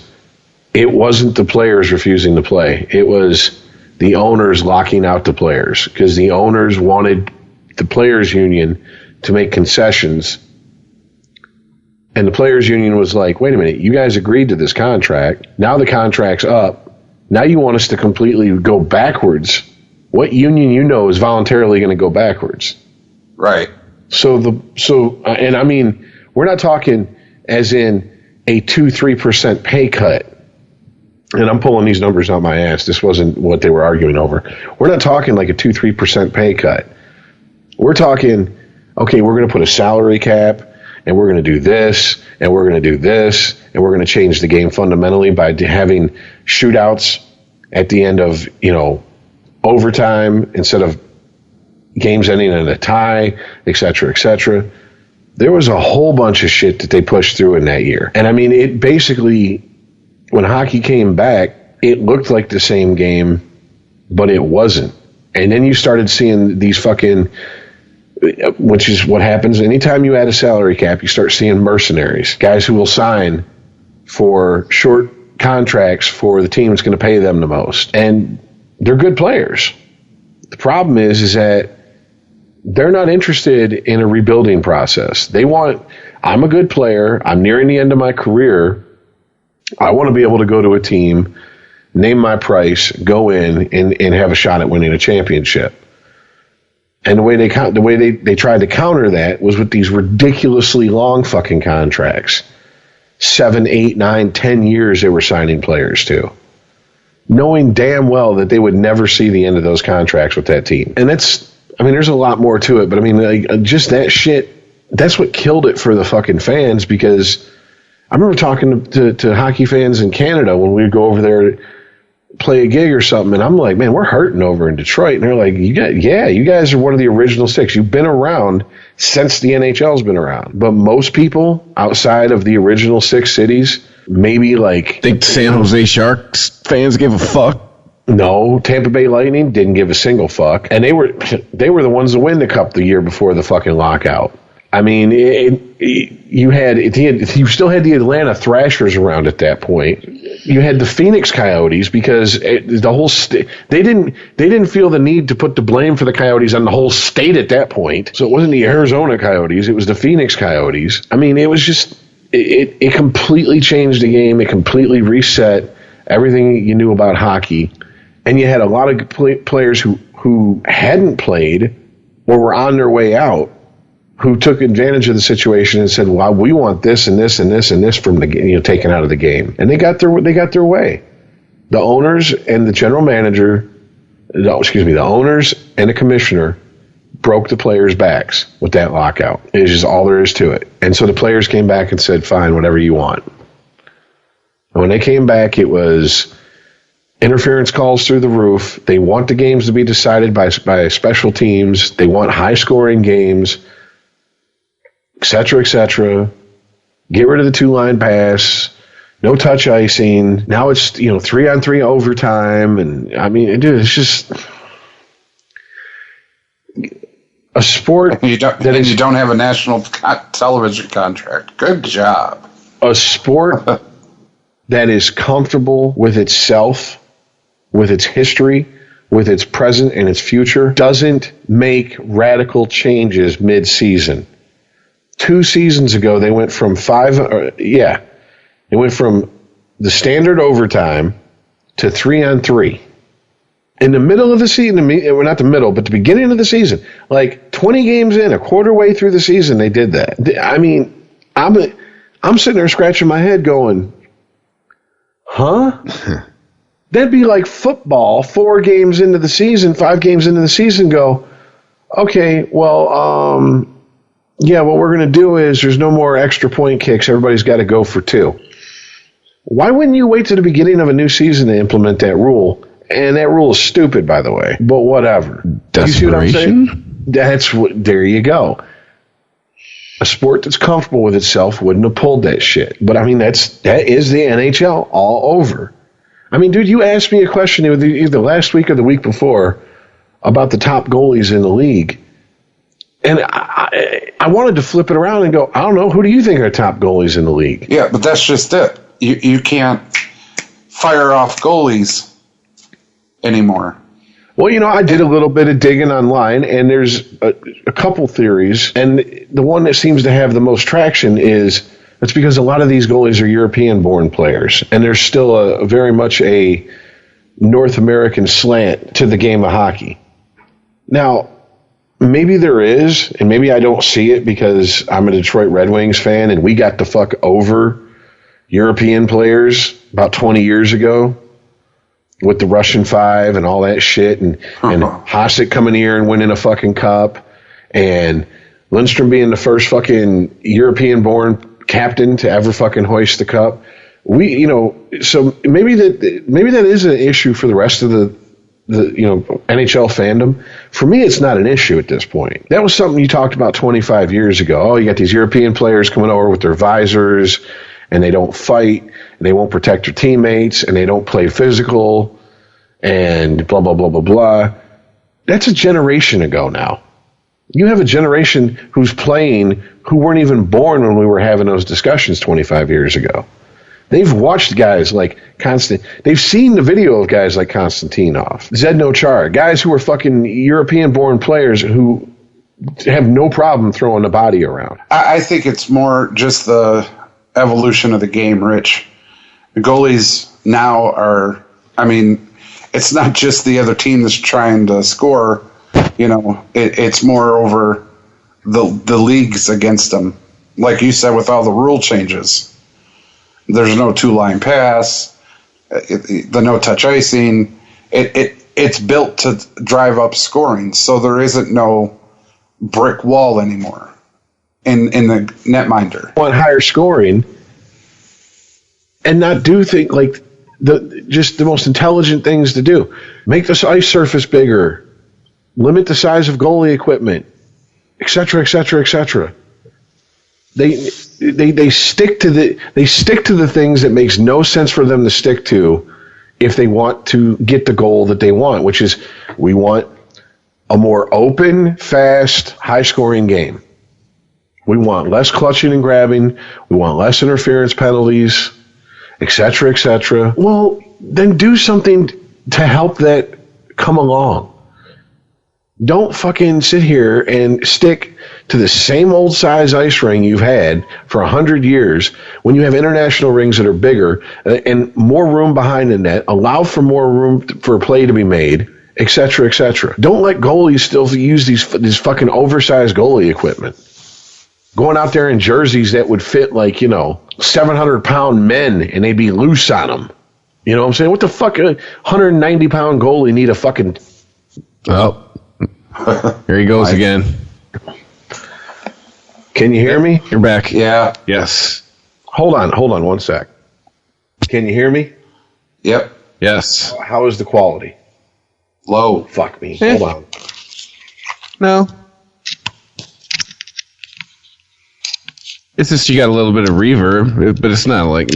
It wasn't the players refusing to play. It was the owners locking out the players because the owners wanted the players' union to make concessions. And the players' union was like, wait a minute, you guys agreed to this contract. Now the contract's up. Now you want us to completely go backwards. What union is voluntarily going to go backwards? Right. And I mean, we're not talking as in a 2-3% pay cut. And I'm pulling these numbers out my ass. This wasn't what they were arguing over. We're not talking like a 2-3% pay cut. We're talking, okay, we're going to put a salary cap, and we're going to do this, and we're going to do this, and we're going to change the game fundamentally by having shootouts at the end of, overtime instead of games ending in a tie, et cetera, et cetera. There was a whole bunch of shit that they pushed through in that year. And I mean, it basically, when hockey came back, it looked like the same game, but it wasn't. And then you started seeing these fucking, which is what happens anytime you add a salary cap, you start seeing mercenaries, guys who will sign for short contracts for the team that's going to pay them the most. And they're good players. The problem is that they're not interested in a rebuilding process. They want, I'm a good player, I'm nearing the end of my career, I want to be able to go to a team, name my price, go in and have a shot at winning a championship. And the way they tried to counter that was with these ridiculously long fucking contracts. 7, 8, 9, 10 years they were signing players to, knowing damn well that they would never see the end of those contracts with that team. And there's a lot more to it, but just that shit, that's what killed it for the fucking fans, because I remember talking to hockey fans in Canada when we would go over there to play a gig or something, and I'm like, man, we're hurting over in Detroit. And they're like, you guys are one of the original 6. You've been around since the NHL's been around. But most people outside of the original 6 cities, maybe like... Think San Jose Sharks fans give a fuck? No, Tampa Bay Lightning didn't give a single fuck. And they were the ones to win the cup the year before the fucking lockout. I mean, you still had the Atlanta Thrashers around at that point. You had the Phoenix Coyotes because the whole they didn't feel the need to put the blame for the Coyotes on the whole state at that point. So it wasn't the Arizona Coyotes; it was the Phoenix Coyotes. I mean, it was just it completely changed the game. It completely reset everything you knew about hockey, and you had a lot of players who hadn't played or were on their way out, who took advantage of the situation and said, "Well, we want this and this and this and this from the taken out of the game," and they got their way. The owners and the general manager, the owners and the commissioner broke the players' backs with that lockout. It's just all there is to it. And so the players came back and said, "Fine, whatever you want." And when they came back, it was interference calls through the roof. They want the games to be decided by special teams. They want high-scoring games, et cetera, get rid of the 2-line pass, no touch icing. Now it's, 3-on-3 overtime. And I mean, dude, it's just a sport you don't have a national television contract. Good job. A sport that is comfortable with itself, with its history, with its present and its future, doesn't make radical changes mid-season. 2 seasons ago, they went from the standard overtime to 3-on-3. In the middle of the season, well, not the middle, but the beginning of the season, like 20 games in, a quarter way through the season, they did that. I mean, I'm sitting there scratching my head going, huh? That'd be like football, 4 games into the season, 5 games into the season, go, okay, well, yeah, what we're going to do is there's no more extra point kicks. Everybody's got to go for 2. Why wouldn't you wait to the beginning of a new season to implement that rule? And that rule is stupid, by the way. But whatever. You see what I'm saying? There you go. A sport that's comfortable with itself wouldn't have pulled that shit. But I mean, that is the NHL all over. I mean, dude, you asked me a question either last week or the week before about the top goalies in the league. And I wanted to flip it around and go, I don't know, who do you think are top goalies in the league? Yeah, but that's just it. You can't fire off goalies anymore. Well, I did a little bit of digging online, and there's a couple theories, and the one that seems to have the most traction is it's because a lot of these goalies are European-born players, and there's still very much a North American slant to the game of hockey. Now, maybe there is, and maybe I don't see it because I'm a Detroit Red Wings fan, and we got the fuck over European players about 20 years ago with the Russian Five and all that shit, and Hasek coming here and winning a fucking cup, and Lindstrom being the first fucking European-born captain to ever fucking hoist the cup. So maybe that is an issue for the rest of the NHL fandom. For me, it's not an issue at this point. That was something you talked about 25 years ago. Oh, you got these European players coming over with their visors, and they don't fight, and they won't protect their teammates, and they don't play physical, and blah, blah, blah, blah, blah. That's a generation ago now. You have a generation who's playing who weren't even born when we were having those discussions 25 years ago. They've watched guys like they've seen the video of guys like Konstantinov, Zdeno Chara, guys who are fucking European-born players who have no problem throwing the body around. I think it's more just the evolution of the game, Rich. The goalies now are, it's not just the other team that's trying to score. It's more over the leagues against them. Like you said, with all the rule changes. There's no two-line pass, the no-touch icing. It's built to drive up scoring, so there isn't no brick wall anymore in the netminder. Want higher scoring and not do things like the most intelligent things to do. Make the ice surface bigger, limit the size of goalie equipment, etc., etc., etc. They stick to the things that makes no sense for them to stick to if they want to get the goal that they want, which is we want a more open, fast, high-scoring game. We want less clutching and grabbing. We want less interference penalties, etc., etc. Well, then do something to help that come along. Don't fucking sit here and stick to the same old size ice ring you've had for 100 years when you have international rings that are bigger and more room behind the net, allow for more room for play to be made, etc., etc. Don't let goalies still use these fucking oversized goalie equipment. Going out there in jerseys that would fit 700-pound men and they'd be loose on them. You know what I'm saying? What the fuck? A 190-pound goalie need a fucking... Oh. Here he goes again. Can you hear me? You're back. Yeah. Yes. Hold on 1 sec. Can you hear me? Yep. Yes. How is the quality? Low. Fuck me. Hold on. No. It's just you got a little bit of reverb, but it's not like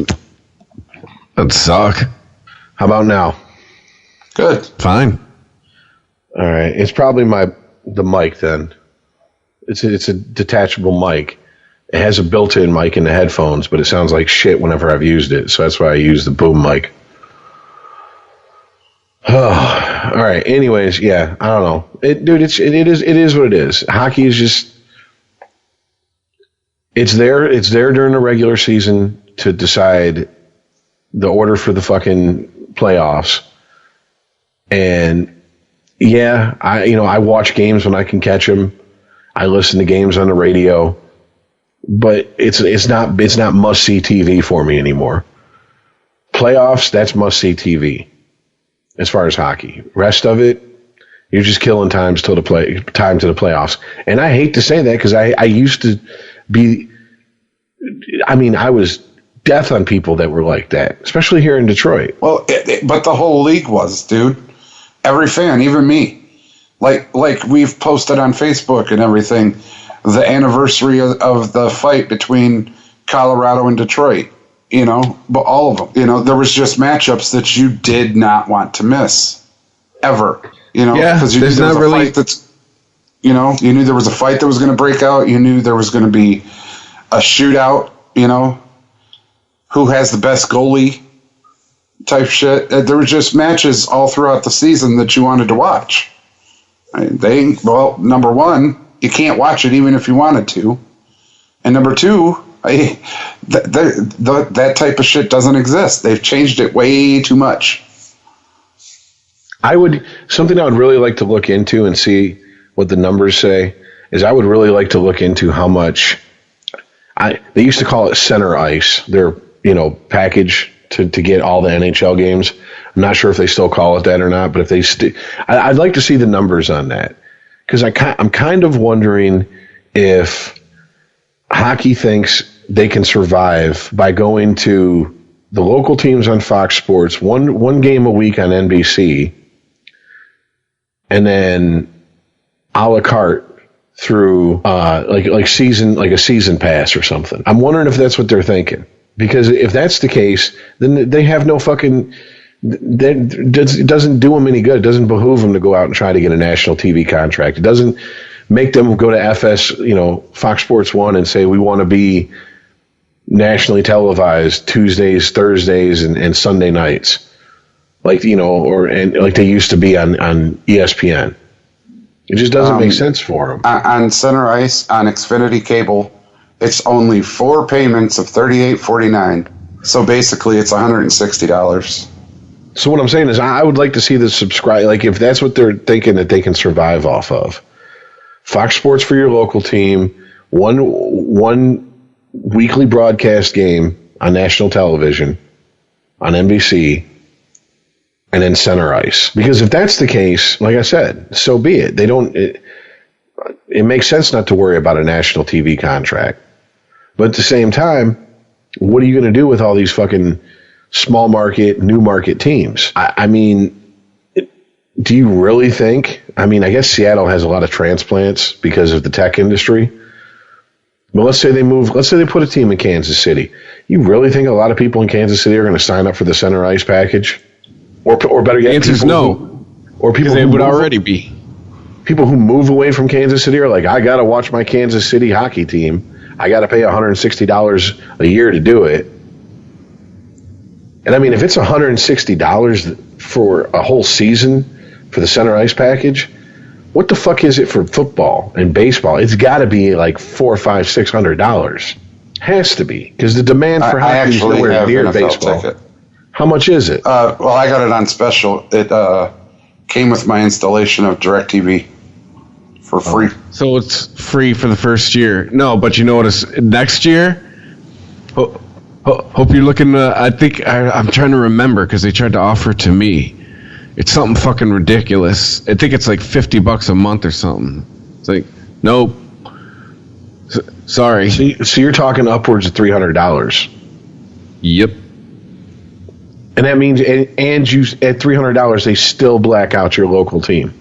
that'd suck. How about now? Good. Fine. All right. It's probably the mic then. It's a detachable mic. It has a built-in mic in the headphones, but it sounds like shit whenever I've used it. So that's why I use the boom mic. Oh, all right. Anyways, yeah, I don't know. It is what it is. Hockey is just it's there during the regular season to decide the order for the fucking playoffs. And yeah, I watch games when I can catch them. I listen to games on the radio, but it's not must-see TV for me anymore. Playoffs, that's must-see TV as far as hockey. Rest of it, you're just killing time to the playoffs. And I hate to say that because I used to be. I was death on people that were like that, especially here in Detroit. Well, but the whole league was, dude. Every fan, even me. Like we've posted on Facebook and everything, the anniversary of the fight between Colorado and Detroit, but all of them, there was just matchups that you did not want to miss ever, because you knew there was a fight that's, you knew there was a fight that was going to break out. You knew there was going to be a shootout, who has the best goalie type shit. There were just matches all throughout the season that you wanted to watch. Number one, you can't watch it even if you wanted to. And number two, that type of shit doesn't exist. They've changed it way too much. Something I would really like to look into and see what the numbers say is I would really like to look into how much they used to call it center ice, their package to get all the NHL games. I'm not sure if they still call it that or not, but if they I'd like to see the numbers on that, because I'm kind of wondering if hockey thinks they can survive by going to the local teams on Fox Sports, one game a week on NBC, and then a la carte through like a season pass or something. I'm wondering if that's what they're thinking, because if that's the case, then they have no fucking. It doesn't do them any good. It doesn't behoove them to go out and try to get a national TV contract. It doesn't make them go to FS, Fox Sports 1 and say we want to be nationally televised Tuesdays, Thursdays, and Sunday nights, like like they used to be on ESPN. It just doesn't make sense for them. On Center Ice, on Xfinity Cable, it's only 4 payments of $38.49. So basically, it's $160. So what I'm saying is, I would like to see the subscribe. Like, if that's what they're thinking that they can survive off of, Fox Sports for your local team, one weekly broadcast game on national television, on NBC, and then center ice. Because if that's the case, like I said, so be it. It makes sense not to worry about a national TV contract. But at the same time, what are you going to do with all these fucking small market, new market teams? I mean, do you really think? I mean, I guess Seattle has a lot of transplants because of the tech industry. But let's say they put a team in Kansas City. You really think a lot of people in Kansas City are going to sign up for the center ice package? Or better yet, the answer is no. Or people they would already be. People who move away from Kansas City are like, I got to watch my Kansas City hockey team. I got to pay $160 a year to do it. And I mean, if it's $160 for a whole season for the center ice package, what the fuck is it for football and baseball? It's got to be like $400, $500, $600. Has to be, because the demand for hockey is nowhere near baseball. Ticket. How much is it? Well, I got it on special. It came with my installation of DirecTV for free. So it's free for the first year. No, but you notice next year. Hope you're looking. I think I'm trying to remember because they tried to offer it to me. It's something fucking ridiculous. I think it's like $50 a month or something. It's like, nope. Sorry. So you're talking upwards of $300. Yep. And that means, and you at $300, they still black out your local team.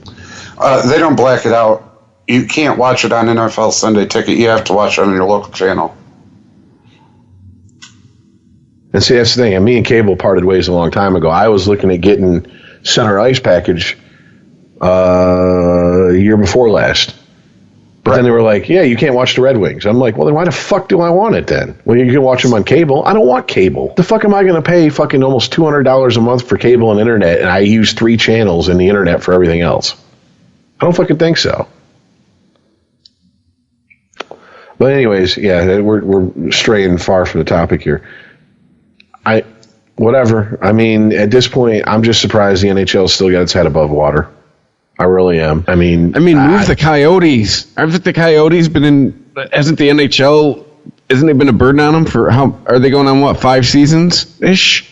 They don't black it out. You can't watch it on NFL Sunday Ticket. You have to watch it on your local channel. And see, that's the thing. And me and Cable parted ways a long time ago. I was looking at getting center ice package year before last. But then they were like, yeah, you can't watch the Red Wings. I'm like, well, then why the fuck do I want it then? Well, you can watch them on cable. I don't want cable. The fuck am I going to pay fucking almost $200 a month for cable and internet, and I use 3 channels in the internet for everything else? I don't fucking think so. But anyways, yeah, we're straying far from the topic here. Whatever. I mean, at this point, I'm just surprised the NHL still got its head above water. I really am. I mean, move the Coyotes. Haven't the Coyotes been in? Hasn't the NHL? Isn't it been a burden on them for how? Are they going on what 5 seasons ish?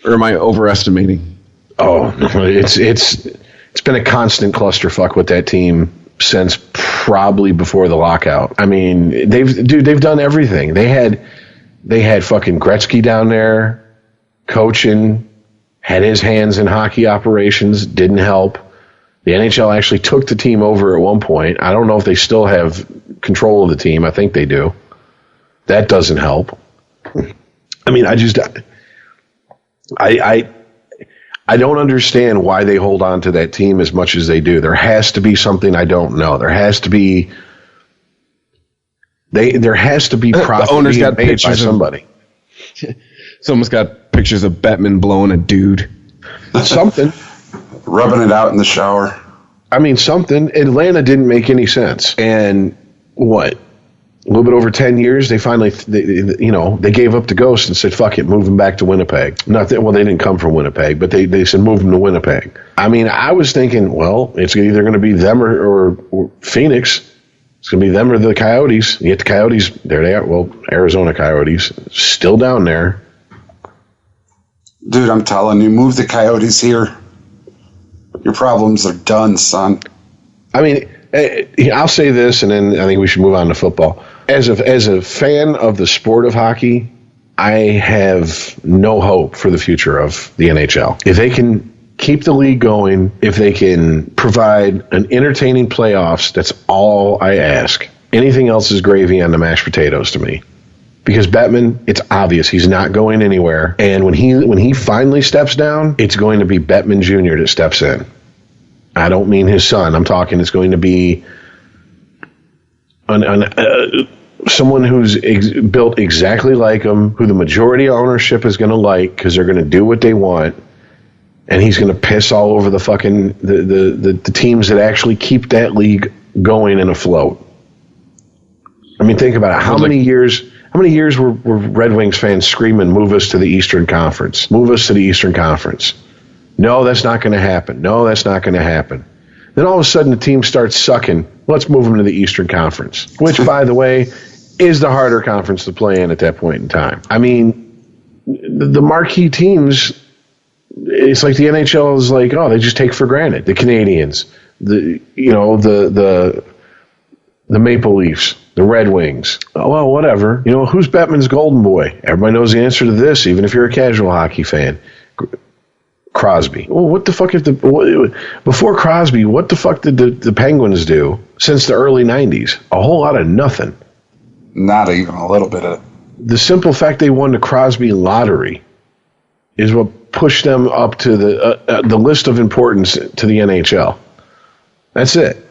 Or am I overestimating? Oh, it's been a constant clusterfuck with that team since probably before the lockout. I mean, they've done everything. They had They had fucking Gretzky down there coaching, had his hands in hockey operations, didn't help. The NHL actually took the team over at one point. I don't know if they still have control of the team. I think they do. That doesn't help. I mean, I don't understand why they hold on to that team as much as they do. There has to be something I don't know. There has to be profit the owners being got made by pictures somebody. Someone's got pictures of Bettman blowing a dude. Something. Rubbing it out in the shower. I mean, something. Atlanta didn't make any sense. And what? A little bit over 10 years, they finally, they gave up the ghost and said, fuck it, move them back to Winnipeg. Not that, well, they didn't come from Winnipeg, but they said move them to Winnipeg. I mean, I was thinking, well, it's either going to be them or Phoenix. It's going to be them or the Coyotes. You get the Coyotes, there they are. Well, Arizona Coyotes, still down there. Dude, I'm telling you, move the Coyotes here. Your problems are done, son. I mean, I'll say this, and then I think we should move on to football. As a fan of the sport of hockey, I have no hope for the future of the NHL. If they can keep the league going, if they can provide an entertaining playoffs, that's all I ask. Anything else is gravy on the mashed potatoes to me. Because Bettman, it's obvious he's not going anywhere. And when he finally steps down, it's going to be Bettman Jr. that steps in. I don't mean his son. I'm talking it's going to be someone who's built exactly like him, who the majority of ownership is going to like because they're going to do what they want. And he's going to piss all over the fucking the teams that actually keep that league going and afloat. I mean, think about it. How many years were Red Wings fans screaming, move us to the Eastern Conference? Move us to the Eastern Conference. No, that's not going to happen. No, that's not going to happen. Then all of a sudden the team starts sucking. Let's move them to the Eastern Conference, which, by the way, is the harder conference to play in at that point in time. I mean, the marquee teams, it's like the NHL is like, oh, they just take for granted. The Canadians, the Maple Leafs, the Red Wings. Oh, well, whatever. Who's Bettman's golden boy? Everybody knows the answer to this, even if you're a casual hockey fan. Crosby. Well, what the fuck before Crosby, what the fuck did the Penguins do since the early 90s? A whole lot of nothing. Not even a little bit of. The simple fact they won the Crosby lottery is what pushed them up to the list of importance to the NHL. That's it.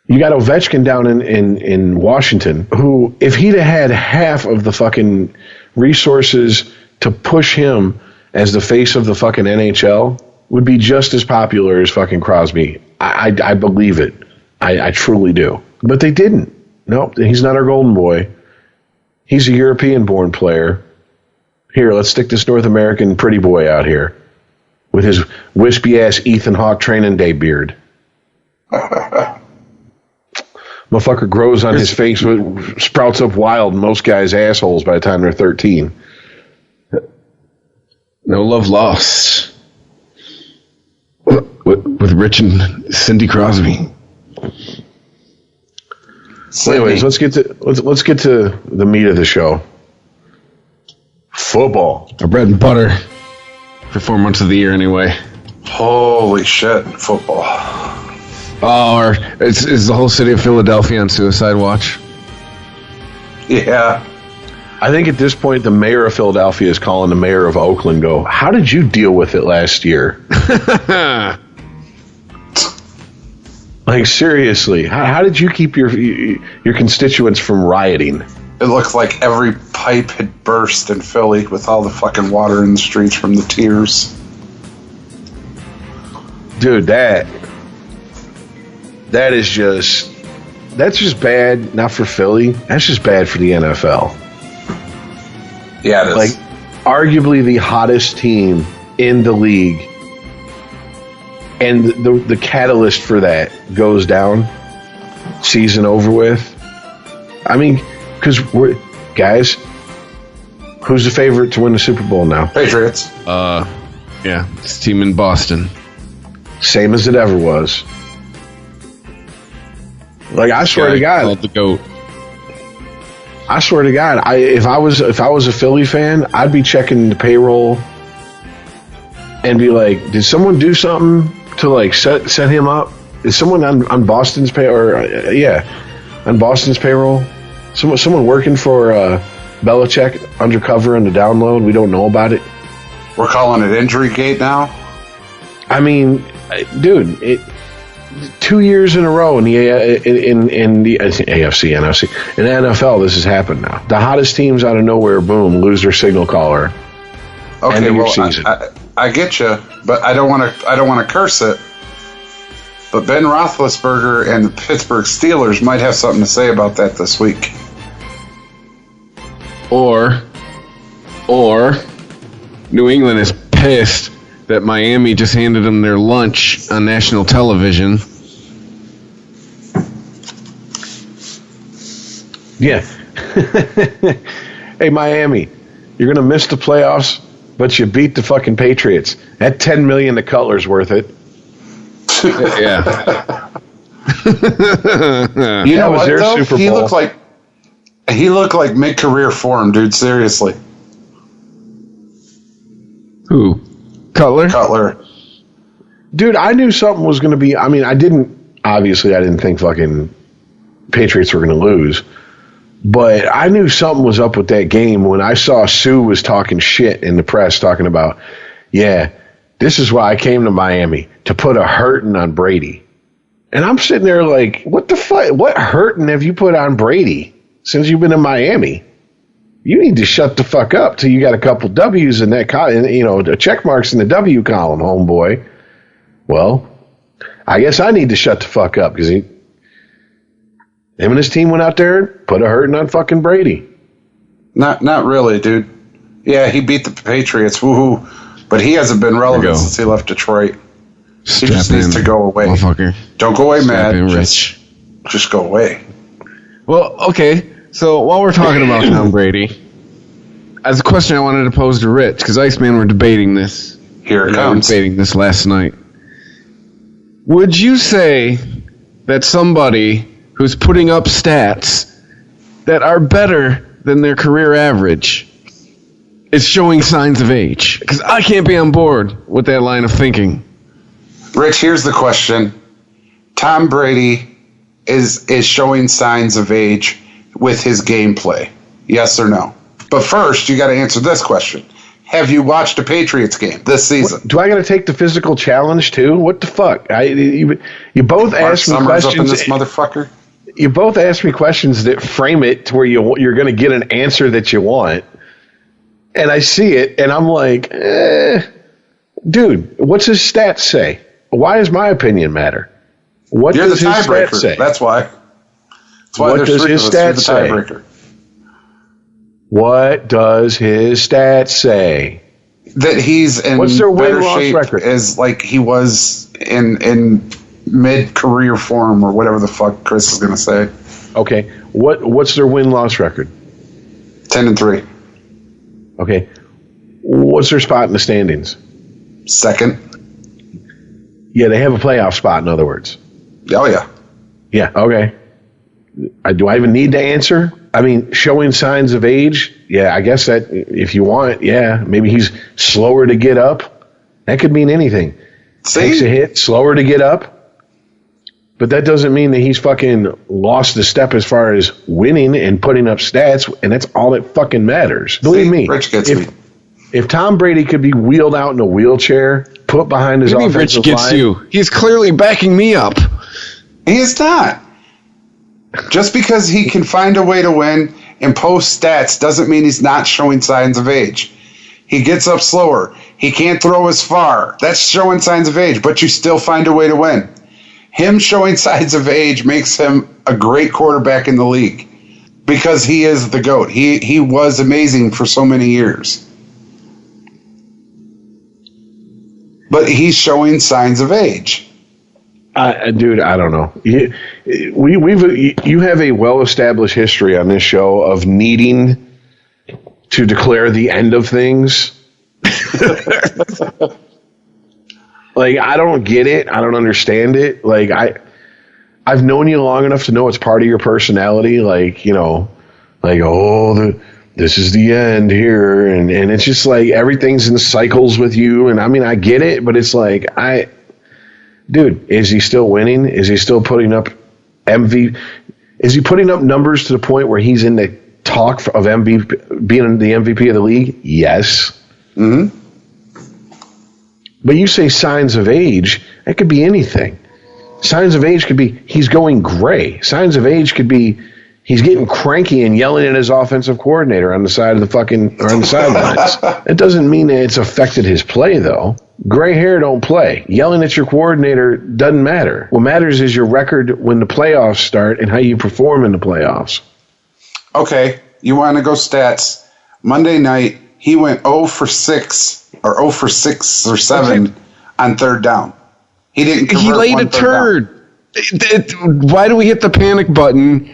You got Ovechkin down in Washington, who, if he'd have had half of the fucking resources to push him as the face of the fucking NHL, would be just as popular as fucking Crosby. I believe it. I truly do. But they didn't. Nope, he's not our golden boy. He's a European-born player. Here, let's stick this North American pretty boy out here with his wispy-ass Ethan Hawke training day beard. Motherfucker grows on his face, sprouts up wild in most guys' assholes by the time they're 13. No love lost with Rich and Cindy Crosby. Anyways, let's get to the meat of the show. Football. Our bread and butter for 4 months of the year, anyway. Holy shit, football! Oh, it's the whole city of Philadelphia on suicide watch. Yeah. I think at this point, the mayor of Philadelphia is calling the mayor of Oakland. Go, how did you deal with it last year? Like, seriously, how did you keep your constituents from rioting? It looked like every pipe had burst in Philly with all the fucking water in the streets from the tears. Dude, that's just bad, not for Philly. That's just bad for the NFL. Yeah, it is. Like, arguably the hottest team in the league, and the catalyst for that goes down, season over with. I mean, because guys, who's the favorite to win the Super Bowl now? Patriots. Yeah, it's a team in Boston. Same as it ever was. Like, I swear to God. Called the GOAT. I swear to God, if I was a Philly fan, I'd be checking the payroll and be like, did someone do something to like set him up? Is someone on Boston's on Boston's payroll? Someone working for Belichick undercover in the download? We don't know about it. We're calling it injury gate now. I mean, dude, 2 years in a row in the AFC, NFC, in the NFL, this has happened now. The hottest teams out of nowhere, boom, lose their signal caller. Okay, end of your well, season. I get you, but I don't want to curse it. But Ben Roethlisberger and the Pittsburgh Steelers might have something to say about that this week. Or New England is pissed that Miami just handed them their lunch on national television. Yeah. Hey, Miami, you're going to miss the playoffs, but you beat the fucking Patriots. That $10 million to Cutler's worth it. Yeah. You know was what, their though? Super He Bowl. looked like mid-career form, dude. Seriously. Who? Cutler. Dude, I knew something was going to be. I mean, I didn't think fucking Patriots were going to lose. But I knew something was up with that game when I saw Sue was talking shit in the press, talking about, yeah, this is why I came to Miami, to put a hurting on Brady. And I'm sitting there like, what the fuck? What hurting have you put on Brady since you've been in Miami? You need to shut the fuck up till you got a couple W's in that, the check marks in the W column, homeboy. Well, I guess I need to shut the fuck up because him and his team went out there and put a hurting on fucking Brady. Not really, dude. Yeah, he beat the Patriots, woohoo! But he hasn't been relevant since he left Detroit. He just needs to go away. Motherfucker. Don't go away, Strap man. in, Rich. Just go away. Well, okay. So while we're talking about Tom Brady, as a question I wanted to pose to Rich, because Iceman were debating this. Here it We were comes. debating this last night. Would you say that somebody who's putting up stats that are better than their career average is showing signs of age? Because I can't be on board with that line of thinking. Rich, here's the question. Tom Brady is showing signs of age with his gameplay. Yes or no? But first, you got to answer this question. Have you watched a Patriots game this season? Do I got to take the physical challenge too? What the fuck? You both asked me Summers up in questions. this motherfucker. You both asked me questions that frame it to where you're going to get an answer that you want. And I see it, and I'm like, dude, what's his stats say? Why does my opinion matter? What You're does the his tiebreaker. stats say? That's why. That's why What there's does three his of us. You're the stats say? tiebreaker. What does his stats say? That he's in What's their better win-loss shape record? as like he was in mid-career form or whatever the fuck Chris is going to say. Okay, what's their win-loss record? 10-3. Okay, what's their spot in the standings? Second. Yeah, they have a playoff spot, in other words. Oh, yeah. Yeah, okay. Do I even need to answer? I mean, showing signs of age, yeah, I guess that if you want, yeah, maybe he's slower to get up. That could mean anything. Takes a hit, slower to get up. But that doesn't mean that he's fucking lost the step as far as winning and putting up stats, and that's all that fucking matters. Believe me, Rich gets me. if Tom Brady could be wheeled out in a wheelchair, put behind his What do you mean offensive Rich gets line, you? He's clearly backing me up. He is not. Just because he can find a way to win and post stats doesn't mean he's not showing signs of age. He gets up slower. He can't throw as far. That's showing signs of age, but you still find a way to win. Him showing signs of age makes him a great quarterback in the league because he is the GOAT. He was amazing for so many years. But he's showing signs of age. Dude, I don't know. You have a well-established history on this show of needing to declare the end of things. Like, I don't get it. I don't understand it. Like, I've known you long enough to know it's part of your personality. Like, like, this is the end here, and it's just like everything's in cycles with you. And I mean, I get it, but it's like, dude, is he still winning? Is he still putting up Is he putting up numbers to the point where he's in the talk of MVP, being the MVP of the league? Yes. Mm-hmm. But you say signs of age, it could be anything. Signs of age could be he's going gray. Signs of age could be he's getting cranky and yelling at his offensive coordinator on the side of the on the sidelines. It doesn't mean that it's affected his play, though. Gray hair don't play. Yelling at your coordinator doesn't matter. What matters is your record when the playoffs start and how you perform in the playoffs. Okay, you want to go stats. Monday night, he went 0 for 6 or 0 for 6 or 7 on third down. He didn't convert. He laid one a turd. Why do we hit the panic button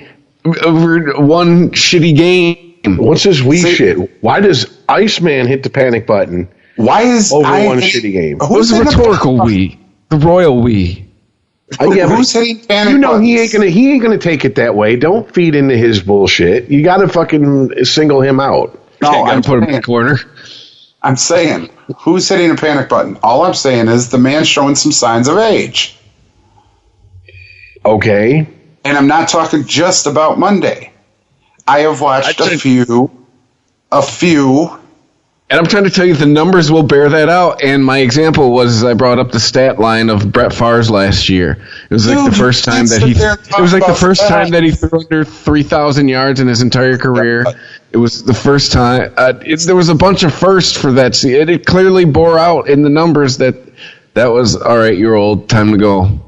over one shitty game? What's this shit? Why does Iceman hit the panic button? Why is over one shitty game? It was a rhetorical we, the royal we. Who's hitting panic buttons? He ain't gonna take it that way. Don't feed into his bullshit. You got to fucking single him out. No, I'm put him in the corner. I'm saying, who's hitting a panic button? All I'm saying is the man's showing some signs of age. Okay. And I'm not talking just about Monday. I have watched a few. And I'm trying to tell you the numbers will bear that out. And my example was I brought up the stat line of Brett Favre's last year. It was like the first time that he threw under 3,000 yards in his entire career. It was the first time. There was a bunch of firsts for that season. It clearly bore out in the numbers that was, all right, you're old. Time to go,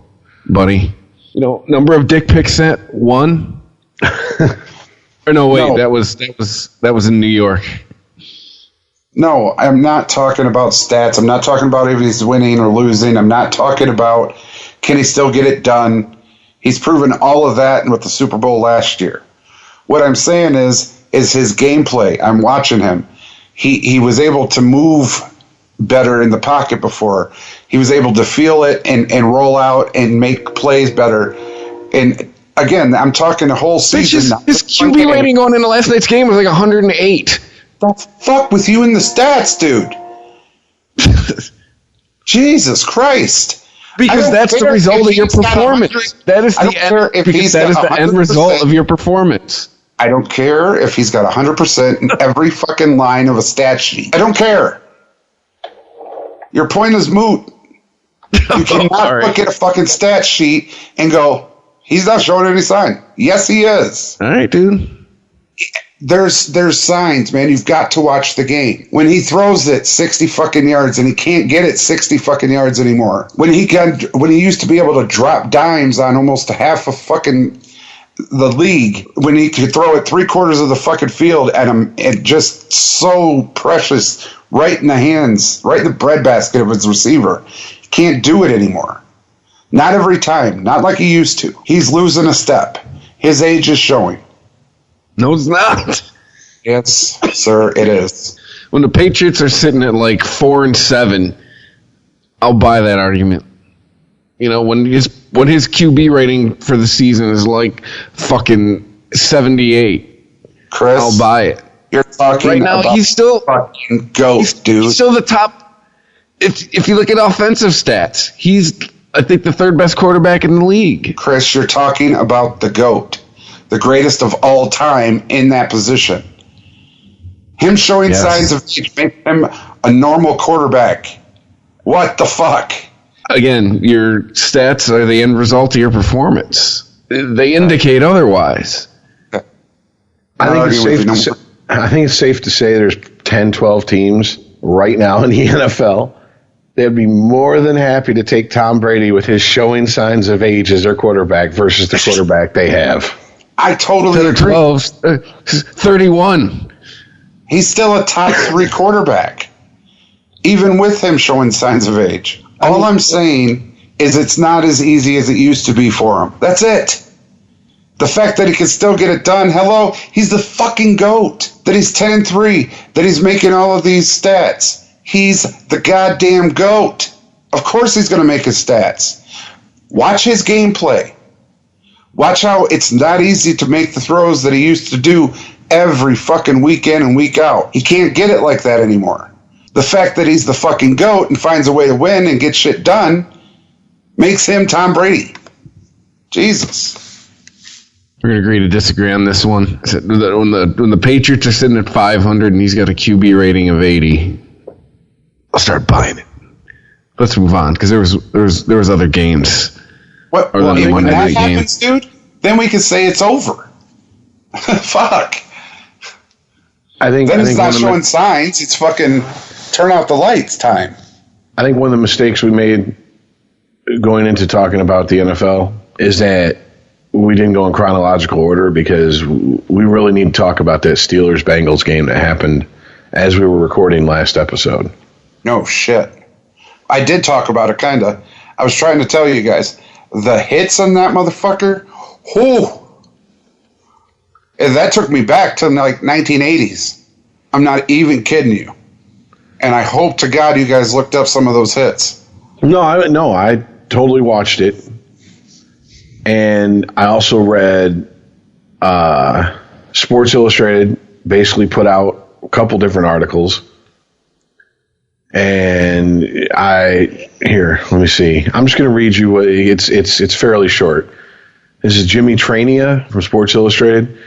buddy. You know, number of dick pics sent, 1. Or no, wait, no. That was in New York. No, I'm not talking about stats. I'm not talking about if he's winning or losing. I'm not talking about can he still get it done. He's proven all of that with the Super Bowl last year. What I'm saying is his gameplay. I'm watching him. He was able to move better in the pocket before. He was able to feel it and roll out and make plays better. And again, I'm talking the whole season. His QB rating going into last night's game was like 108. The fuck with you in the stats, dude. Jesus Christ. Because that's the result of your performance. That is the end result of your performance. I don't care if he's got 100% in every fucking line of a stat sheet. I don't care. Your point is moot. You cannot look at a fucking stat sheet and go, he's not showing any sign. Yes, he is. All right, dude. There's signs, man. You've got to watch the game. When he throws it 60 fucking yards and he can't get it 60 fucking yards anymore. When he used to be able to drop dimes on almost half of fucking the league, when he could throw it 3/4 of the fucking field at him, and just so precious, right in the hands, right in the breadbasket of his receiver. Can't do it anymore. Not every time. Not like he used to. He's losing a step. His age is showing. No, it's not. Yes, sir, it is. When the Patriots are sitting at like 4-7, I'll buy that argument. You know, when his QB rating for the season is like fucking 78, Chris, I'll buy it. You're talking right now. He's still fucking GOAT, dude. He's still the top. If you look at offensive stats, he's I think the third best quarterback in the league. Chris, you're talking about the GOAT. The greatest of all time in that position. Him showing signs of age makes him a normal quarterback. What the fuck? Again, your stats are the end result of your performance. They indicate otherwise. I think it's safe to say there's 10, 12 teams right now in the NFL. They'd be more than happy to take Tom Brady with his showing signs of age as their quarterback versus the quarterback they have. I totally agree. 31. He's still a top 3 quarterback, even with him showing signs of age. All I'm saying is it's not as easy as it used to be for him. That's it. The fact that he can still get it done, hello, he's the fucking GOAT. That he's 10-3, that he's making all of these stats. He's the goddamn GOAT. Of course he's going to make his stats. Watch his gameplay. Watch how it's not easy to make the throws that he used to do every fucking week in and week out. He can't get it like that anymore. The fact that he's the fucking GOAT and finds a way to win and get shit done makes him Tom Brady. Jesus. We're going to agree to disagree on this one. When the Patriots are sitting at 500 and he's got a QB rating of 80, I'll start buying it. Let's move on, because there was other games. What? Well, when that happens, dude, then we can say it's over. Fuck. Then it's not showing signs. It's fucking turn out the lights time. I think one of the mistakes we made going into talking about the NFL is that we didn't go in chronological order, because we really need to talk about that Steelers-Bengals game that happened as we were recording last episode. No shit. I did talk about it, kind of. I was trying to tell you guys. The hits on that motherfucker, and that took me back to like 1980s. I'm not even kidding you. And I hope to God you guys looked up some of those hits. No, I totally watched it. And I also read Sports Illustrated basically put out a couple different articles. And let me see. I'm just going to read you. It's fairly short. This is Jimmy Trania from Sports Illustrated. It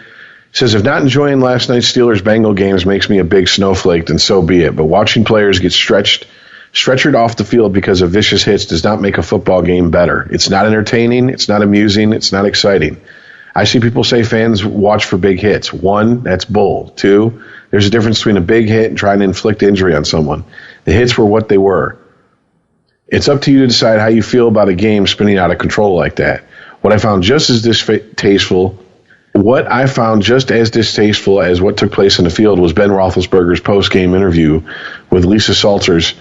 says, if not enjoying last night's Steelers-Bengal games makes me a big snowflake, then so be it. But watching players get stretchered off the field because of vicious hits does not make a football game better. It's not entertaining. It's not amusing. It's not exciting. I see people say fans watch for big hits. 1, that's bull. 2, there's a difference between a big hit and trying to inflict injury on someone. The hits were what they were. It's up to you to decide how you feel about a game spinning out of control like that. What I found just as distasteful as what took place in the field was Ben Roethlisberger's post-game interview with Lisa Salters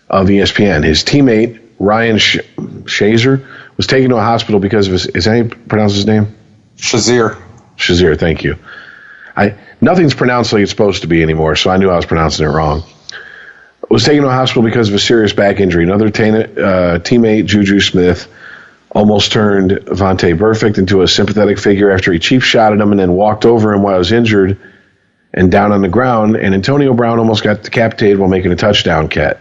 of ESPN. His teammate, Ryan Shazier, was taken to a hospital because of is that how you pronounce his name? Shazier, thank you. Nothing's pronounced like it's supposed to be anymore, so I knew I was pronouncing it wrong. Was taken to a hospital because of a serious back injury. Another teammate, Juju Smith, almost turned Vontae Burfict into a sympathetic figure after he cheap shot at him and then walked over him while he was injured and down on the ground. And Antonio Brown almost got decapitated while making a touchdown catch.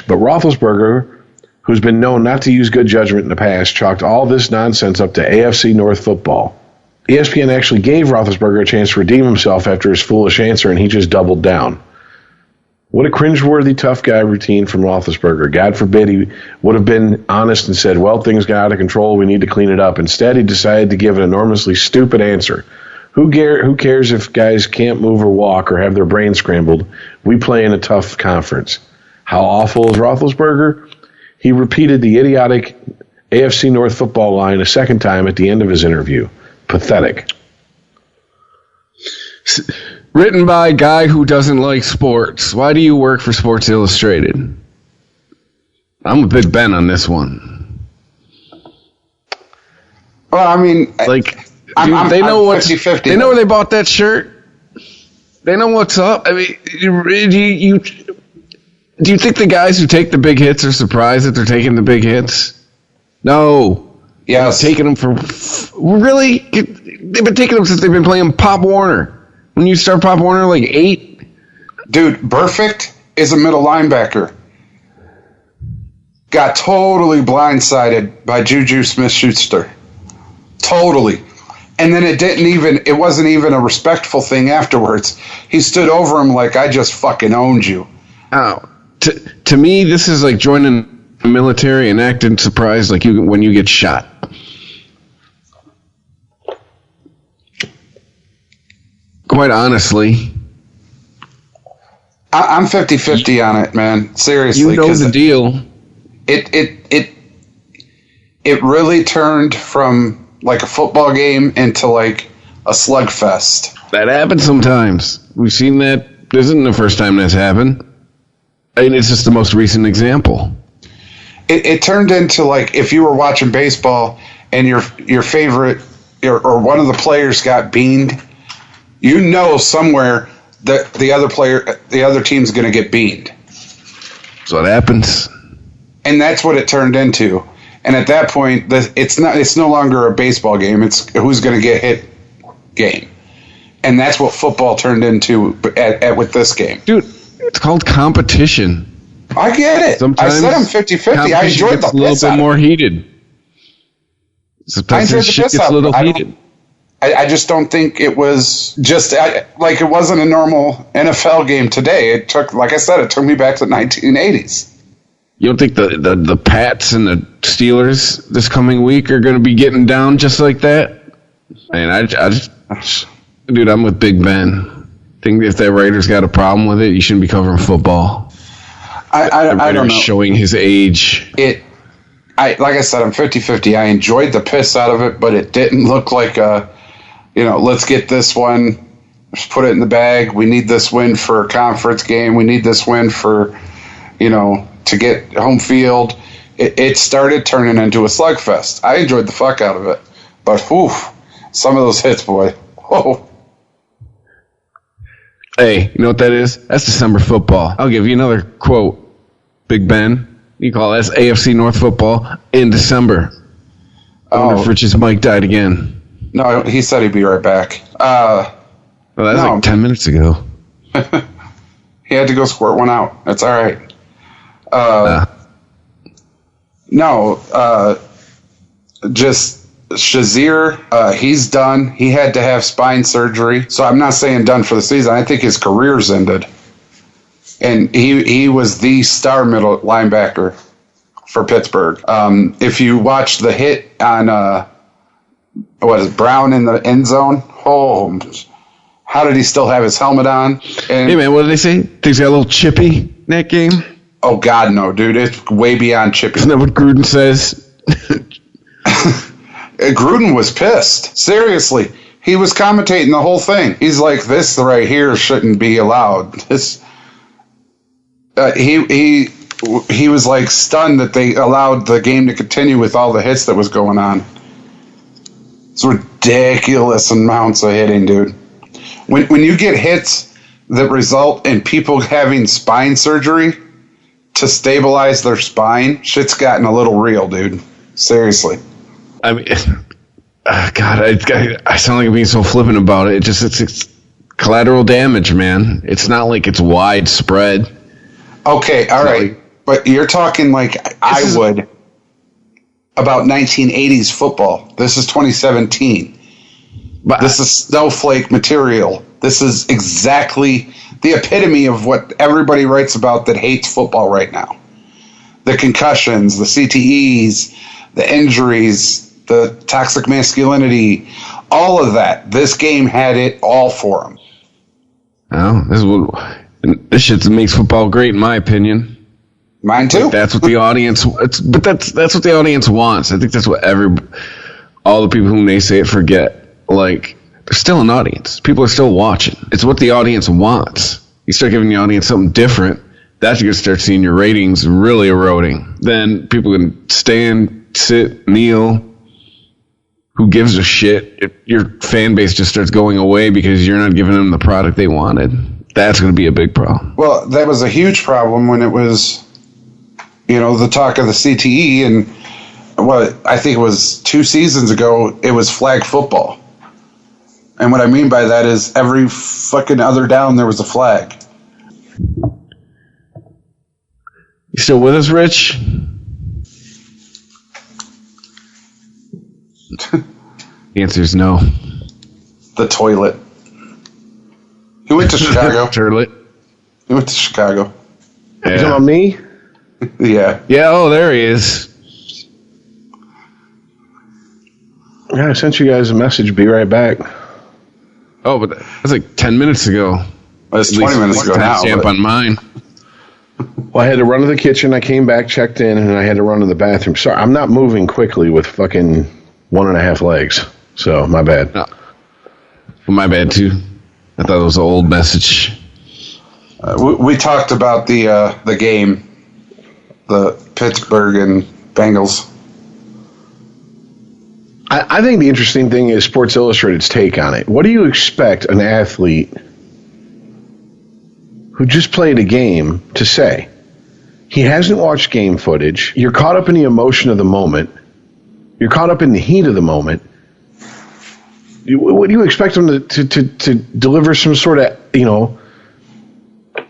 But Roethlisberger, who's been known not to use good judgment in the past, chalked all this nonsense up to AFC North football. ESPN actually gave Roethlisberger a chance to redeem himself after his foolish answer, and he just doubled down. What a cringeworthy tough guy routine from Roethlisberger. God forbid he would have been honest and said, well, things got out of control, we need to clean it up. Instead, he decided to give an enormously stupid answer. Who cares if guys can't move or walk or have their brains scrambled? We play in a tough conference. How awful is Roethlisberger? He repeated the idiotic AFC North football line a second time at the end of his interview. Pathetic. Written by a guy who doesn't like sports. Why do you work for Sports Illustrated? I'm with Big Ben on this one. Well, I mean, they know what's 50-50. They know where they bought that shirt. They know what's up. I mean, do you think the guys who take the big hits are surprised that they're taking the big hits? No. Yes. They're taking them for really. They've been taking them since they've been playing Pop Warner. When you start Pop Warner, like 8? Dude, Burfict is a middle linebacker. Got totally blindsided by Juju Smith-Schuster. Totally. And then it wasn't even a respectful thing afterwards. He stood over him like, I just fucking owned you. Oh. To me, this is like joining the military and acting surprised like when you get shot. Quite honestly. I'm 50-50 on it, man. Seriously. You know the deal. It really turned from like a football game into like a slugfest. That happens sometimes. We've seen that. This isn't the first time that's happened. I mean, it's just the most recent example. It turned into like if you were watching baseball and your favorite or one of the players got beaned. You know somewhere that the other team's going to get beaned. So it happens. And that's what it turned into. And at that point, it's no longer a baseball game. It's who's going to get hit game. And that's what football turned into with this game. Dude, it's called competition. I get it. Sometimes I said I'm 50-50. I enjoyed the a little bit more heated. Sometimes the shit gets a little heated. I just don't think it was just like it wasn't a normal NFL game today. It took, like I said, it took me back to the 1980s. You don't think the Pats and the Steelers this coming week are going to be getting down just like that? I just, dude, I'm with Big Ben. I think if that writer's got a problem with it, you shouldn't be covering football. I don't know. Showing his age. Like I said, I'm 50-50. I enjoyed the piss out of it, but it didn't look like let's get this one, just put it in the bag. We need this win for a conference game. We need this win for, to get home field. It started turning into a slugfest. I enjoyed the fuck out of it. But, some of those hits, boy. Whoa. Hey, you know what that is? That's December football. I'll give you another quote. Big Ben, you call that's AFC North football in December. I wonder if Rich's mic died again. No, he said he'd be right back. Well, that was like 10 minutes ago. He had to go squirt one out. That's all right. Just Shazier, he's done. He had to have spine surgery. So I'm not saying done for the season. I think his career's ended. And he was the star middle linebacker for Pittsburgh. If you watch the hit on Brown in the end zone? Oh, how did he still have his helmet on? And, hey, man, what did they say? Things got a little chippy in that game? Oh, God, no, dude. It's way beyond chippy. Isn't that what Gruden says? Gruden was pissed. Seriously. He was commentating the whole thing. He's like, this right here shouldn't be allowed. This. He was like stunned that they allowed the game to continue with all the hits that was going on. It's ridiculous amounts of hitting, dude. When you get hits that result in people having spine surgery to stabilize their spine, shit's gotten a little real, dude. Seriously. I mean, God, I sound like I'm being so flippant about it. It's collateral damage, man. It's not like it's widespread. Okay, all right. But you're talking like I would about 1980s football. This is 2017. But this is snowflake material. This is exactly the epitome of what everybody writes about that hates football right now. The concussions, the CTEs, the injuries, the toxic masculinity, all of that. This game had it all for them. Oh, this shit makes football great, in my opinion. Mine too. Like that's what the audience. But that's what the audience wants. I think that's what all the people who naysay it forget. Like, there's still an audience. People are still watching. It's what the audience wants. You start giving the audience something different, that's you're gonna start seeing your ratings really eroding. Then people can stand, sit, kneel. Who gives a shit if your fan base just starts going away because you're not giving them the product they wanted? That's going to be a big problem. Well, that was a huge problem when it was, the talk of the CTE, and I think it was 2 seasons ago, it was flag football. And what I mean by that is every fucking other down there was a flag. You still with us, Rich? The answer is no. The toilet. He went to Chicago. Turlet. He went to Chicago. Yeah. You talking about me? Yeah. Yeah, oh, there he is. Yeah, I sent you guys a message. Be right back. Oh, but that was like 10 minutes ago. It's 20 minutes ago now. Stamp on mine. Well, I had to run to the kitchen. I came back, checked in, and I had to run to the bathroom. Sorry, I'm not moving quickly with fucking 1.5 legs. So, my bad. No. Well, my bad, too. I thought it was an old message. We talked about the game, the Pittsburgh and Bengals. I think the interesting thing is Sports Illustrated's take on it. What do you expect an athlete who just played a game to say? He hasn't watched game footage. You're caught up in the emotion of the moment. You're caught up in the heat of the moment. What do you expect him to deliver some sort of,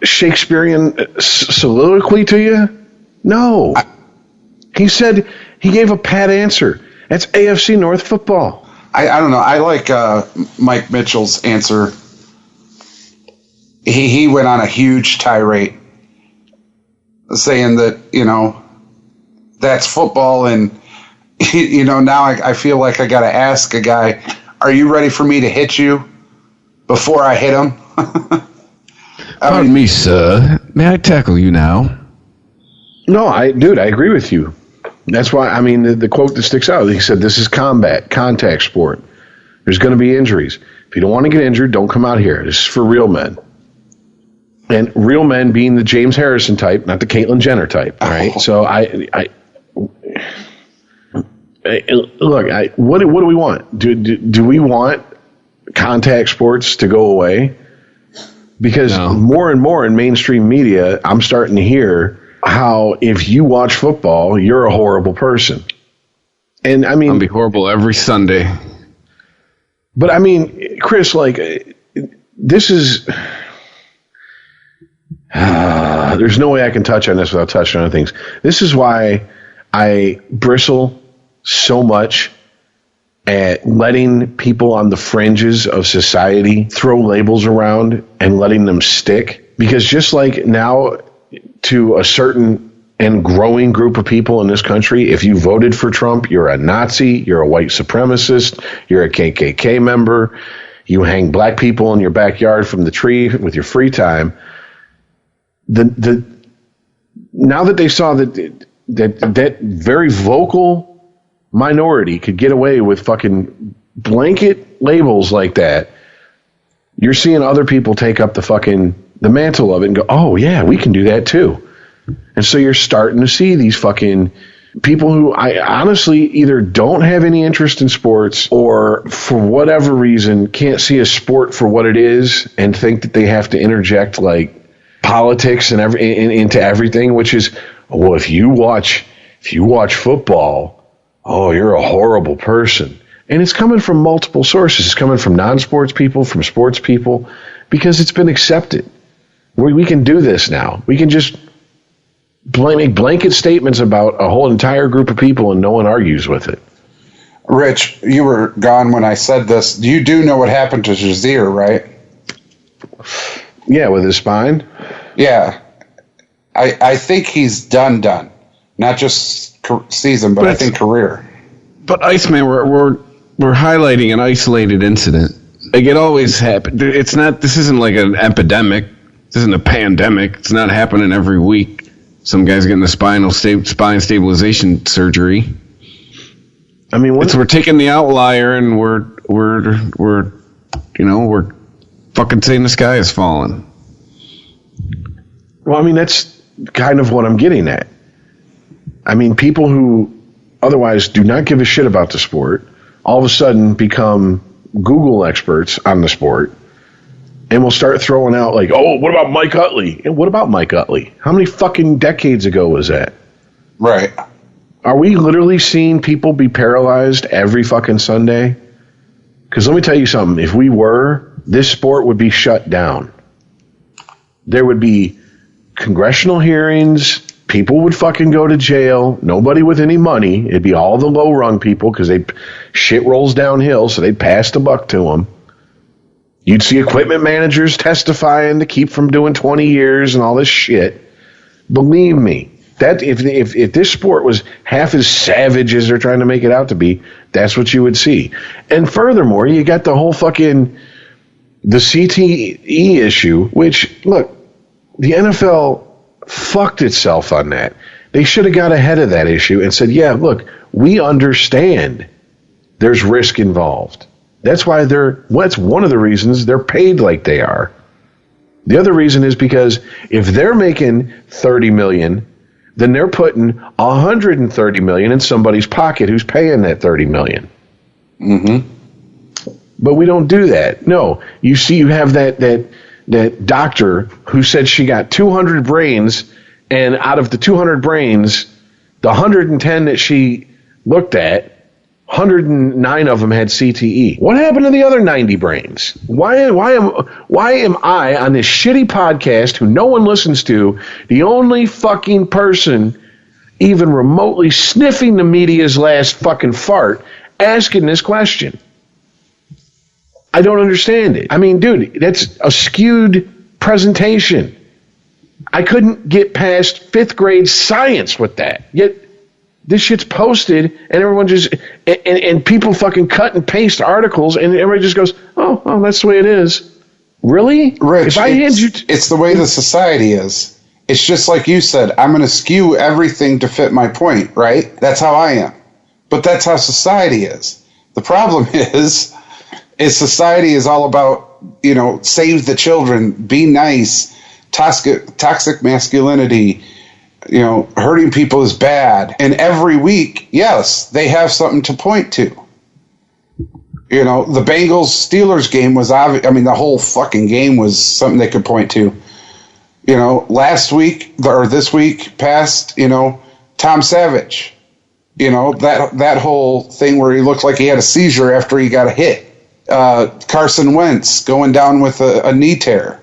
Shakespearean soliloquy to you? No. He said he gave a pat answer. That's AFC North football. I don't know. I like Mike Mitchell's answer. He went on a huge tirade saying that, that's football. And, now I feel like I got to ask a guy, are you ready for me to hit you before I hit him? Pardon me, sir. May I tackle you now? No, I agree with you. That's why, the quote that sticks out, he said, this is combat, contact sport. There's going to be injuries. If you don't want to get injured, don't come out here. This is for real men. And real men being the James Harrison type, not the Caitlyn Jenner type, right? So look, what do we want? Do we want contact sports to go away? Because more and more in mainstream media, I'm starting to hear how if you watch football, you're a horrible person. And I'll be horrible every Sunday. But Chris, this is there's no way I can touch on this without touching on things. This is why I bristle so much at letting people on the fringes of society throw labels around and letting them stick. Because just like now, to a certain and growing group of people in this country, if you voted for Trump, you're a Nazi, you're a white supremacist, you're a KKK member, you hang black people in your backyard from the tree with your free time. Now that they saw that very vocal minority could get away with fucking blanket labels like that, you're seeing other people take up the mantle of it and go, oh yeah, we can do that too. And so you're starting to see these fucking people who I honestly either don't have any interest in sports or for whatever reason can't see a sport for what it is and think that they have to interject politics and into everything, which is, well, if you watch football, oh, you're a horrible person. And it's coming from multiple sources. It's coming from non-sports people, from sports people, because it's been accepted. We can do this now. We can just make blanket statements about a whole entire group of people and no one argues with it. Rich, you were gone when I said this. You do know what happened to Shazier, right? Yeah, with his spine? Yeah. I think he's done. Not just season, but I think career. But Iceman, we're highlighting an isolated incident. It always happens. This isn't like an epidemic. This isn't a pandemic. It's not happening every week. Some guy's getting a spine stabilization surgery. We're taking the outlier and we're fucking saying the sky is falling. Well, that's kind of what I'm getting at. People who otherwise do not give a shit about the sport all of a sudden become Google experts on the sport and will start throwing out what about Mike Utley? And what about Mike Utley? How many fucking decades ago was that? Right. Are we literally seeing people be paralyzed every fucking Sunday? Because let me tell you something. If we were, this sport would be shut down. There would be congressional hearings. People would fucking go to jail. Nobody with any money. It'd be all the low-rung people because shit rolls downhill, so they'd pass the buck to them. You'd see equipment managers testifying to keep from doing 20 years and all this shit. Believe me, that if this sport was half as savage as they're trying to make it out to be, that's what you would see. And furthermore, you got the whole fucking the CTE issue, which, look, the NFL fucked itself on that. They should have got ahead of that issue and said, yeah, look, we understand there's risk involved. That's why that's one of the reasons they're paid like they are. The other reason is because if they're making $30 million, then they're putting $130 million in somebody's pocket who's paying that $30 million. Mm-hmm. But we don't do that. No, you have that doctor who said she got 200 brains, and out of the 200 brains, the 110 that she looked at, 109 of them had CTE. What happened to the other 90 brains? Why am I on this shitty podcast who no one listens to, the only fucking person even remotely sniffing the media's last fucking fart, asking this question? I don't understand it. I mean, dude, that's a skewed presentation. I couldn't get past 5th grade science with that. Yet this shit's posted, and everyone just and people fucking cut and paste articles, and everybody just goes, "Oh, that's the way it is." Really, Rich? If I hand you, it's the way the society is. It's just like you said. I'm going to skew everything to fit my point, right? That's how I am, but that's how society is. The problem is society is all about, save the children, be nice, toxic masculinity. Hurting people is bad. And every week, yes, they have something to point to. The Bengals-Steelers game was obvious. I mean, the whole fucking game was something they could point to. Last week, or this week past, Tom Savage. That whole thing where he looked like he had a seizure after he got a hit. Carson Wentz going down with a knee tear.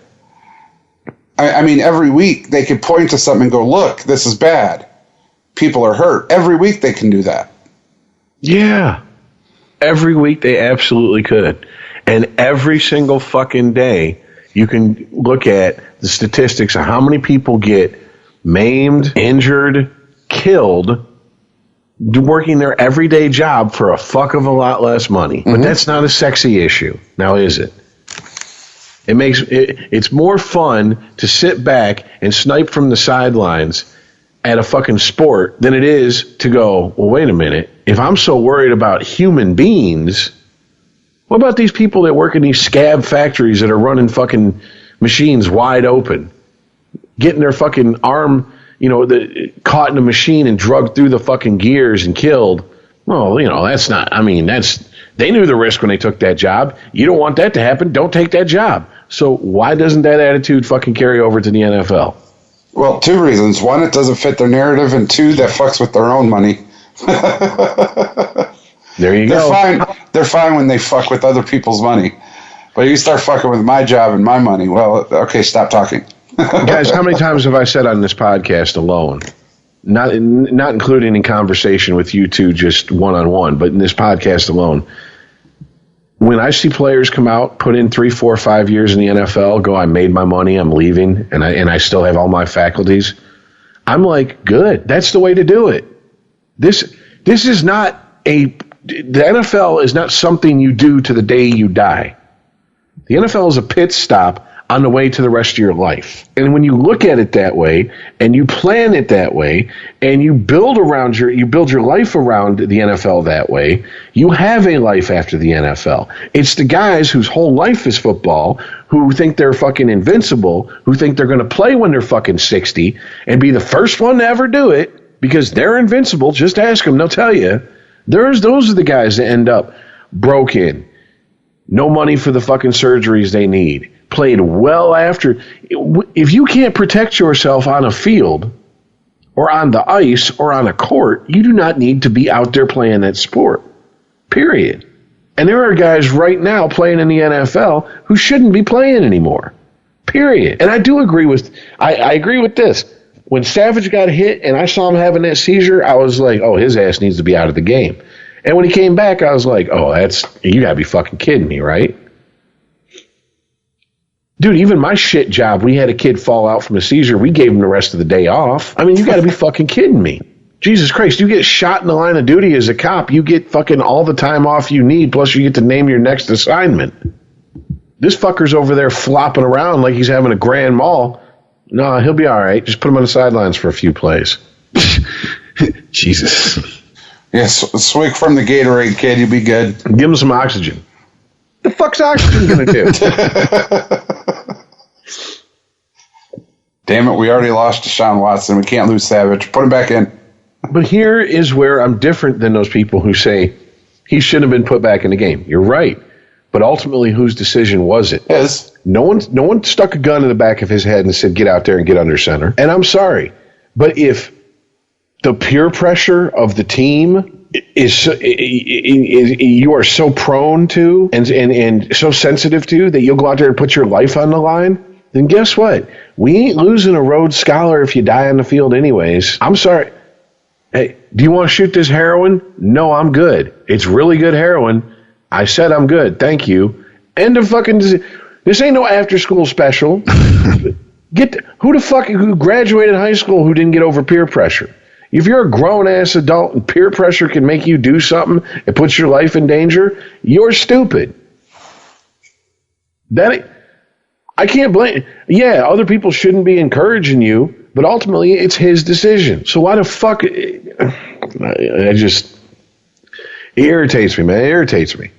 I mean, every week they could point to something and go, look, this is bad. People are hurt. Every week they can do that. Yeah. Every week they absolutely could. And every single fucking day you can look at the statistics of how many people get maimed, injured, killed, working their everyday job for a fuck of a lot less money. But that's not a sexy issue. Now, is it? It's more fun to sit back and snipe from the sidelines at a fucking sport than it is to go, well, wait a minute. If I'm so worried about human beings, what about these people that work in these scab factories that are running fucking machines wide open, getting their fucking arm, caught in a machine and drugged through the fucking gears and killed? Well, that's not, they knew the risk when they took that job. You don't want that to happen. Don't take that job. So why doesn't that attitude fucking carry over to the NFL? Well, 2 reasons. 1, it doesn't fit their narrative, and 2, that fucks with their own money. There you go. They're fine when they fuck with other people's money. But you start fucking with my job and my money, well, okay, stop talking. Guys, how many times have I said on this podcast alone, not including in conversation with you two just one-on-one, but in this podcast alone, when I see players come out, put in 3, 4, 5 years in the NFL, go, I made my money, I'm leaving, and I still have all my faculties, I'm like, good. That's the way to do it. This is not the NFL is not something you do to the day you die. The NFL is a pit stop on the way to the rest of your life. And when you look at it that way, and you plan it that way, and you build your life around the NFL that way, you have a life after the NFL. It's the guys whose whole life is football, who think they're fucking invincible, who think they're going to play when they're fucking 60, and be the first one to ever do it, because they're invincible. Just ask them, they'll tell you. Those are the guys that end up broken, no money for the fucking surgeries they need, played well after. If you can't protect yourself on a field or on the ice or on a court, you do not need to be out there playing that sport, period. And there are guys right now playing in the NFL who shouldn't be playing anymore, period. And I do agree with, I agree with this. When Savage got hit and I saw him having that seizure, I was like, oh, his ass needs to be out of the game. And when he came back, I was like, oh, you gotta be fucking kidding me, right? Dude, even my shit job, we had a kid fall out from a seizure. We gave him the rest of the day off. I mean, you got to be fucking kidding me. Jesus Christ, you get shot in the line of duty as a cop, you get fucking all the time off you need, plus you get to name your next assignment. This fucker's over there flopping around like he's having a grand mal. No, he'll be all right. Just put him on the sidelines for a few plays. Jesus. Yes, swig from the Gatorade, kid. You'll be good. Give him some oxygen. The fuck's oxygen going to do? Damn it, we already lost Deshaun Watson. We can't lose Savage. Put him back in. But here is where I'm different than those people who say he shouldn't have been put back in the game. You're right. But ultimately, whose decision was it? His. No one stuck a gun in the back of his head and said, get out there and get under center. And I'm sorry. But if the peer pressure of the team you are so prone to and so sensitive to that you'll go out there and put your life on the line, then guess what? We ain't losing a Rhodes Scholar if you die on the field anyways. I'm sorry. Hey, do you want to shoot this heroin? No, I'm good. It's really good heroin. I said I'm good. Thank you. End of fucking... This ain't no after-school special. Who the fuck who graduated high school who didn't get over peer pressure? If you're a grown-ass adult and peer pressure can make you do something and puts your life in danger, you're stupid. I can't blame... Yeah, other people shouldn't be encouraging you, but ultimately it's his decision. So why the fuck... It irritates me, man. It irritates me.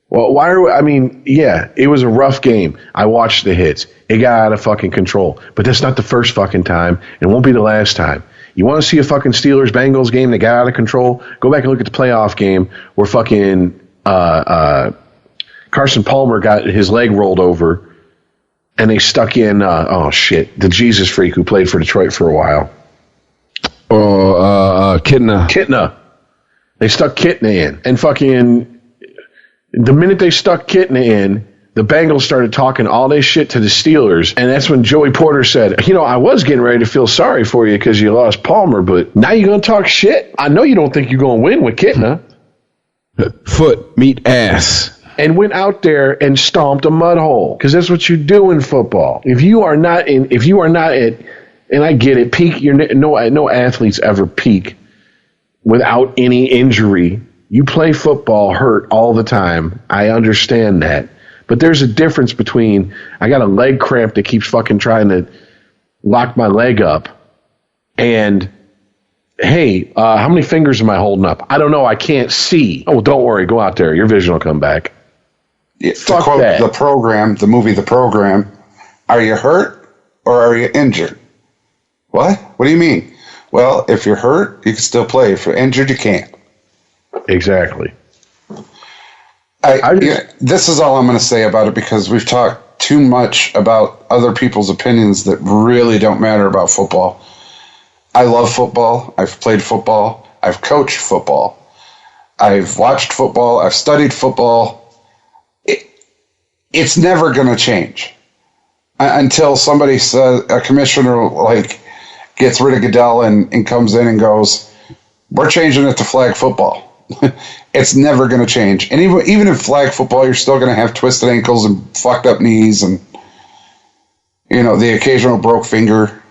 Well, it was a rough game. I watched the hits. It got out of fucking control. But that's not the first fucking time. It won't be the last time. You want to see a fucking Steelers-Bengals game that got out of control? Go back and look at the playoff game where fucking Carson Palmer got his leg rolled over and they stuck in, the Jesus freak who played for Detroit for a while. Kitna. They stuck Kitna in. And fucking... The minute they stuck Kitna in, the Bengals started talking all this shit to the Steelers, and that's when Joey Porter said, I was getting ready to feel sorry for you because you lost Palmer, but now you're going to talk shit? I know you don't think you're going to win with Kitna. Foot, meat, ass. And went out there and stomped a mud hole, because that's what you do in football. If you are not at, and I get it, peak, no athletes ever peak without any injury. You play football hurt all the time. I understand that. But there's a difference between I got a leg cramp that keeps fucking trying to lock my leg up and, hey, how many fingers am I holding up? I don't know. I can't see. Oh, don't worry. Go out there. Your vision will come back. Yeah, to quote the movie The Program, are you hurt or are you injured? What? What do you mean? Well, if you're hurt, you can still play. If you're injured, you can't. Exactly. This is all I'm going to say about it because we've talked too much about other people's opinions that really don't matter about football. I love football. I've played football. I've coached football. I've watched football. I've studied football. It's never going to change until somebody says, a commissioner gets rid of Goodell and comes in and goes, we're changing it to flag football. It's never going to change. And even in flag football, you're still going to have twisted ankles and fucked up knees and, the occasional broke finger.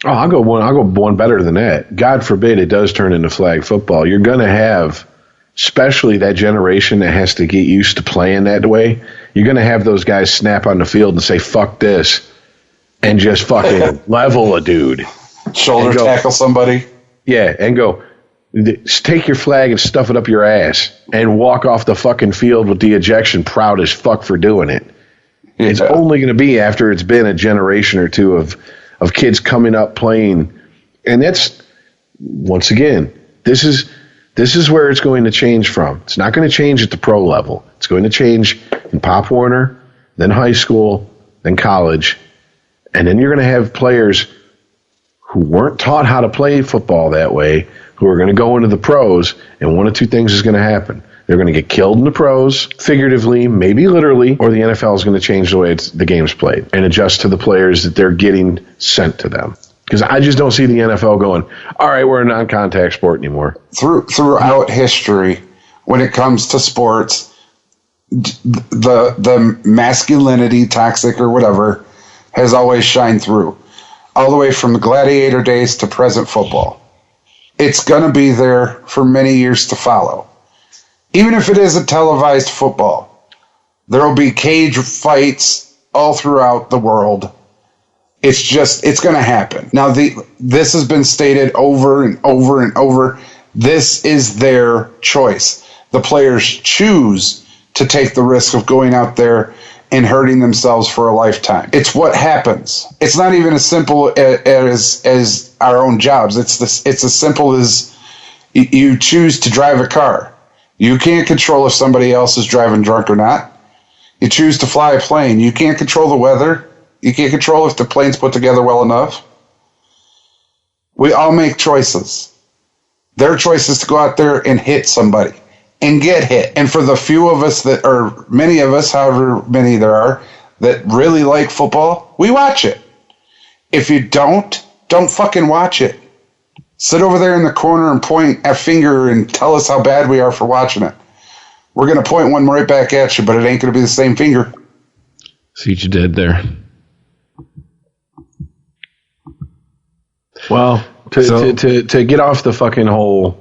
Oh, I'll go one better than that. God forbid it does turn into flag football. You're going to have, especially that generation that has to get used to playing that way, you're going to have those guys snap on the field and say, fuck this, and just fucking level a dude. Shoulder tackle somebody. Yeah, and go, take your flag and stuff it up your ass and walk off the fucking field with the ejection proud as fuck for doing it. Yeah. It's only going to be after it's been a generation or two of kids coming up playing. And that's, once again, this is where it's going to change from. It's not going to change at the pro level. It's going to change in Pop Warner, then high school, then college. And then you're going to have players who weren't taught how to play football that way, who are going to go into the pros, and one of two things is going to happen. They're going to get killed in the pros, figuratively, maybe literally, or the NFL is going to change the way the game's played and adjust to the players that they're getting sent to them. Because I just don't see the NFL going, all right, we're a non-contact sport anymore. Throughout history, when it comes to sports, the masculinity, toxic or whatever, has always shined through. All the way from the gladiator days to present football. It's going to be there for many years to follow. Even if it isn't televised football, there will be cage fights all throughout the world. It's going to happen. Now, this has been stated over and over and over. This is their choice. The players choose to take the risk of going out there and hurting themselves for a lifetime. It's what happens. It's not even as simple as our own jobs. It's as simple as you choose to drive a car. You can't control if somebody else is driving drunk or not. You choose to fly a plane. You can't control the weather. You can't control if the plane's put together well enough. We all make choices. Their choice is to go out there and hit somebody and get hit. And for the few of us that, or many of us, however many there are, that really like football, we watch it. If you don't fucking watch it. Sit over there in the corner and point a finger and tell us how bad we are for watching it. We're going to point one right back at you, but it ain't going to be the same finger. See what you did there. Well, to get off the fucking whole,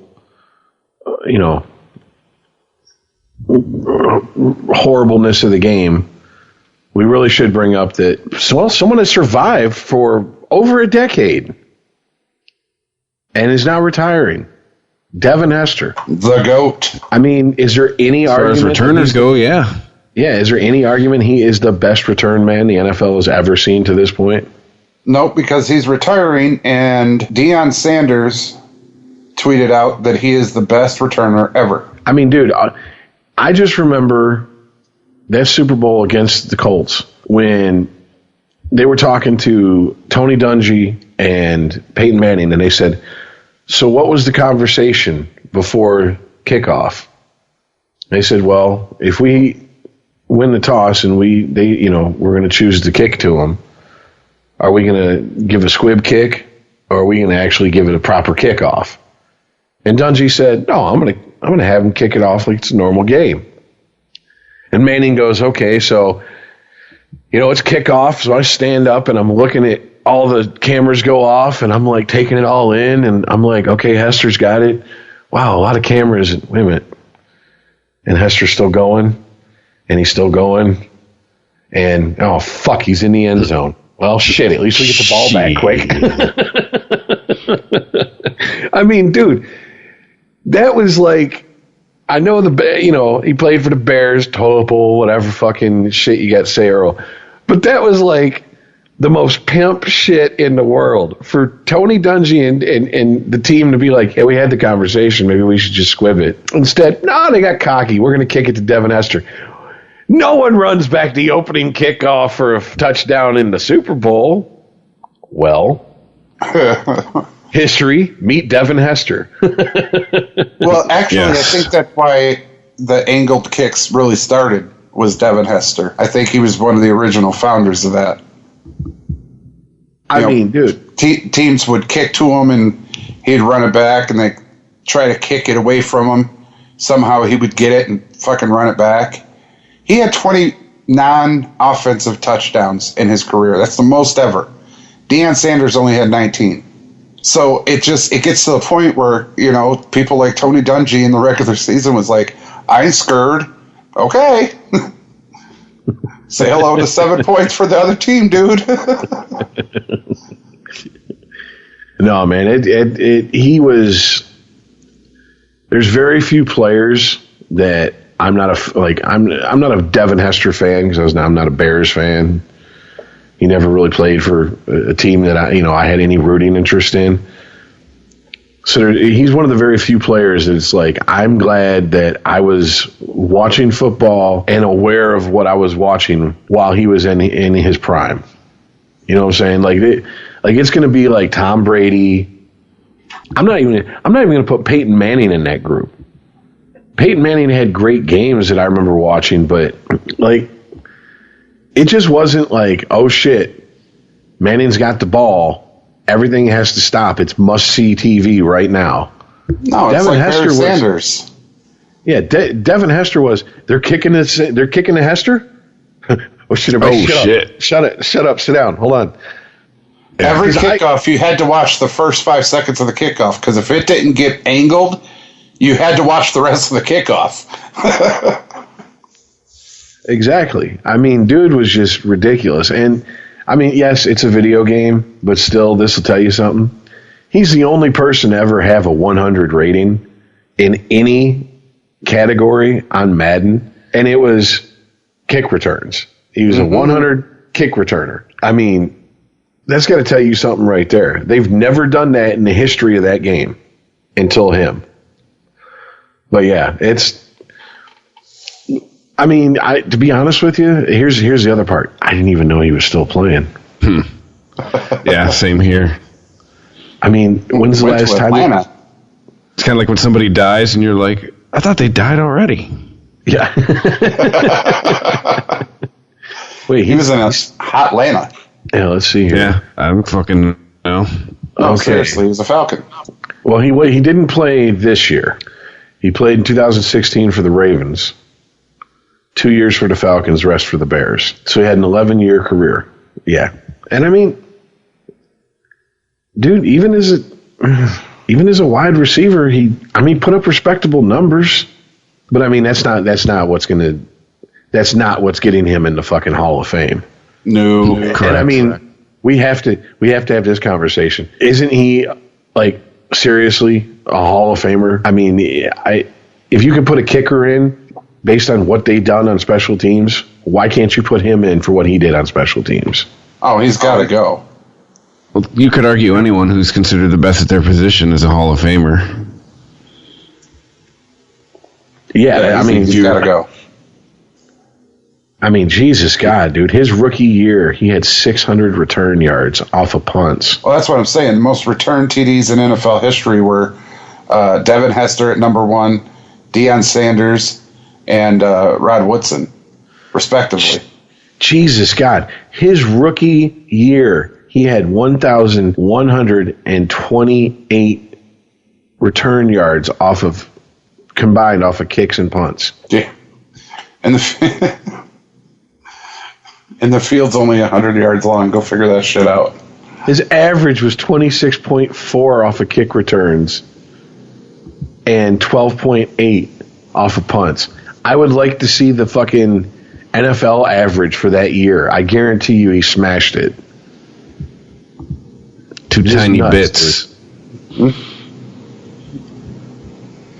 horribleness of the game, we really should bring up that, someone has survived for over a decade and is now retiring. Devin Hester. The GOAT. I mean, is there any argument? As far as returners go, yeah. Yeah, is there any argument he is the best return man the NFL has ever seen to this point? Nope, because he's retiring, and Deion Sanders tweeted out that he is the best returner ever. I mean, dude, I just remember that Super Bowl against the Colts when they were talking to Tony Dungy and Peyton Manning, and they said, so what was the conversation before kickoff? They said, well, if we win the toss and we're going to choose to kick to them, are we going to give a squib kick or are we going to actually give it a proper kickoff? And Dungy said, no, I'm going to have him kick it off like it's a normal game. And Manning goes, okay, so, it's kickoff. So I stand up and I'm looking at all the cameras go off and I'm like taking it all in and I'm like, okay, Hester's got it. Wow, a lot of cameras. Wait a minute. And Hester's still going and he's still going. And, oh, fuck, he's in the end zone. Well, shit, at least we get the ball back quick. I mean, dude, that was like, I know he played for the Bears, total, whatever fucking shit you got to say, Earl. But that was like the most pimp shit in the world for Tony Dungy and the team to be like, hey, we had the conversation. Maybe we should just squib it. Instead, no, they got cocky. We're going to kick it to Devin Hester. No one runs back the opening kickoff for a touchdown in the Super Bowl. Well, history, meet Devin Hester. Well, actually, yes. I think that's why the angled kicks really started was Devin Hester. I think he was one of the original founders of that. I mean, dude. Teams would kick to him and he'd run it back and they try to kick it away from him. Somehow he would get it and fucking run it back. He had 20 non-offensive touchdowns in his career. That's the most ever. Deion Sanders only had 19. So it gets to the point where, people like Tony Dungy in the regular season was like, I ain't scared. Okay. Say hello to 7 points for the other team, dude. No, man, he was. There's very few players that I'm not a Devin Hester fan because I'm not a Bears fan. He never really played for a team that I had any rooting interest in. So he's one of the very few players that it's like, I'm glad that I was watching football and aware of what I was watching while he was in his prime. You know what I'm saying? Like it's going to be like Tom Brady. I'm not even going to put Peyton Manning in that group. Peyton Manning had great games that I remember watching, but like it just wasn't like, oh shit, Manning's got the ball. Everything has to stop. It's must-see TV right now. No, it's Devin like Hester Sanders. Yeah, Devin Hester was. They're kicking to Hester. Oh shit! Shut up! Sit down. Hold on. Every kickoff, you had to watch the first 5 seconds of the kickoff because if it didn't get angled, you had to watch the rest of the kickoff. Exactly. I mean, dude was just ridiculous. And I mean, yes, it's a video game, but still, this will tell you something. He's the only person to ever have a 100 rating in any category on Madden, and it was kick returns. He was a 100 kick returner. I mean, that's got to tell you something right there. They've never done that in the history of that game until him. But yeah, I mean, to be honest with you, here's the other part. I didn't even know he was still playing. Yeah, same here. I mean, when's the last time? It's kind of like when somebody dies and you're like, I thought they died already. Yeah. Wait, he was in a hot Atlanta. Yeah, let's see here. Yeah, I'm fucking no. Oh, Okay. seriously, he was a Falcon. Well, he didn't play this year. He played in 2016 for the Ravens. 2 years for the Falcons, rest for the Bears. So he had an 11-year career. Yeah. And I mean, dude, even as a wide receiver, he put up respectable numbers. But I mean, that's not what's getting him in the fucking Hall of Fame. No. And I mean, we have to have this conversation. Isn't he, like, seriously a Hall of Famer? I mean, if you can put a kicker in based on what they done on special teams, why can't you put him in for what he did on special teams? Oh, he's got to go. Well, you could argue anyone who's considered the best at their position is a Hall of Famer. Yeah, I mean, he's got to go. I mean, Jesus God, dude. His rookie year, he had 600 return yards off of punts. Well, that's what I'm saying. Most return TDs in NFL history were Devin Hester at number 1, Deion Sanders, and Rod Woodson, respectively. Jesus God. His rookie year, he had 1,128 return yards combined off of kicks and punts. Yeah. And the field's only 100 yards long. Go figure that shit out. His average was 26.4 off of kick returns and 12.8 off of punts. I would like to see the fucking NFL average for that year. I guarantee you he smashed it. Two Just tiny nuts, bits. dude.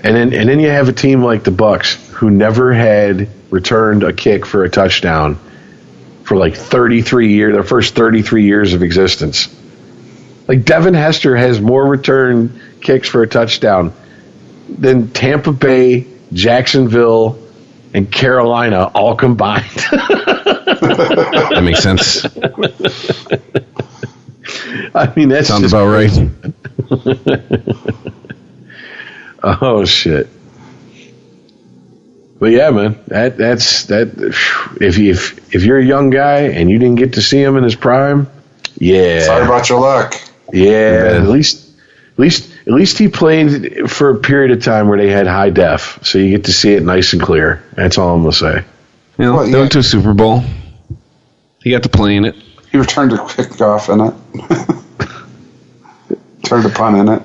And then you have a team like the Bucks who never had returned a kick for a touchdown for like 33 years, their first 33 years of existence. Like Devin Hester has more return kicks for a touchdown than Tampa Bay, Jacksonville, and Carolina all combined. That makes sense. I mean, that Sounds about right. Oh shit! But yeah, man, that's that. If you're a young guy and you didn't get to see him in his prime, yeah, Sorry about your luck. yeah. At least he played for a period of time where they had high def, so you get to see it nice and clear. That's all I'm gonna say. You know, Well, they yeah. went to a Super Bowl. He got to play in it. He returned a kickoff in it. Turned a punt in it.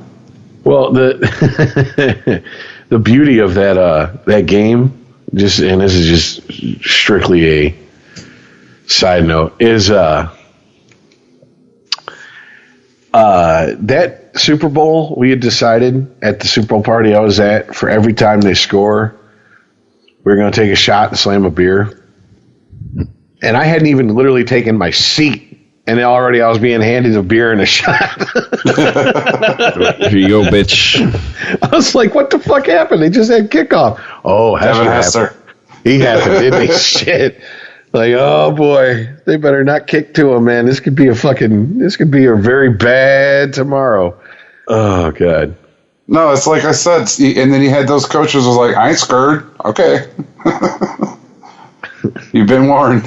Well, the the beauty of that game, and this is just strictly a side note, is that Super Bowl we had decided at the Super Bowl party I was at, for every time they score, we were going to take a shot and slam a beer. And I hadn't even literally taken my seat, and already I was being handed a beer and a shot. Here you go, bitch. I was like, what the fuck happened? They just had kickoff. Oh, Devin Hester. Hester. He happened, didn't he? Shit. Like, oh boy, they better not kick to him, man. This could be a very bad tomorrow. Oh, God. No, it's like I said. And then he had those coaches was like, I ain't scared. Okay. You've been warned.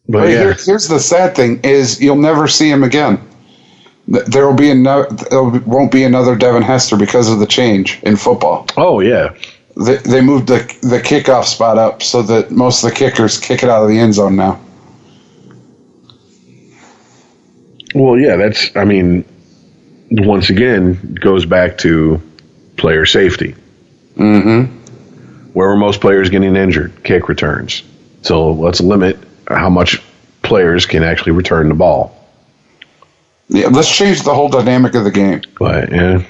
But yeah. Here's the sad thing is you'll never see him again. There won't be another Devin Hester because of the change in football. Oh, yeah. They moved the kickoff spot up so that most of the kickers kick it out of the end zone now. Well, yeah, once again, goes back to player safety. Mm-hmm. Where were most players getting injured? Kick returns. So let's limit how much players can actually return the ball. Yeah, let's change the whole dynamic of the game. But, yeah.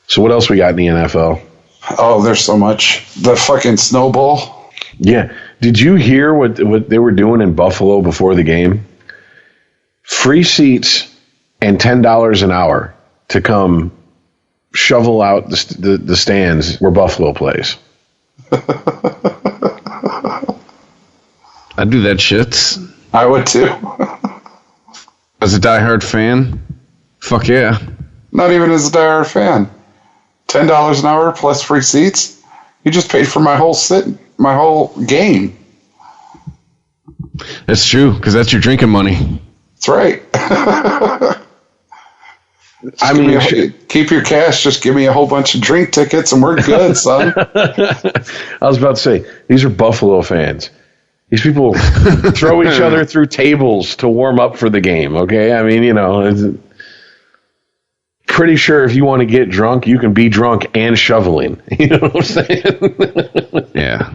So what else we got in the NFL? Oh, there's so much. The fucking snowball. Yeah. Did you hear what they were doing in Buffalo before the game? Free seats and $10 an hour to come shovel out the stands where Buffalo plays. I'd do that shit. I would too. As a diehard fan, fuck yeah. Not even as a diehard fan. $10 an hour plus free seats. You just paid for my whole game. That's true, because that's your drinking money. That's right. I mean, keep your cash. Just give me a whole bunch of drink tickets, and we're good, son. I was about to say, these are Buffalo fans. These people throw each other through tables to warm up for the game, okay? I mean, it's pretty sure if you want to get drunk, you can be drunk and shoveling. You know what I'm saying? Yeah.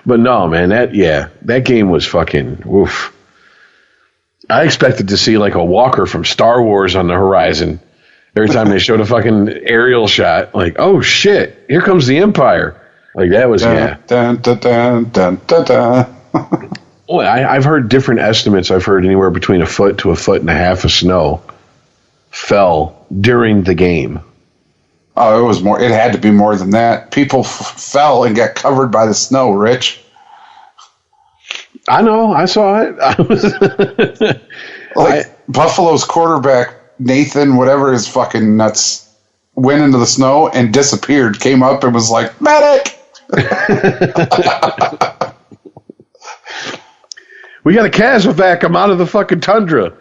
But no, man, that game was fucking woof. I expected to see like a walker from Star Wars on the horizon every time they showed a fucking aerial shot. Like, oh shit, here comes the Empire. Like that was dun, dun, dun, dun, dun, dun, dun. Well, I've heard different estimates. I've heard anywhere between a foot to a foot and a half of snow fell during the game. Oh, it was more. It had to be more than that. People fell and got covered by the snow, Rich. I know. I saw it. Buffalo's quarterback, Nathan, whatever his fucking nuts, went into the snow and disappeared, came up and was like, medic! We got a Casovac. I'm out of the fucking tundra.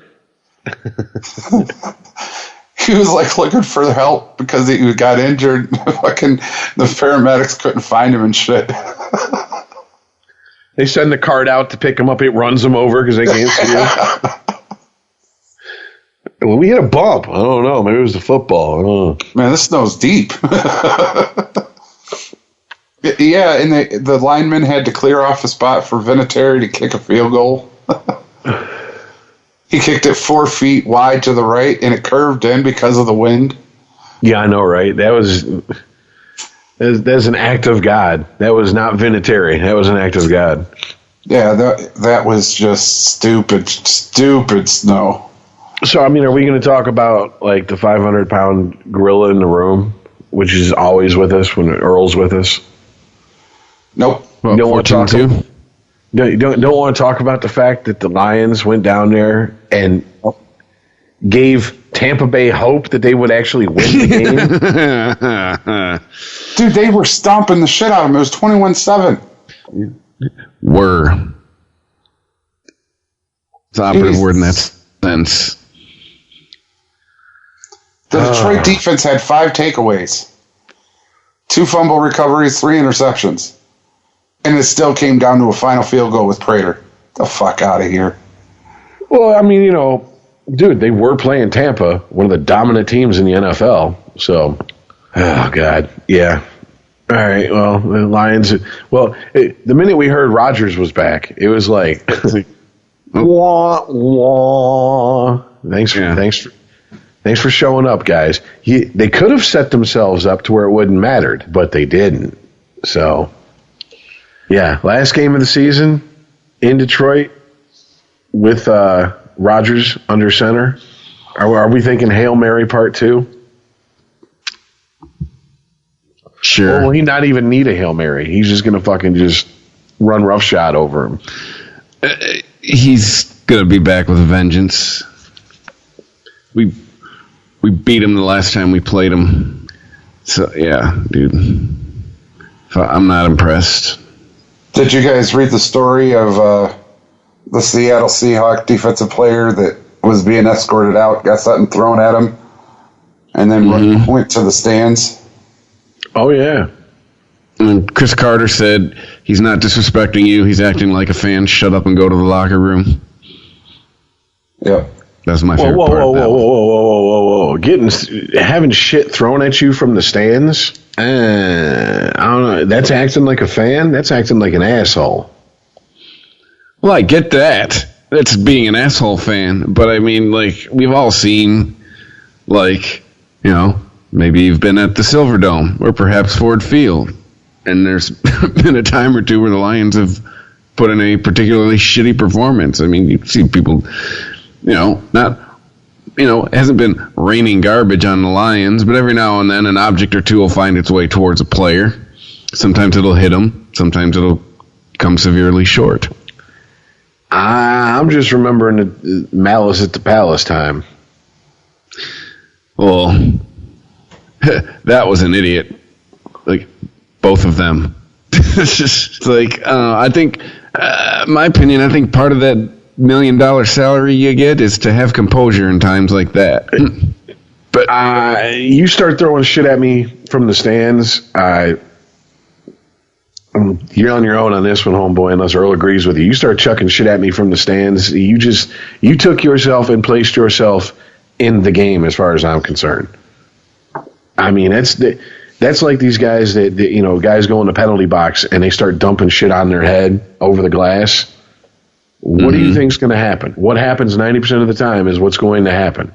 He was like looking for help because he got injured. Fucking the paramedics couldn't find him and shit. They send the cart out to pick him up. It runs him over because they can't see him. Well, we hit a bump. I don't know. Maybe it was the football. I don't know. Man, this snow's deep. Yeah, and the lineman had to clear off a spot for Vinatieri to kick a field goal. He kicked it 4 feet wide to the right, and it curved in because of the wind. Yeah, I know, right? That's an act of God. That was not Vinatieri. That was an act of God. Yeah, that was just stupid snow. So, I mean, are we going to talk about, like, the 500-pound gorilla in the room, which is always with us when Earl's with us? Nope. Well, don't want to don't want to talk about the fact that the Lions went down there and gave Tampa Bay hope that they would actually win the game. Dude, they were stomping the shit out of them. It was 21-7. Were. It's the operative word in that sense. The Detroit defense had 5 takeaways, 2 fumble recoveries, 3 interceptions. And it still came down to a final field goal with Prater. The fuck out of here. Well, I mean, dude, they were playing Tampa, one of the dominant teams in the NFL. So, oh, God, yeah. All right, well, the Lions. Well, the minute we heard Rodgers was back, it was like, wah, wah. Thanks for showing up, guys. They could have set themselves up to where it wouldn't mattered, but they didn't. So, yeah, last game of the season in Detroit with Rodgers under center. Are we thinking Hail Mary Part 2? Sure. Or will he not even need a Hail Mary? He's just going to fucking just run roughshod over him. He's going to be back with a vengeance. We beat him the last time we played him. So, yeah, dude. I'm not impressed. Did you guys read the story of the Seattle Seahawks defensive player that was being escorted out, got something thrown at him, and then went to the stands? Oh, yeah. And Chris Carter said, he's not disrespecting you. He's acting like a fan. Shut up and go to the locker room. Yep. That's my favorite part. Whoa. Having shit thrown at you from the stands? I don't know. That's acting like a fan? That's acting like an asshole. Well, I get that. That's being an asshole fan. But I mean, like, we've all seen, like, maybe you've been at the Silverdome or perhaps Ford Field. And there's been a time or two where the Lions have put in a particularly shitty performance. I mean, you see people, it hasn't been raining garbage on the Lions, but every now and then an object or two will find its way towards a player. Sometimes it'll hit them. Sometimes it'll come severely short. I'm just remembering the Malice at the Palace time. Well, that was an idiot. Like, both of them. It's just like, I think, my opinion, I think part of that $1 million salary you get is to have composure in times like that. But you start throwing shit at me from the stands, you're on your own on this one, homeboy, unless Earl agrees with you. You start chucking shit at me from the stands. You took yourself and placed yourself in the game as far as I'm concerned. I mean, that's like these guys that guys go in the penalty box and they start dumping shit on their head over the glass. What do you think's going to happen? What happens 90% of the time is what's going to happen.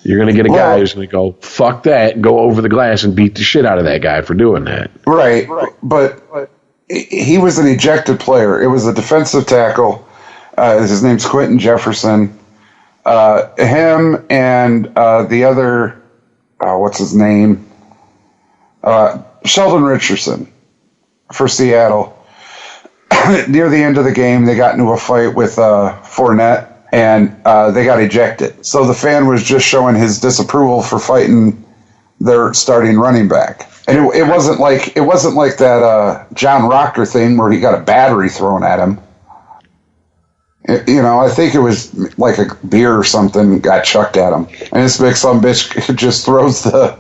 You're going to get a guy who's going to go, fuck that, go over the glass and beat the shit out of that guy for doing that. Right. But he was an ejected player. It was a defensive tackle. His name's Quentin Jefferson. Him and the other, what's his name? Sheldon Richardson for Seattle. Near the end of the game, they got into a fight with Fournette. And they got ejected. So the fan was just showing his disapproval for fighting their starting running back. And it wasn't like that John Rocker thing where he got a battery thrown at him. I think it was like a beer or something got chucked at him. And this big son bitch just throws the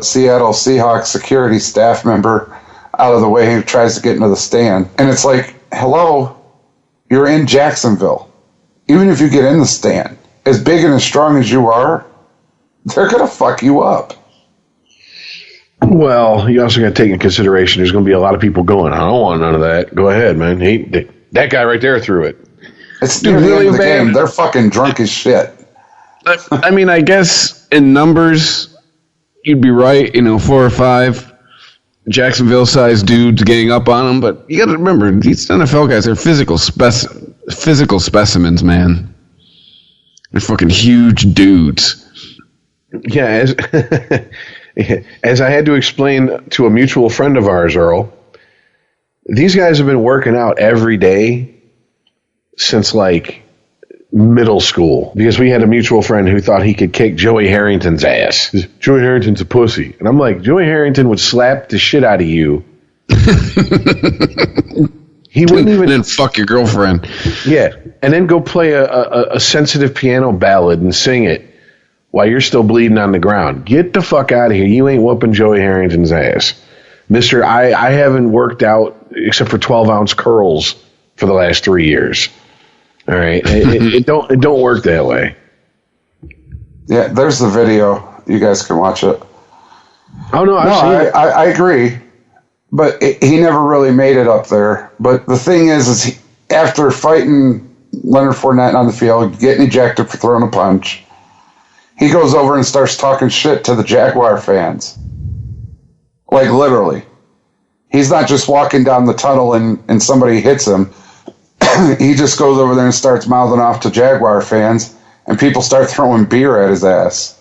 Seattle Seahawks security staff member out of the way and tries to get into the stand. And it's like, hello, you're in Jacksonville. Even if you get in the stand, as big and as strong as you are, they're going to fuck you up. Well, you also got to take into consideration there's going to be a lot of people going, I don't want none of that. Go ahead, man. That guy right there threw it. It's near the end of the game. They're fucking drunk as shit. I mean, I guess in numbers, you'd be right. 4 or 5 Jacksonville-sized dudes gang up on him. But you got to remember, these NFL guys are physical specimens, man. They're fucking huge dudes. Yeah, as I had to explain to a mutual friend of ours, Earl, these guys have been working out every day since like middle school because we had a mutual friend who thought he could kick Joey Harrington's ass. Joey Harrington's a pussy. And I'm like, Joey Harrington would slap the shit out of you. He wouldn't even... And then fuck your girlfriend. Yeah, and then go play a sensitive piano ballad and sing it while you're still bleeding on the ground. Get the fuck out of here. You ain't whooping Joey Harrington's ass. Mister, I haven't worked out except for 12-ounce curls for the last 3 years. All right? It don't work that way. Yeah, there's the video. You guys can watch it. Oh, no, I've seen it. I agree. But he never really made it up there. But the thing is after fighting Leonard Fournette on the field, getting ejected for throwing a punch, he goes over and starts talking shit to the Jaguar fans. Like, literally. He's not just walking down the tunnel and somebody hits him. He just goes over there and starts mouthing off to Jaguar fans, and people start throwing beer at his ass.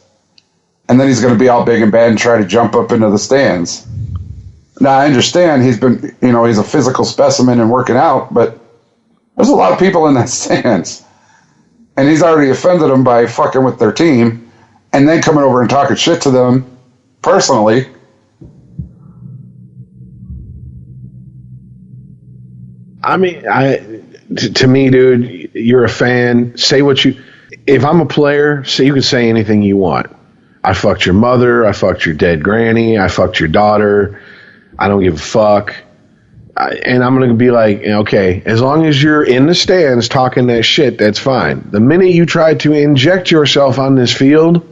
And then he's going to be all big and bad and try to jump up into the stands. Now, I understand he's been, he's a physical specimen and working out, but there's a lot of people in that stands. And he's already offended them by fucking with their team and then coming over and talking shit to them personally. I mean, to me, dude, you're a fan. Say what you... If I'm a player, you can say anything you want. I fucked your mother. I fucked your dead granny. I fucked your daughter. I don't give a fuck. And I'm going to be like, okay, as long as you're in the stands talking that shit, that's fine. The minute you try to inject yourself on this field,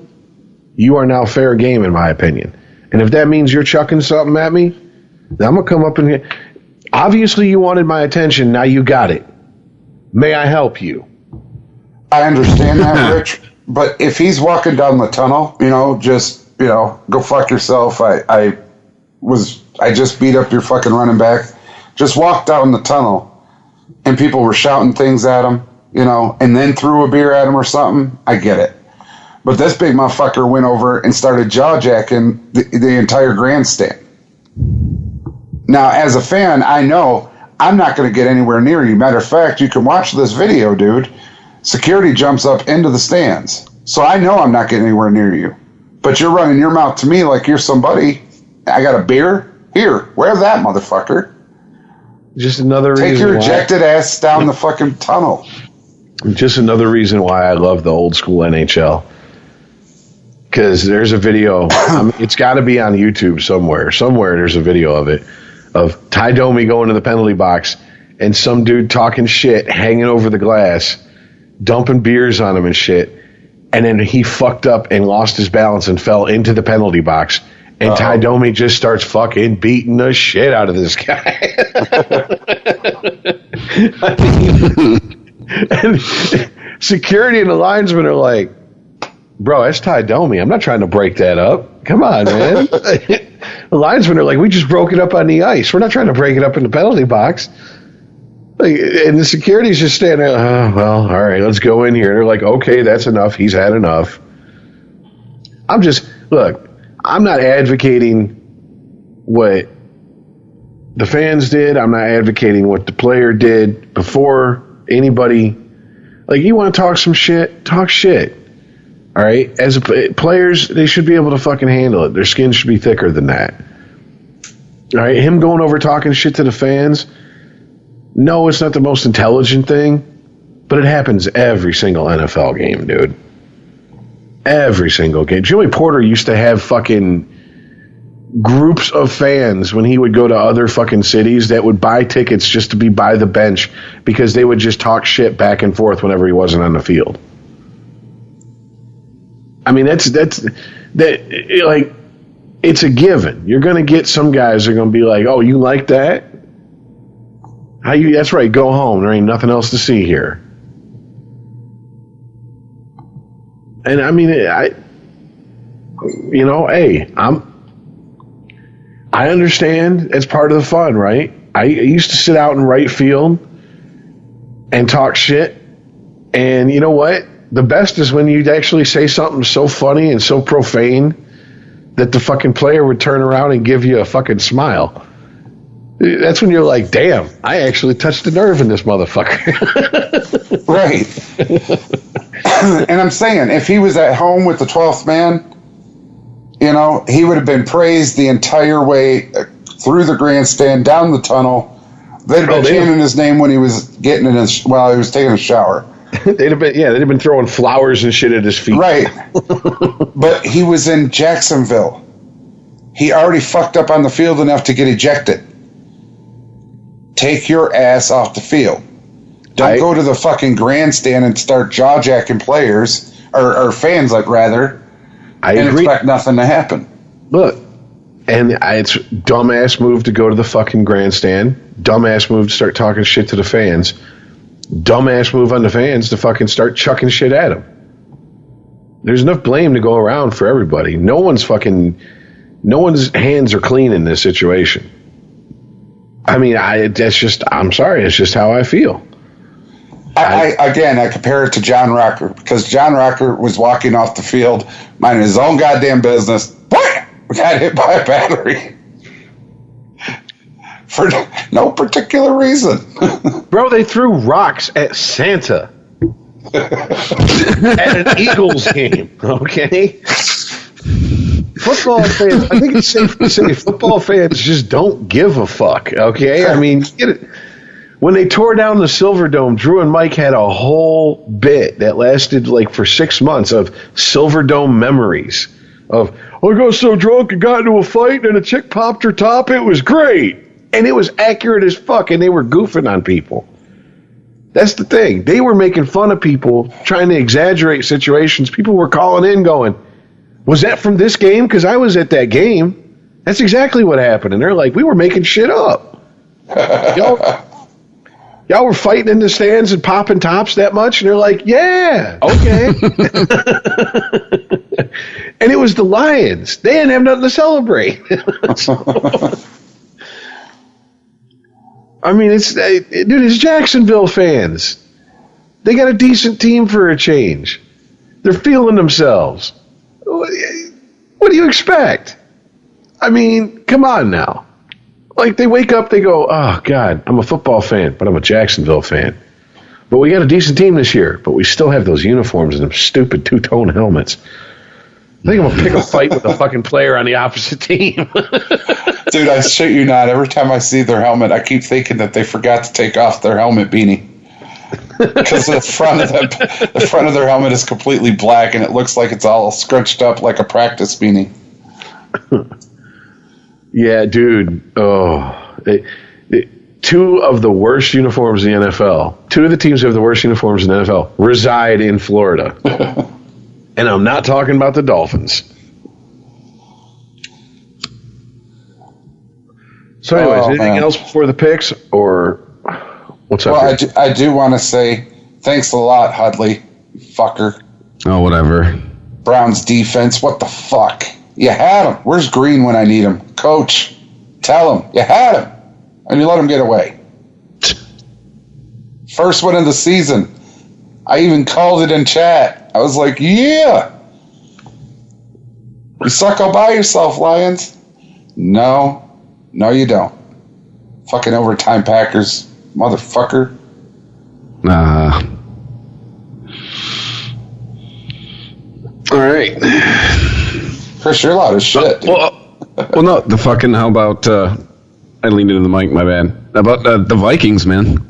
you are now fair game, in my opinion. And if that means you're chucking something at me, then I'm going to come up in here. Obviously, you wanted my attention. Now you got it. May I help you? I understand that, Rich. But if he's walking down the tunnel, just, go fuck yourself. I just beat up your fucking running back. Just walk down the tunnel and people were shouting things at him, and then threw a beer at him or something. I get it. But this big motherfucker went over and started jaw-jacking the entire grandstand. Now, as a fan, I know I'm not going to get anywhere near you. Matter of fact, you can watch this video, dude. Security jumps up into the stands. So I know I'm not getting anywhere near you. But you're running your mouth to me like you're somebody. I got a beer? Here, wear that, motherfucker. Just another reason. Take your ejected ass down the fucking tunnel. Just another reason why I love the old school NHL. Because there's a video. It's got to be on YouTube somewhere. Somewhere there's a video of it. Of Ty Domi going to the penalty box and some dude talking shit, hanging over the glass, dumping beers on him and shit. And then he fucked up and lost his balance and fell into the penalty box. And Ty Domi just starts fucking beating the shit out of this guy. And security and the linesmen are like, bro, that's Ty Domi. I'm not trying to break that up. Come on, man. The linesmen are like, we just broke it up on the ice. We're not trying to break it up in the penalty box. Like, and the security's just standing there, oh, well, all right, let's go in here. They're like, okay, that's enough. He's had enough. I'm not advocating what the fans did. I'm not advocating what the player did before anybody. Like, you want to talk some shit? Talk shit. All right? As players, they should be able to fucking handle it. Their skin should be thicker than that. All right? Him going over talking shit to the fans, no, it's not the most intelligent thing, but it happens every single NFL game, dude. Every single game. Jimmy Porter used to have fucking groups of fans when he would go to other fucking cities that would buy tickets just to be by the bench because they would just talk shit back and forth whenever he wasn't on the field. I mean, that's like, it's a given. You're going to get some guys that are going to be like, oh, you like that? That's right, go home. There ain't nothing else to see here. And I mean, I understand it's part of the fun, right? I used to sit out in right field and talk shit. And you know what? The best is when you'd actually say something so funny and so profane that the fucking player would turn around and give you a fucking smile. That's when you're like, damn, I actually touched a nerve in this motherfucker. Right. And I'm saying, if he was at home with the 12th man, he would have been praised the entire way through the grandstand, down the tunnel. They'd have been chanting his name when he was while he was taking a shower. They'd have been throwing flowers and shit at his feet. Right. But he was in Jacksonville. He already fucked up on the field enough to get ejected. Take your ass off the field. Don't go to the fucking grandstand and start jaw-jacking players, or fans, rather, and expect nothing to happen. Look, and it's dumbass move to go to the fucking grandstand. Dumbass move to start talking shit to the fans. Dumbass move on the fans to fucking start chucking shit at them. There's enough blame to go around for everybody. No one's hands are clean in this situation. I mean, I'm sorry, it's just how I feel. I compare it to John Rocker, because John Rocker was walking off the field, minding his own goddamn business. Bam! Got hit by a battery. For no particular reason. Bro, they threw rocks at Santa. At an Eagles game, okay? Football fans, I think it's safe to say football fans just don't give a fuck, okay? I mean, get it. When they tore down the Silverdome, Drew and Mike had a whole bit that lasted for 6 months of Silverdome memories. Of, I got so drunk and got into a fight and a chick popped her top. It was great. And it was accurate as fuck, and they were goofing on people. That's the thing. They were making fun of people, trying to exaggerate situations. People were calling in going, was that from this game? Because I was at that game. That's exactly what happened. And they're like, we were making shit up. Y'all were fighting in the stands and popping tops that much? And they're like, yeah, okay. And it was the Lions. They didn't have nothing to celebrate. I mean, it's Jacksonville fans. They got a decent team for a change. They're feeling themselves. What do you expect? I mean, come on now. They wake up, they go, oh, God, I'm a football fan, but I'm a Jacksonville fan. But we got a decent team this year, but we still have those uniforms and them stupid two-tone helmets. I think I'm going to pick a fight with a fucking player on the opposite team. Dude, I shit you not. Every time I see their helmet, I keep thinking that they forgot to take off their helmet beanie. Because the front of their helmet is completely black, and it looks like it's all scrunched up like a practice beanie. Yeah, dude. Oh, two of the worst uniforms in the NFL. Two of the teams who have the worst uniforms in the NFL reside in Florida. And I'm not talking about the Dolphins. So anyways, anything else before the picks, or what's up? Well, I do want to say thanks a lot, Hudley, fucker. Oh, whatever. Browns defense, what the fuck? You had him. Where's Green when I need him? Coach, tell him. You had him. And you let him get away. First one of the season. I even called it in chat. I was like, yeah. You suck all by yourself, Lions. No, you don't. Fucking overtime Packers, motherfucker. All right. Chris, you're loud as shit. Well, no, the fucking, how about, I leaned into the mic, my bad. How about the Vikings, man?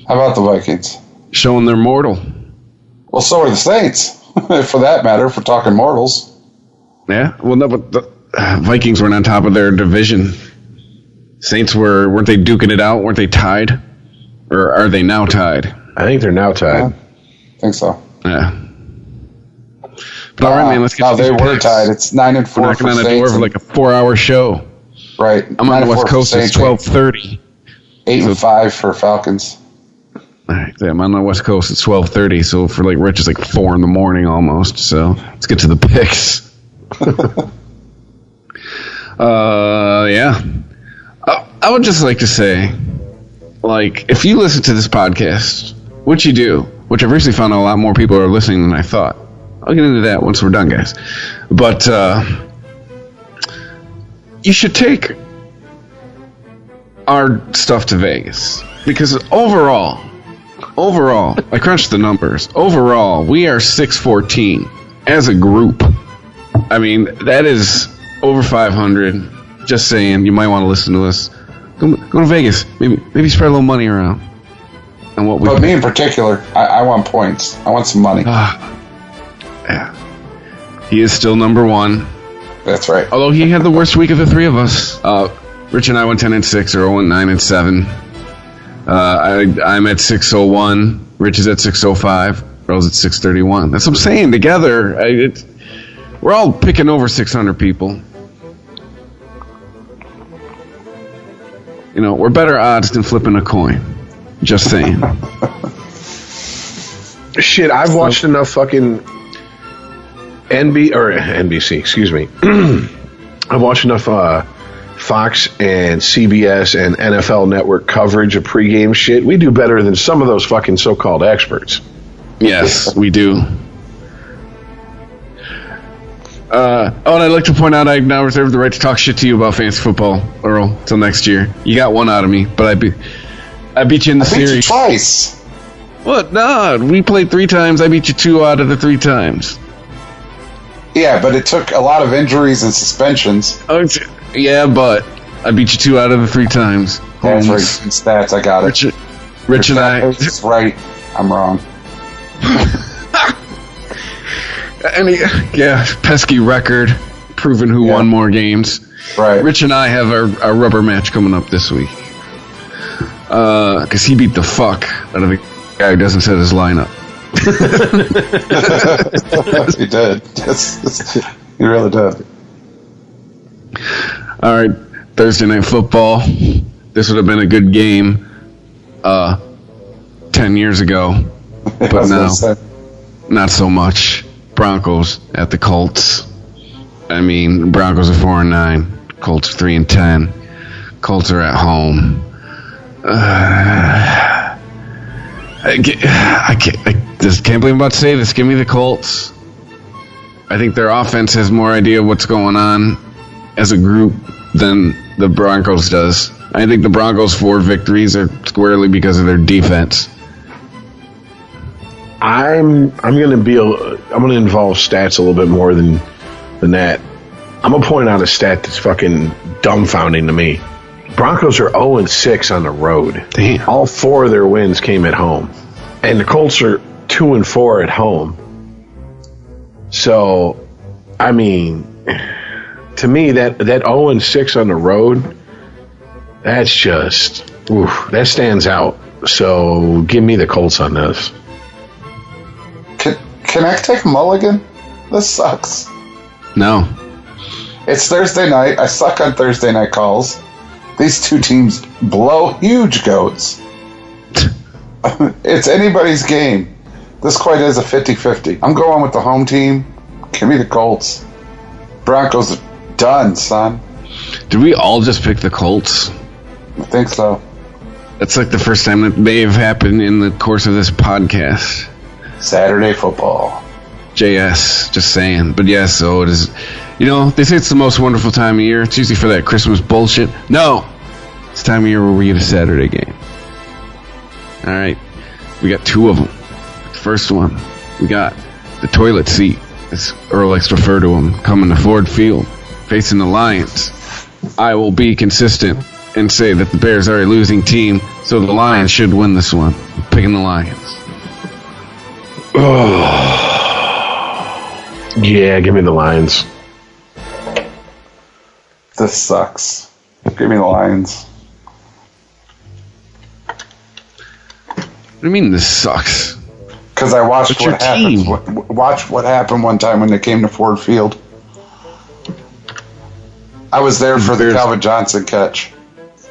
How about the Vikings? Showing they're mortal. Well, so are the Saints, for that matter, if we're talking mortals. Yeah, well, no, but the Vikings weren't on top of their division. Saints weren't they duking it out? Weren't they tied? Or are they now tied? I think they're now tied. I think so. Yeah. But all right, man, let's get no, to these they were picks. tied. It's 9-4 for We're knocking on the Saints. door for like a 4-hour show. Right. I'm on the West Coast. It's 12:30. 8-5 for Falcons. All right, yeah, I'm on the West Coast. It's 12:30. So for like Rich, it's like 4 in the morning almost. So let's get to the picks. Yeah. I would just like to say, like, if you listen to this podcast, which you do, which I've recently found out a lot more people are listening than I thought. I'll get into that once we're done, guys. But you should take our stuff to Vegas. Because overall, I crunched the numbers. Overall, we are 614 as a group. I mean, that is over 500. Just saying, you might want to listen to us. Go to Vegas. Maybe spread a little money around. And what we. But me in particular, I want points. I want some money. Yeah. He is still number one. That's right. Although he had the worst week of the three of us. Rich and I went 10-6, or 0-9-7. I'm at 601. Rich is at 605. Earl's at 631. That's what I'm saying. Together, we're all picking over 600 people. You know, we're better odds than flipping a coin. Just saying. Shit, I've watched enough fucking NBC, excuse me. I've watched enough Fox and CBS and NFL Network coverage of pregame shit. We do better than some of those fucking so-called experts. Yes, we do. And I'd like to point out I now reserve the right to talk shit to you about fantasy football, Earl, till next year. You got one out of me, but I beat you in the series. I beat you twice. What? Nah, we played 3 times. I beat you 2 out of the 3 times. Yeah, but it took a lot of injuries and suspensions. Yeah, but I beat you 2 out of the 3 times. That's right. Stats, I got it. Rich and I. That's right. I'm wrong. Pesky record, proving who won more games. Right. Rich and I have our rubber match coming up this week. Because he beat the fuck out of the guy who doesn't set his lineup. He did. Yes. He really did. All right, Thursday Night Football. This would have been a good game 10 years ago, but now not so much. Broncos at the Colts. I mean, Broncos are 4-9. Colts are 3-10. Colts are at home. I just can't believe I'm about to say this. Give me the Colts. I think their offense has more idea of what's going on as a group than the Broncos does. I think the Broncos' 4 victories are squarely because of their defense. I'm gonna involve stats a little bit more than that. I'm gonna point out a stat that's fucking dumbfounding to me. Broncos are 0-6 on the road. Damn. All 4 of their wins came at home, and the Colts are 2-4 at home. So, I mean, to me, that 0-6 on the road, that's just that stands out. So, give me the Colts on this. Can I take a mulligan? This sucks. No. It's Thursday night. I suck on Thursday night calls. These two teams blow huge goats. It's anybody's game. This quite is a 50-50. I'm going with the home team. Give me the Colts. Broncos are done, son. Did we all just pick the Colts? I think so. That's like the first time that may have happened in the course of this podcast. Saturday football. JS, just saying. But yes, so it is. You know, they say it's the most wonderful time of year. It's usually for that Christmas bullshit. No! It's the time of year where we get a Saturday game. Alright. We got 2 of them. First one, we got the toilet seat, as Earl likes to refer to them, coming to Ford Field, facing the Lions. I will be consistent and say that the Bears are a losing team, so the Lions should win this one. I'm picking the Lions. Yeah, give me the Lions. This sucks. Give me the Lions. What do you mean this sucks? Because I watched What's what your happened. team? Watched what happened one time when they came to Ford Field. I was there for the Bears. Calvin Johnson catch.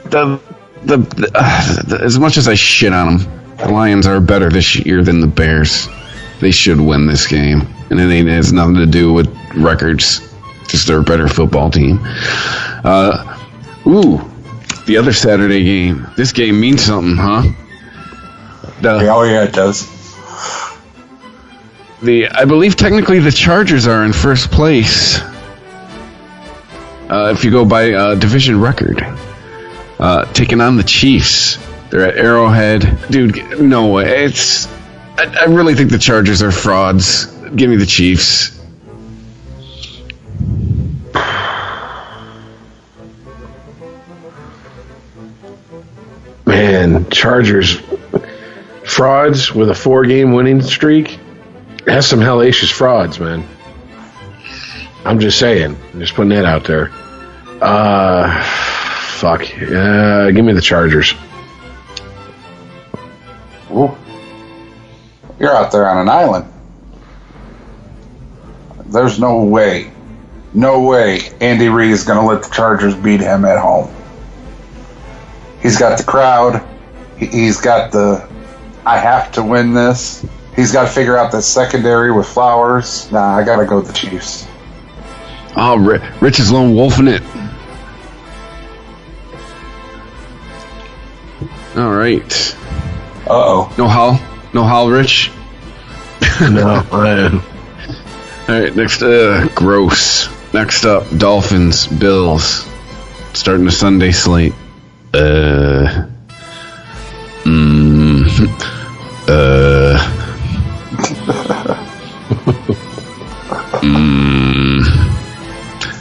As much as I shit on them, the Lions are better this year than the Bears. They should win this game, and it has nothing to do with records. Just they're a better football team. The other Saturday game. This game means something, huh? Oh yeah, it does. I believe technically the Chargers are in first place. If you go by division record, taking on the Chiefs. They're at Arrowhead. Dude, no way. I really think the Chargers are frauds. Give me the Chiefs. Man, Chargers frauds with a 4-game winning streak. That's some hellacious frauds, man. I'm just saying. I'm just putting that out there. Fuck. Give me the Chargers. Ooh. You're out there on an island. There's no way Andy Reid is going to let the Chargers beat him at home. He's got the crowd. He's got the I have to win this. He's got to figure out the secondary with Flowers. Nah, I got to go with the Chiefs. Oh, Rich is lone wolfing it. All right. Uh-oh. No howl, Rich? No, I am. All right, next, gross. Next up, Dolphins, Bills. Starting the Sunday slate.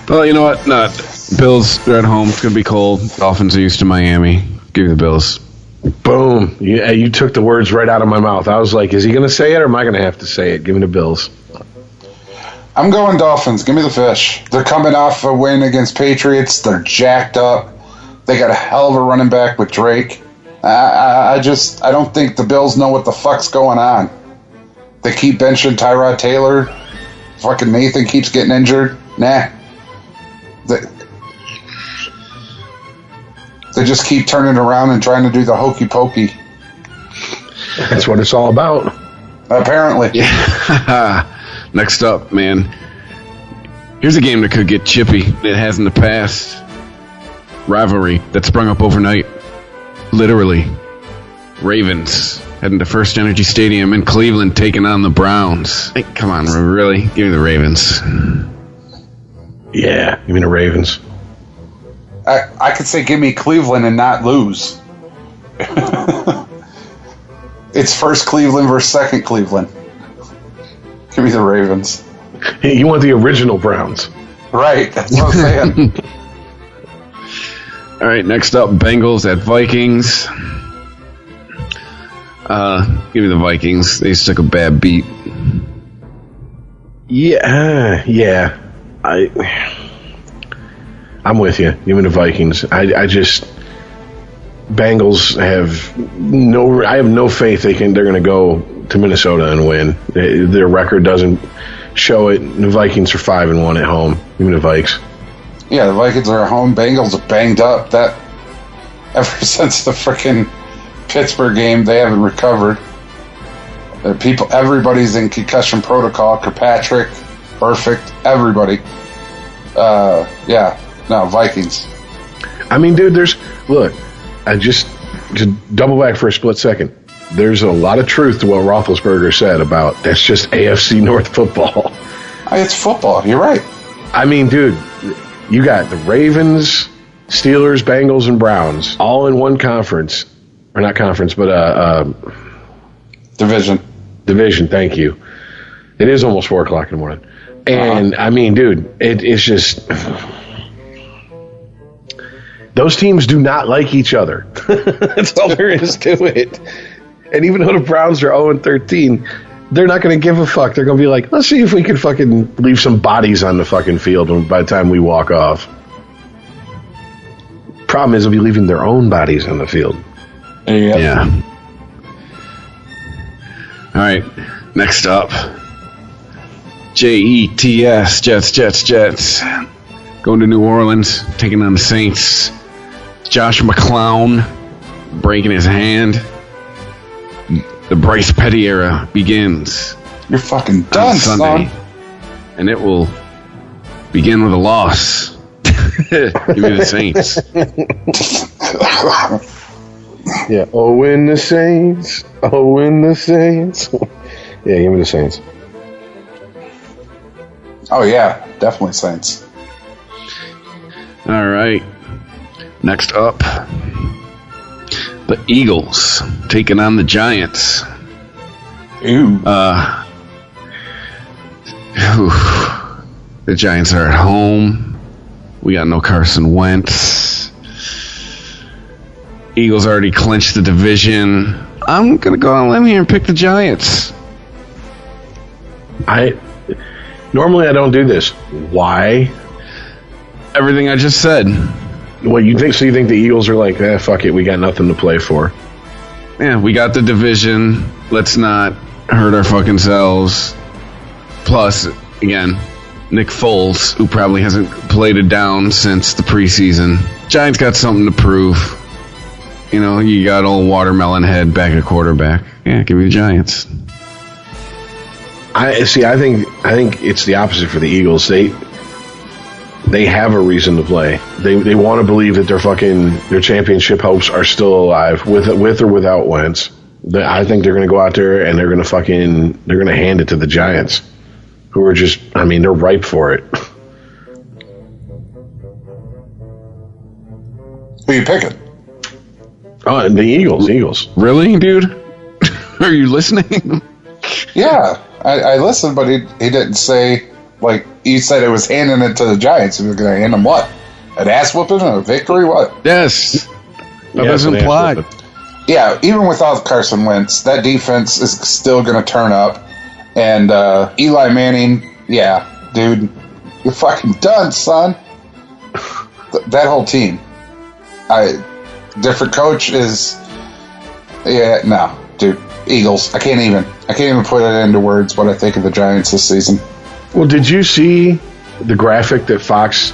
Well, you know what? Not Bills. They're at home. It's gonna be cold. Dolphins are used to Miami. Give me the Bills. Boom. You took the words right out of my mouth. I was like, is he going to say it or am I going to have to say it? Give me the Bills. I'm going Dolphins. Give me the fish. They're coming off a win against Patriots. They're jacked up. They got a hell of a running back with Drake. I don't think the Bills know what the fuck's going on. They keep benching Tyrod Taylor. Fucking Nathan keeps getting injured. Nah. They just keep turning around and trying to do the hokey pokey. That's what it's all about. Apparently. Yeah. Next up, man. Here's a game that could get chippy. It has in the past. Rivalry that sprung up overnight. Literally. Ravens heading to First Energy Stadium in Cleveland taking on the Browns. Hey, come on, really? Give me the Ravens. Yeah, give me the Ravens. I could say give me Cleveland and not lose. It's first Cleveland versus second Cleveland. Give me the Ravens. Hey, you want the original Browns. Right, that's what I'm saying. All right, next up, Bengals at Vikings. Give me the Vikings. They just took a bad beat. Yeah. I'm with you. Give me the Vikings. I just Bengals have I have no faith they're going to go to Minnesota and win. Their record doesn't show it. The Vikings are 5-1 at home. Give me the Vikes. Yeah, the Vikings are at home. Bengals are banged up. That ever since the freaking Pittsburgh game, they haven't recovered. Everybody's in concussion protocol. Kirkpatrick, perfect. Everybody. Vikings. I mean, dude, I just double back for a split second. There's a lot of truth to what Roethlisberger said about that's just AFC North football. It's football. You're right. I mean, dude, you got the Ravens, Steelers, Bengals, and Browns all in one conference. Or not conference, but division. Division, thank you. It is almost 4 o'clock in the morning. And, I mean, dude, it's just... Those teams do not like each other. That's all there is to it. And even though the Browns are 0-13, they're not going to give a fuck. They're going to be like, let's see if we can fucking leave some bodies on the fucking field by the time we walk off. Problem is, they'll be leaving their own bodies on the field. Yeah. All right, next up, Jets, Jets. Going to New Orleans, taking on the Saints. Josh McClown breaking his hand. The Bryce Petty era begins. You're fucking done, on Sunday, son. And it will begin with a loss. Give me the Saints. Yeah. Oh, in the Saints. Oh, in the Saints. Yeah, give me the Saints. Oh, yeah. Definitely Saints. All right. Next up, the Eagles taking on the Giants. Ooh. The Giants are at home. We got no Carson Wentz. Eagles already clinched the division. I'm going to go on a limb here and pick the Giants. Normally I don't do this. Why? Everything I just said. What you think? So you think the Eagles are like, fuck it, we got nothing to play for? Yeah, we got the division. Let's not hurt our fucking selves. Plus, again, Nick Foles, who probably hasn't played it down since the preseason. Giants got something to prove. You know, you got old Watermelon Head back at quarterback. Yeah, give me the Giants. I think it's the opposite for the Eagles. They have a reason to play. They want to believe that their championship hopes are still alive with or without Wentz. I think they're going to go out there and they're going to hand it to the Giants, who are just, I mean, they're ripe for it. Who you picking? Oh, the Eagles. Really, dude? Are you listening? Yeah, I listened, but he didn't say, like, he said it was handing it to the Giants. He was going to hand them what? An ass whooping? A victory? What? Yes. That was implied. Yeah, even without Carson Wentz, that defense is still going to turn up. And Eli Manning, yeah, dude, you're fucking done, son. That whole team. Different coach is, yeah, no, dude. Eagles. I can't even put it into words what I think of the Giants this season. Well, did you see the graphic that Fox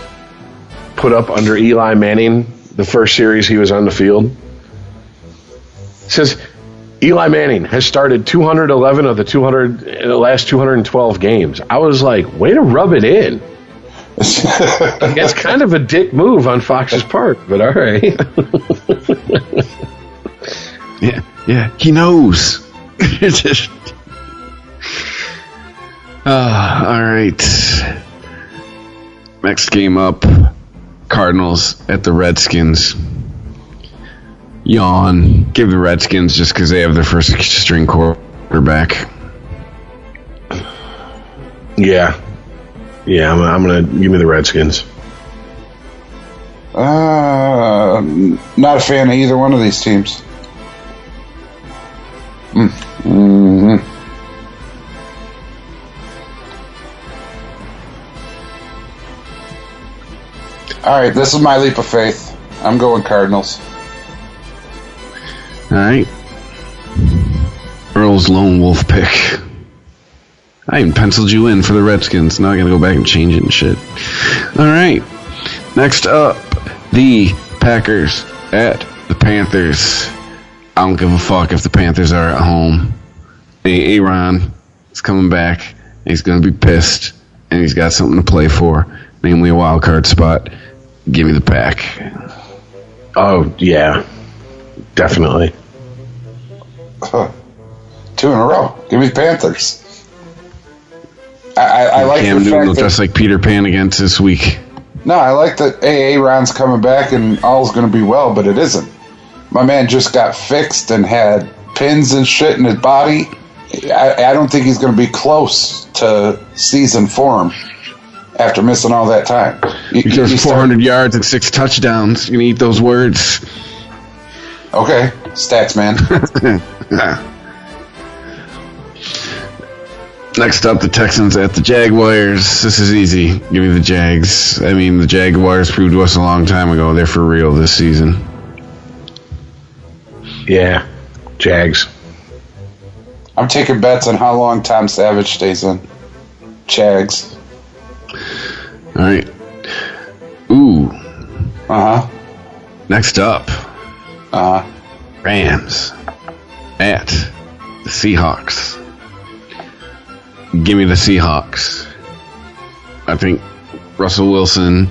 put up under Eli Manning the first series he was on the field? It says Eli Manning has started 211 of the last 212 games. I was like, way to rub it in. That's kind of a dick move on Fox's part, but all right. Yeah, he knows. All right. Next game up, Cardinals at the Redskins. Yawn. Give the Redskins just because they have their first string quarterback. Yeah. Yeah, I'm going to give me the Redskins. Not a fan of either one of these teams. Mm-hmm. All right, this is my leap of faith. I'm going Cardinals. All right. Earl's lone wolf pick. I even penciled you in for the Redskins. Now I gotta go back and change it and shit. All right. Next up, the Packers at the Panthers. I don't give a fuck if the Panthers are at home. Aaron is coming back, and he's gonna be pissed, and he's got something to play for, namely a wild card spot. Give me the Pack. Oh, yeah. Definitely. 2 in a row. Give me the Panthers. I like Cam the Newton will fact that, dress like Peter Pan against this week. no, I like that Aaron's coming back and all's going to be well, but it isn't. My man just got fixed and had pins and shit in his body. I don't think he's going to be close to season form after missing all that time. He throws 400 yards and 6 touchdowns. You're going to eat those words. Okay, stats, man. Next up, the Texans at the Jaguars. This is easy. Give me the Jags. I mean, the Jaguars proved to us a long time ago they're for real this season. Yeah. Jags. I'm taking bets on how long Tom Savage stays in. Jags. All right. Ooh. Uh-huh. Next up, Uh-huh. Rams at the Seahawks. Give me the Seahawks. I think Russell Wilson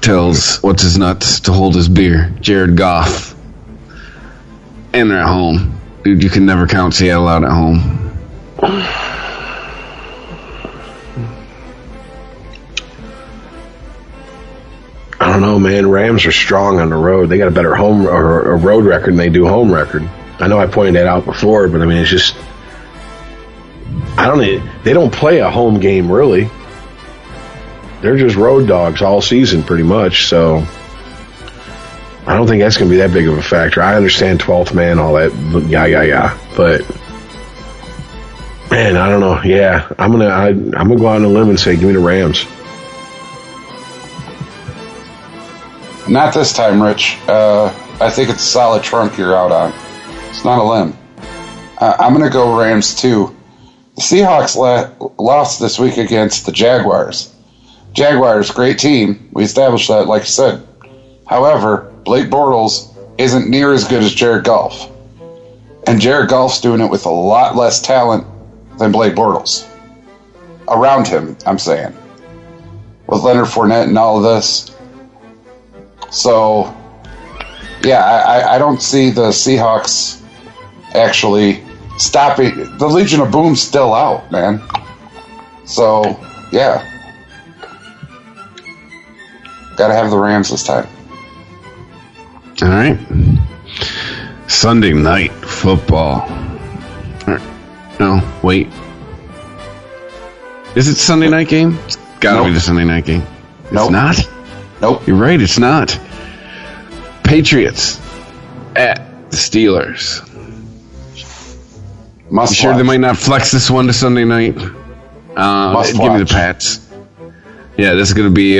tells what's-his-nuts to hold his beer. Jared Goff. And they're at home. Dude, you can never count Seattle out at home. I don't know, man. Rams are strong on the road. They got a better home or a road record than they do home record. I know I pointed that out before, but I mean, it's just... They don't play a home game, really. They're just road dogs all season, pretty much, so... I don't think that's going to be that big of a factor. I understand 12th man, all that, yeah. But, man, I don't know. Yeah, I'm gonna go out on a limb and say, give me the Rams. Not this time, Rich. I think it's a solid trunk you're out on. It's not a limb. I'm going to go Rams, too. The Seahawks lost this week against the Jaguars. Jaguars, great team. We established that, like you said. However, Blake Bortles isn't near as good as Jared Goff. And Jared Goff's doing it with a lot less talent than Blake Bortles. Around him, I'm saying. With Leonard Fournette and all of this. So, yeah, I don't see the Seahawks actually stopping. The Legion of Boom's still out, man. So, yeah. Gotta have the Rams this time. All right. Sunday night football. No, wait. Is it Sunday night game? It's gotta be the Sunday night game. It's not? Nope. You're right, it's not. Patriots at the Steelers. Must You sure watch. they might not flex this one to Sunday night? Give me the Pats. Yeah, this is going to be...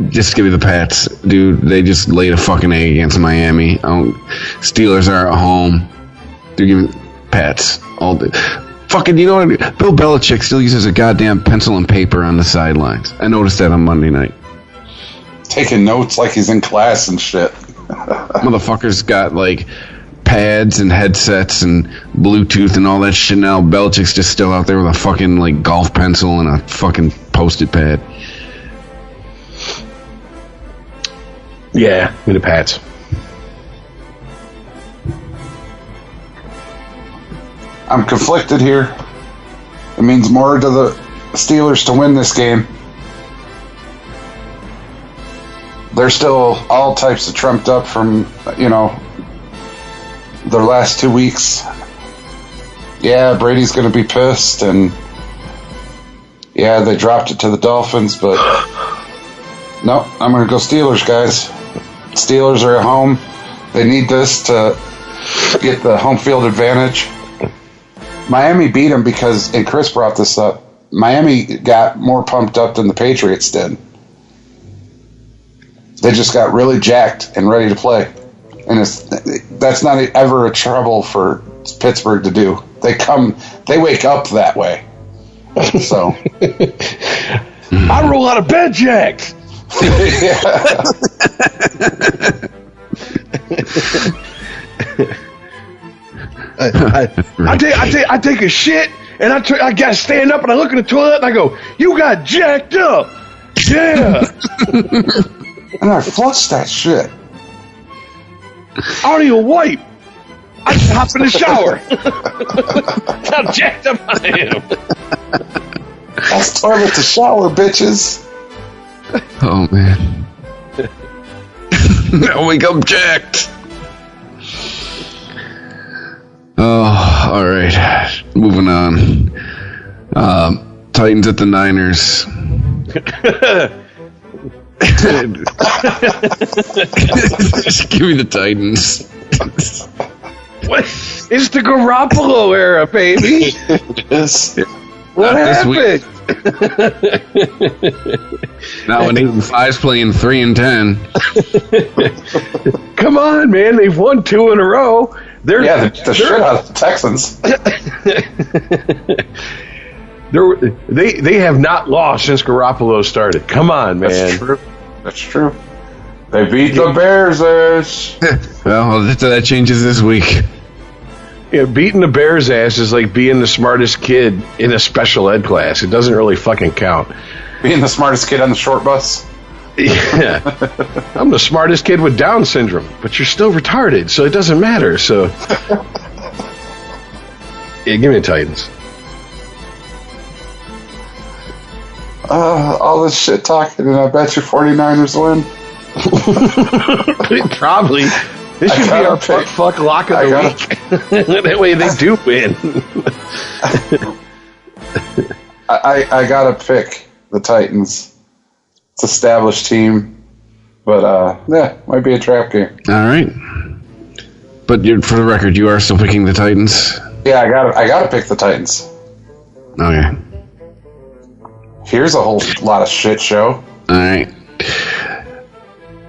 just give me the Pats. Dude, they just laid a fucking egg against Miami. Steelers are at home. Dude, give me Pats all day. Fucking, you know what? Bill Belichick still uses a goddamn pencil and paper on the sidelines. I noticed that on Monday night. Taking notes like he's in class and shit. Motherfuckers got, like, pads and headsets and Bluetooth and all that shit now. Belichick's just still out there with a fucking, like, golf pencil and a fucking Post-it pad. Yeah, give me the Pats. I'm conflicted here. It means more to the Steelers to win this game. they're still all types of trumped up from, their last 2 weeks. Yeah, Brady's going to be pissed, and yeah, they dropped it to the Dolphins, but no, I'm going to go Steelers, guys. Steelers are at home. They need this to get the home field advantage. Miami beat them because, and Chris brought this up, Miami got more pumped up than the Patriots did. They just got really jacked and ready to play. And that's not ever a trouble for Pittsburgh to do. They wake up that way. So I roll out of bed jacked. I take a shit and I gotta stand up and I look in the toilet and I go, "You got jacked up, yeah." And I flush that shit. I don't even wipe. I just hop in the shower. That's how jacked up I am. That's toilet to shower, bitches. Oh, man. Now wake up jacked. Oh, all right. Moving on. Titans at the Niners. Just give me the Titans. What? It's the Garoppolo era, baby. Yes. What happened? Now an 8-5's playing 3-10. Come on, man! They've won 2 in a row. The shit out of the Texans. They have not lost since Garoppolo started. Come on, man. That's true. They beat the Bears. Well, that changes this week. Yeah, beating the Bears' ass is like being the smartest kid in a special ed class. It doesn't really fucking count. Being the smartest kid on the short bus. Yeah. I'm the smartest kid with Down syndrome, but you're still retarded, so it doesn't matter. So, yeah, give me the Titans. All this shit talking, and I bet you 49ers win. Probably. This should be our fuck lock of the week. That way they do win. I gotta pick the Titans. It's an established team, but might be a trap game. All right, but for the record, you are still picking the Titans. Yeah, I gotta pick the Titans. Okay. Here's a whole lot of shit show. All right.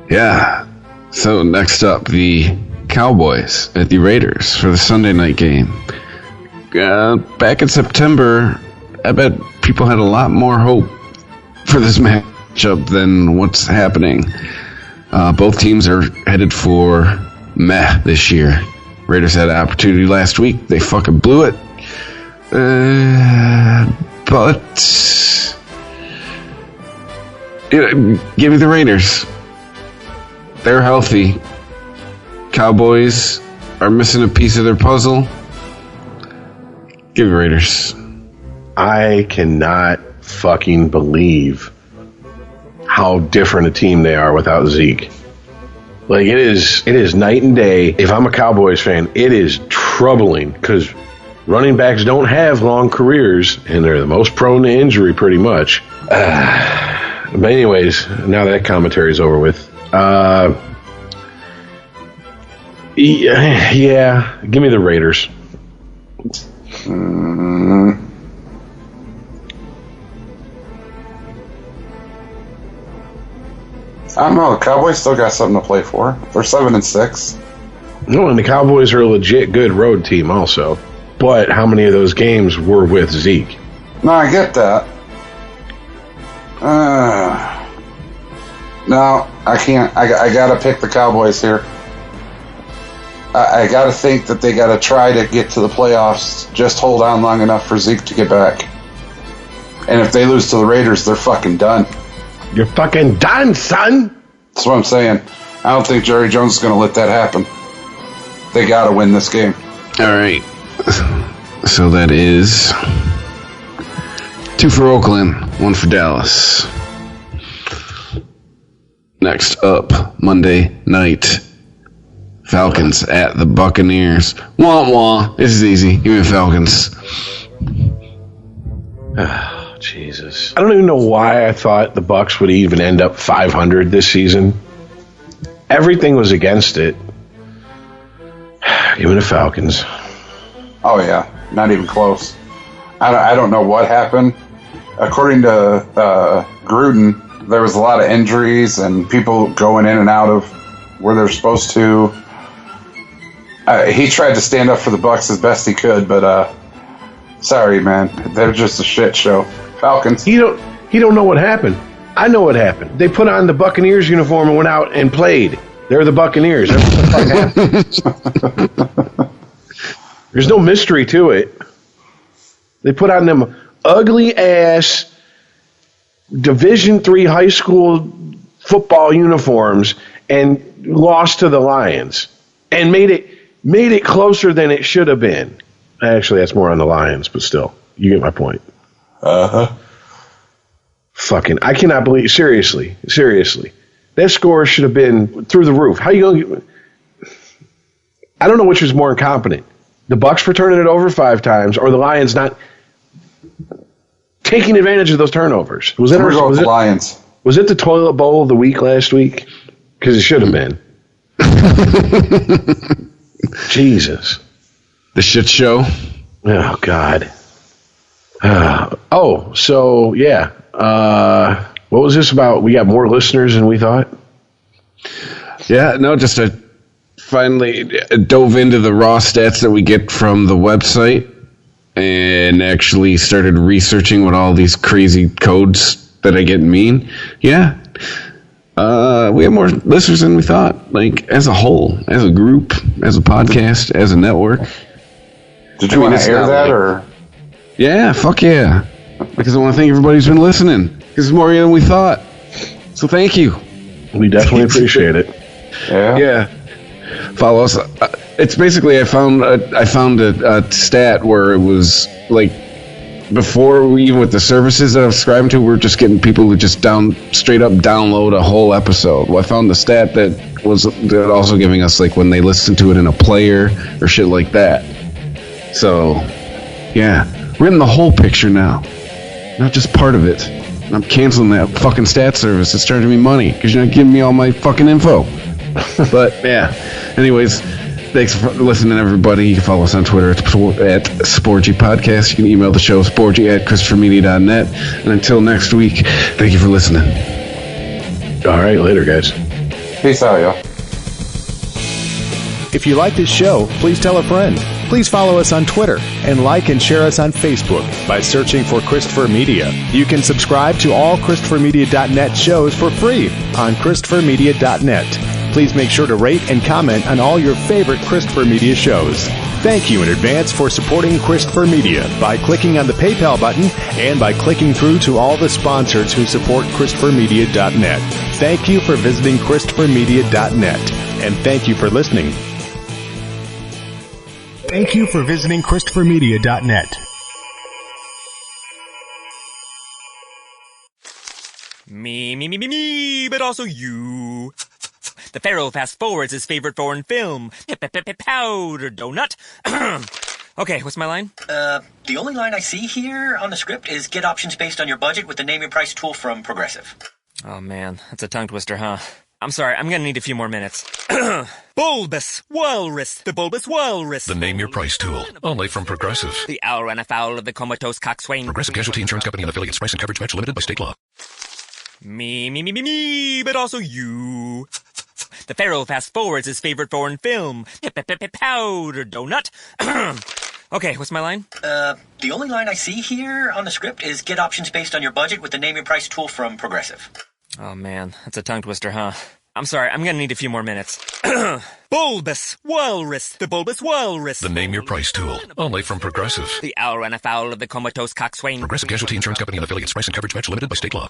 Yeah. So next up, the Cowboys at the Raiders for the Sunday night game. Back in September, I bet people had a lot more hope for this matchup than what's happening. Both teams are headed for meh this year. Raiders had an opportunity last week. They fucking blew it. But give me the Raiders. They're healthy. Cowboys are missing a piece of their puzzle. Give me Raiders. I cannot fucking believe how different a team they are without Zeke. Like, it is night and day. If I'm a Cowboys fan, it is troubling because running backs don't have long careers and they're the most prone to injury pretty much. But anyways, now that commentary's over with. Yeah, give me the Raiders. I don't know. The Cowboys still got something to play for. They're 7-6. No, and the Cowboys are a legit good road team also. But how many of those games were with Zeke? No, I get that. No, I can't. I gotta pick the Cowboys here. I gotta think that they gotta try to get to the playoffs. Just hold on long enough for Zeke to get back. And if they lose to the Raiders, they're fucking done. You're fucking done, son. That's what I'm saying. I don't think Jerry Jones is gonna let that happen. They gotta win this game. All right. So that is 2 for Oakland, 1 for Dallas. Next up, Monday night, Falcons at the Buccaneers. Wah wah. This is easy. Give me the Falcons. Oh, Jesus. I don't even know why I thought the Bucs would even end up 500 this season. Everything was against it. Give me the Falcons. Oh, yeah. Not even close. I don't know what happened. According to Gruden, there was a lot of injuries and people going in and out of where they're supposed to. He tried to stand up for the Bucs as best he could, but sorry, man. They're just a shit show. Falcons. He don't know what happened. I know what happened. They put on the Buccaneers uniform and went out and played. They're the Buccaneers. That's what the fuck happened. There's no mystery to it. They put on them ugly ass Division III high school football uniforms and lost to the Lions and made it closer than it should have been. Actually, that's more on the Lions, but still, you get my point. Fucking, I cannot believe. Seriously, that score should have been through the roof. How you going? I don't know which was more incompetent: the Bucs for turning it over 5 times, or the Lions not taking advantage of those turnovers. Was it the Lions? Was it the toilet bowl of the week last week? Because it should have been. Jesus. The shit show. Oh, God. So, yeah. What was this about? We got more listeners than we thought? Yeah, no, just I finally dove into the raw stats that we get from the website and actually started researching what all these crazy codes that I get mean. Yeah. We have more listeners than we thought, like as a whole, as a group, as a podcast, as a network. Did you want to air that, or? Yeah, fuck yeah. Because I want to thank everybody who's been listening. Because it's more than we thought. So thank you. We definitely appreciate it. Yeah. Follow us. It's basically I found a stat where it was like before we even with the services that I'm subscribing to, we're just getting people who just straight up download a whole episode. Well, I found the stat that was also giving us like when they listen to it in a player or shit like that. So, yeah, we're in the whole picture now, not just part of it. I'm canceling that fucking stat service. It's charging me money because you're not giving me all my fucking info. But yeah, anyways, thanks for listening, everybody. You can follow us on Twitter at Sporgy Podcast. You can email the show sporgy@ChristopherMedia.net. And until next week, thank you for listening. All right, later, guys. Peace out, y'all. If you like this show, please tell a friend. Please follow us on Twitter and like and share us on Facebook by searching for Christopher Media. You can subscribe to all ChristopherMedia.net shows for free on ChristopherMedia.net. Please make sure to rate and comment on all your favorite Christopher Media shows. Thank you in advance for supporting Christopher Media by clicking on the PayPal button and by clicking through to all the sponsors who support ChristopherMedia.net. Thank you for visiting ChristopherMedia.net, and thank you for listening. Thank you for visiting ChristopherMedia.net. Me, but also you. The Pharaoh fast forwards his favorite foreign film, Powder Donut. Okay, what's my line? The only line I see here on the script is get options based on your budget with the name your price tool from Progressive. Oh man, that's a tongue twister, huh? I'm sorry, I'm gonna need a few more minutes. Bulbous Walrus, the Bulbous Walrus. The Name Your Price tool, only from Progressive. The owl ran afoul of the comatose coxswain. Progressive Casualty Insurance Company and affiliates. Price and coverage match limited by state law. Me, but also you. The Pharaoh fast forwards his favorite foreign film, Powder Donut. Okay, what's my line? The only line I see here on the script is get options based on your budget with the name your price tool from Progressive. Oh man, that's a tongue twister, huh? I'm sorry, I'm gonna need a few more minutes. Bulbous Walrus, the Bulbous Walrus. The Name Your Price tool, only from Progressive. The owl ran afoul of the comatose coxswain. Progressive Casualty Insurance Company and affiliates. Price and coverage match limited by state law.